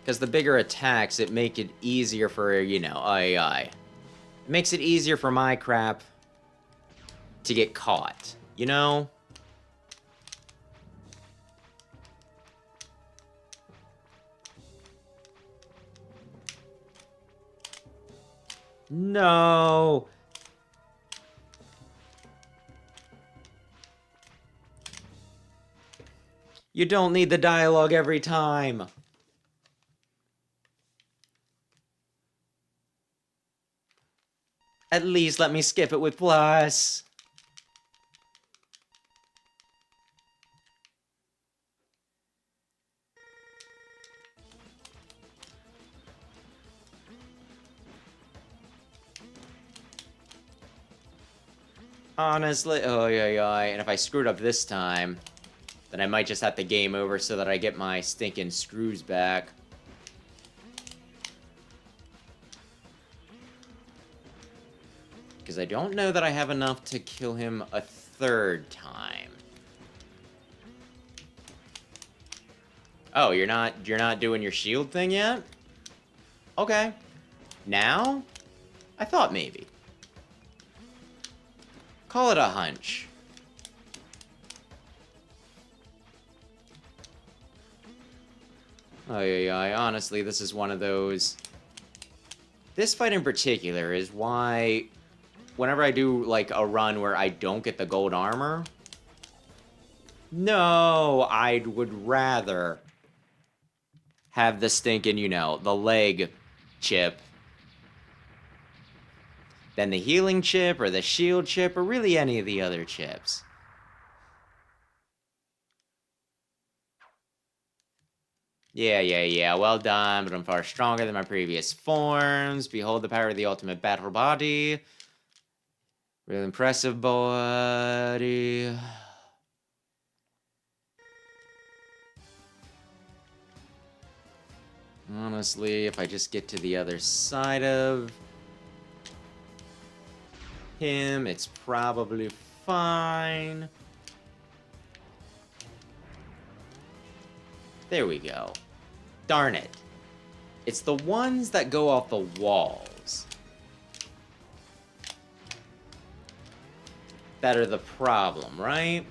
Because the bigger attacks, it make it easier for, you know, it makes it easier for my crap to get caught, you know? No! You don't need the dialogue every time. At least let me skip it with plus. Honestly, oh yeah, and if I screwed up this time, then I might just have to game over so that I get my stinking screws back. Because I don't know that I have enough to kill him a third time. Oh, you're not doing your shield thing yet? Okay. Now? I thought maybe. Call it a hunch. Oh, yeah, honestly, this is one of those... This fight in particular is why... Whenever I do, like, a run where I don't get the gold armor... No, I would rather have the stinking, you know, the leg chip than the healing chip or the shield chip or really any of the other chips. Yeah, well done, but I'm far stronger than my previous forms. Behold the power of the ultimate battle body. Real impressive body. Honestly, if I just get to the other side of him, it's probably fine. There we go. Darn it. It's the ones that go off the walls that are the problem, right?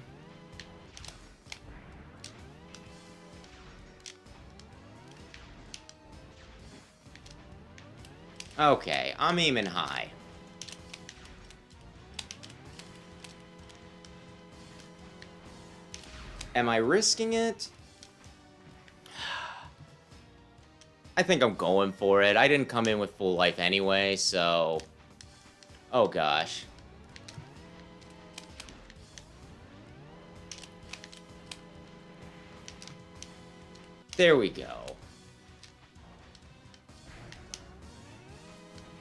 Okay, I'm aiming high. Am I risking it? I think I'm going for it. I didn't come in with full life anyway, so... Oh gosh. There we go.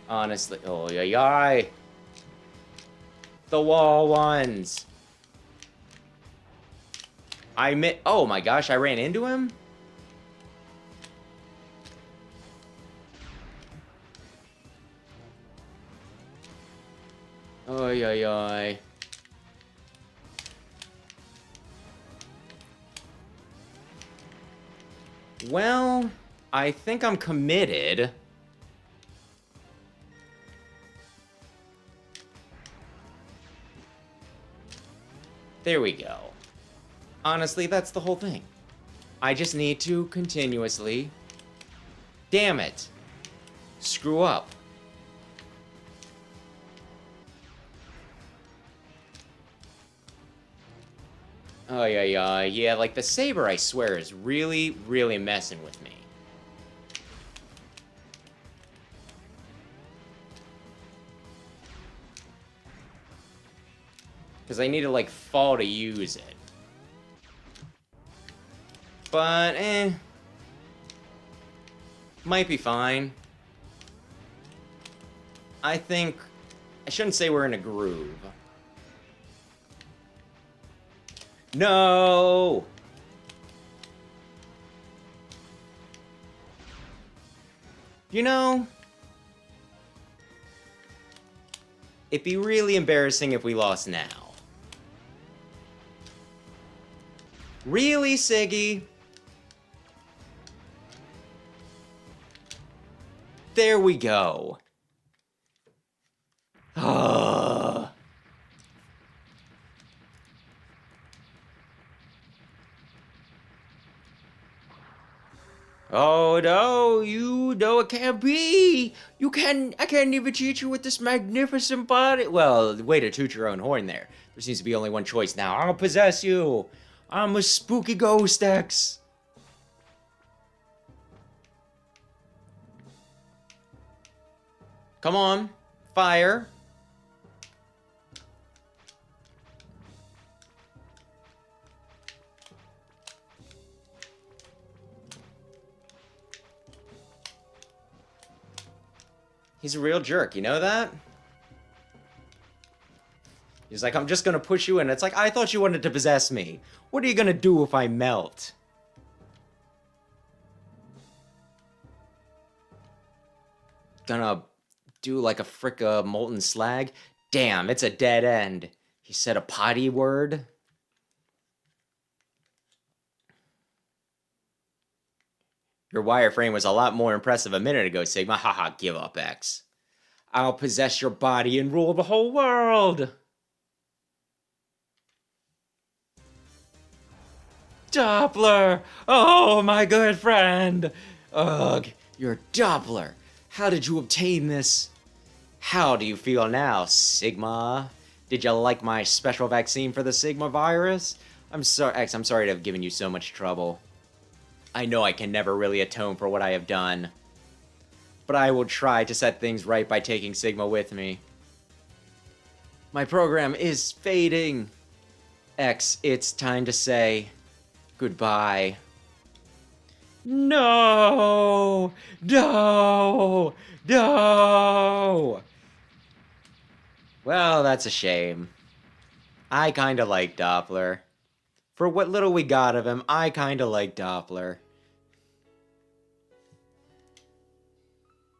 Honestly, oh yeah, the wall ones. Oh my gosh, I ran into him? Oh yeah. Well, I think I'm committed. There we go. Honestly, that's the whole thing. I just need to continuously... Damn it! Screw up. Oh, yeah, like the Saber, I swear, is really, really messing with me. Because I need to, like, fall to use it. But, might be fine. I think... I shouldn't say we're in a groove. No! You know... it'd be really embarrassing if we lost now. Really, Siggy? There we go. Oh no, you know it can't be. I can't even cheat you with this magnificent body. Well, way to toot your own horn there. There seems to be only one choice now. I'll possess you. I'm a spooky ghost, X. Come on, fire. He's a real jerk, you know that? He's like, I'm just gonna push you in. It's like, I thought you wanted to possess me. What are you gonna do if I melt? Gonna do like a fricka molten slag? Damn, it's a dead end. He said a potty word? Your wireframe was a lot more impressive a minute ago, Sigma. Haha, give up, X. I'll possess your body and rule the whole world! Doppler! Oh, my good friend! Ugh, your Doppler! How did you obtain this? How do you feel now, Sigma? Did you like my special vaccine for the Sigma virus? I'm sorry, X, I'm sorry to have given you so much trouble. I know I can never really atone for what I have done. But I will try to set things right by taking Sigma with me. My program is fading. X, it's time to say goodbye. No! No! No! Well, that's a shame. I kinda like Doppler. For what little we got of him, I kinda like Doppler.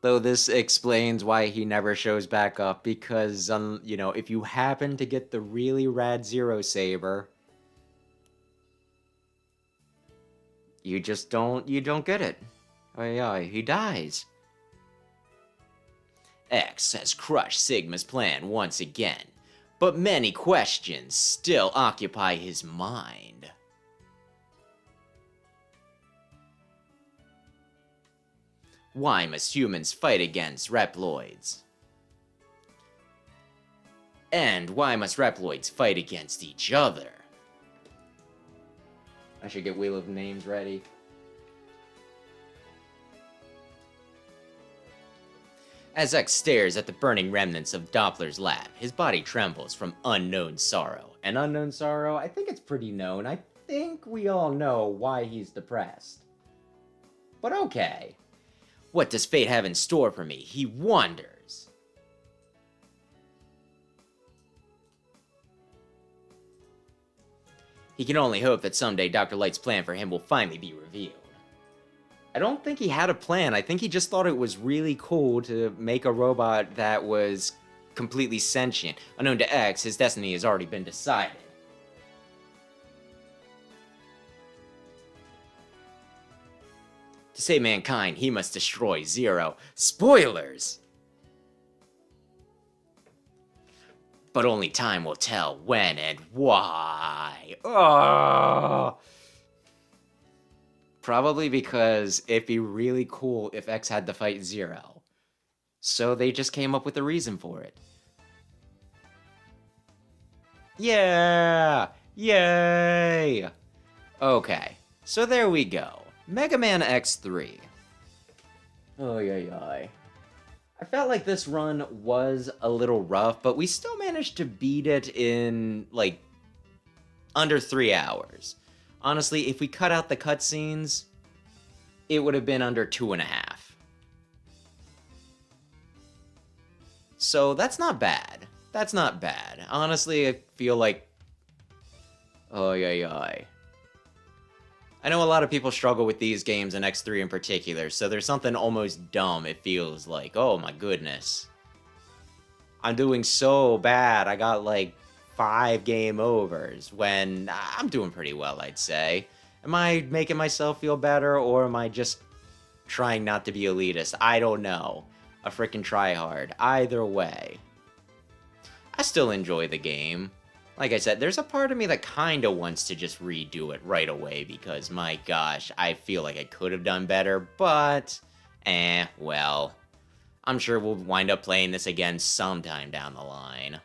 Though this explains why he never shows back up, because, you know, if you happen to get the really rad Z Saber, you don't get it. Oh yeah, he dies. X has crushed Sigma's plan once again, but many questions still occupy his mind. Why must humans fight against Reploids? And why must Reploids fight against each other? I should get Wheel of Names ready. As X stares at the burning remnants of Doppler's lab, his body trembles from unknown sorrow. And unknown sorrow, I think it's pretty known. I think we all know why he's depressed. But okay. What does fate have in store for me? He wonders. He can only hope that someday Dr. Light's plan for him will finally be revealed. I don't think he had a plan. I think he just thought it was really cool to make a robot that was completely sentient. Unknown to X, his destiny has already been decided. To save mankind, he must destroy Zero. Spoilers! But only time will tell when and why. Oh! Probably because it'd be really cool if X had to fight Zero. So they just came up with a reason for it. Yeah! Yay! Okay, so there we go. Mega Man X3. Oh, yeah. I felt like this run was a little rough, but we still managed to beat it in, like, under 3 hours. Honestly, if we cut out the cutscenes, it would have been under 2.5. So that's not bad. That's not bad. Honestly, I feel like... Oh, yeah. I know a lot of people struggle with these games, and X3 in particular, so there's something almost dumb it feels like. Oh my goodness. I'm doing so bad. I got like 5 game overs when I'm doing pretty well, I'd say. Am I making myself feel better, or am I just trying not to be elitist? I don't know. A freaking tryhard. Either way. I still enjoy the game. Like I said, there's a part of me that kinda wants to just redo it right away because, my gosh, I feel like I could have done better, but... well... I'm sure we'll wind up playing this again sometime down the line.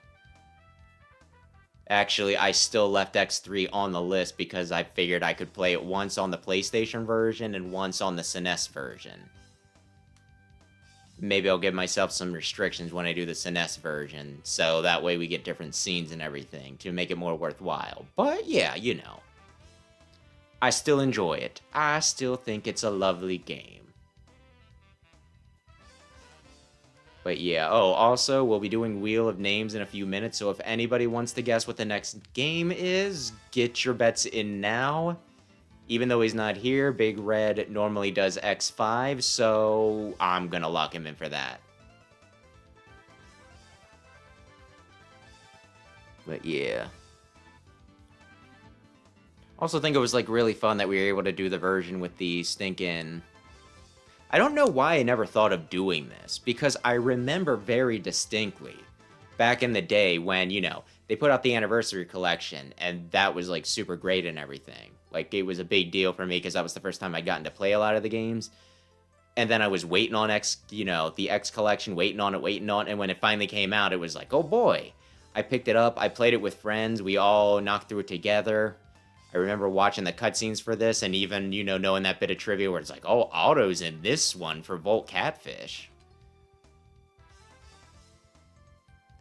Actually, I still left X3 on the list because I figured I could play it once on the PlayStation version and once on the SNES version. Maybe I'll give myself some restrictions when I do the SNES version, so that way we get different scenes and everything to make it more worthwhile. But yeah, you know. I still enjoy it. I still think it's a lovely game. But yeah, oh, also, we'll be doing Wheel of Names in a few minutes, so if anybody wants to guess what the next game is, get your bets in now. Even though he's not here, Big Red normally does X5, so I'm gonna lock him in for that. But yeah. Also think it was, like, really fun that we were able to do the version with the stinking... I don't know why I never thought of doing this, because I remember very distinctly back in the day when, you know, they put out the Anniversary Collection, and that was, like, super great and everything. Like, it was a big deal for me, because that was the first time I'd gotten to play a lot of the games. And then I was waiting on the X Collection, waiting on it, and when it finally came out, it was like, oh boy. I picked it up, I played it with friends, we all knocked through it together. I remember watching the cutscenes for this, and even, you know, knowing that bit of trivia where it's like, oh, Otto's in this one for Volt Catfish.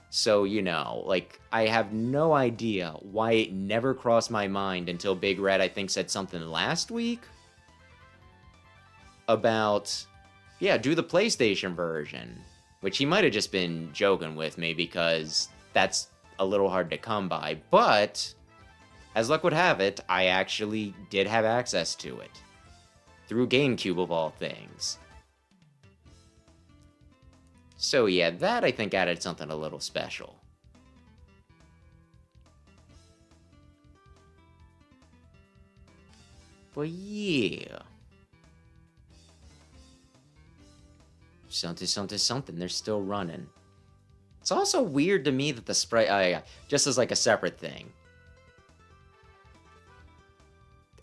So, you know, like, I have no idea why it never crossed my mind until Big Red, I think, said something last week about, yeah, do the PlayStation version, which he might have just been joking with me because that's a little hard to come by, but... as luck would have it, I actually did have access to it. Through Gamecube, of all things. So yeah, that I think added something a little special. But yeah. Something, they're still running. It's also weird to me that the sprite, just as like a separate thing.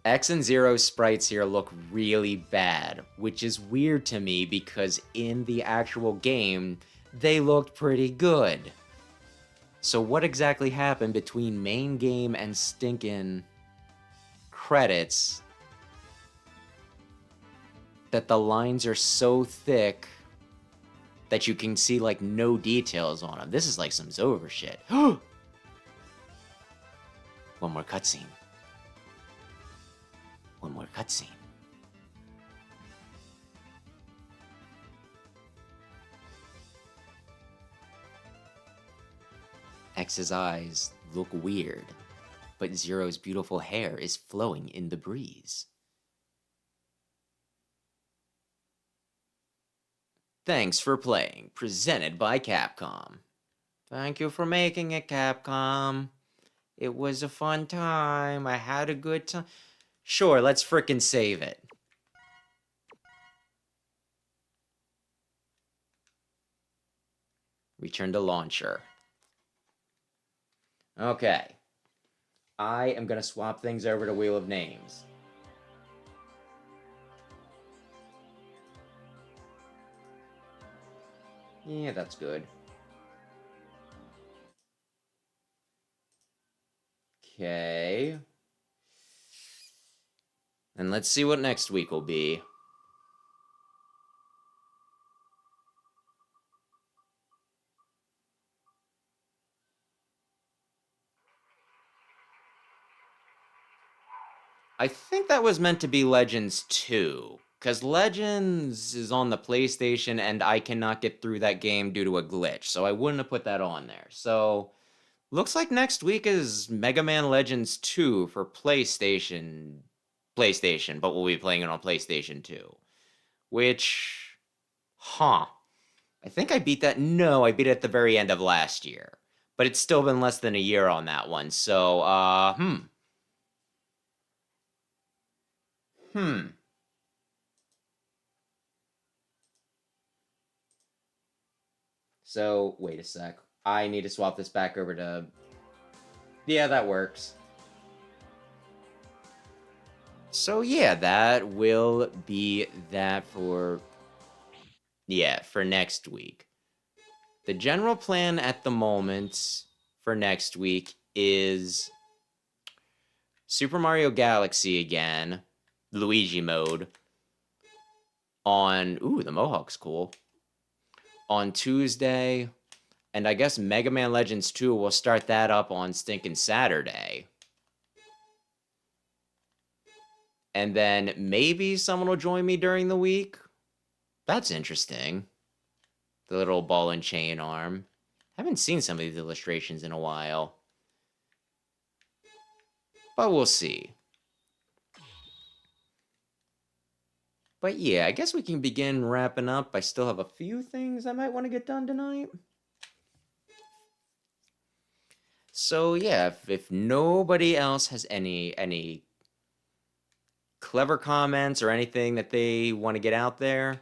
X and Zero sprites here look really bad, which is weird to me because in the actual game, they looked pretty good. So what exactly happened between main game and stinking credits that the lines are so thick that you can see like no details on them? This is like some Zover shit. One more cutscene. One more cutscene. X's eyes look weird, but Zero's beautiful hair is flowing in the breeze. Thanks for playing, presented by Capcom. Thank you for making it, Capcom. It was a fun time. I had a good time. Sure, let's frickin' save it. Return to launcher. Okay. I am gonna swap things over to Wheel of Names. Yeah, that's good. Okay. And let's see what next week will be. I think that was meant to be Legends 2, because Legends is on the PlayStation and I cannot get through that game due to a glitch, so I wouldn't have put that on there. So, looks like next week is Mega Man Legends 2 for PlayStation, but we'll be playing it on PlayStation 2. Which, I think I beat that. No, I beat it at the very end of last year. But it's still been less than a year on that one, so, So, wait a sec. I need to swap this back over to... Yeah, that works. So, yeah, that will be that for... Yeah, for next week. The general plan at the moment for next week is Super Mario Galaxy again, Luigi mode, on... Ooh, the Mohawk's cool. On Tuesday, and I guess Mega Man Legends 2 will start that up on stinking Saturday. And then maybe someone will join me during the week. That's interesting. The little ball and chain arm. Haven't seen some of these illustrations in a while. But we'll see. But yeah, I guess we can begin wrapping up. I still have a few things I might want to get done tonight. So yeah, if nobody else has any clever comments or anything that they want to get out there,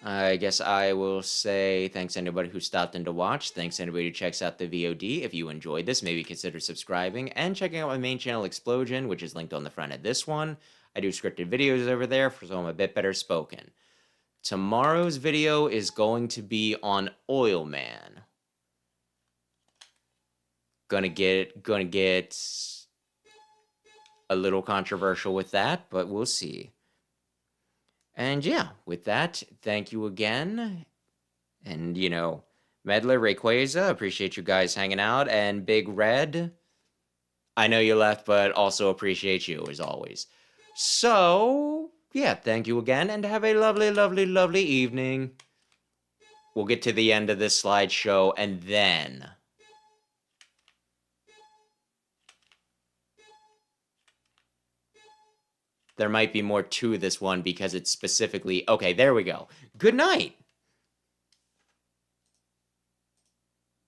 I guess I will say thanks to anybody who stopped in to watch. Thanks to anybody who checks out the VOD. If you enjoyed this, maybe consider subscribing and checking out my main channel, Explosion, which is linked on the front of this one. I do scripted videos over there, so I'm a bit better spoken. Tomorrow's video is going to be on Oil Man. Gonna get a little controversial with that, but we'll see. And yeah, with that, thank you again. And, you know, Medler, Rayquaza, appreciate you guys hanging out. And Big Red, I know you left, but also appreciate you as always. So, yeah, thank you again, and have a lovely, lovely, lovely evening. We'll get to the end of this slideshow, and then... there might be more to this one because it's specifically... Okay, there we go. Good night!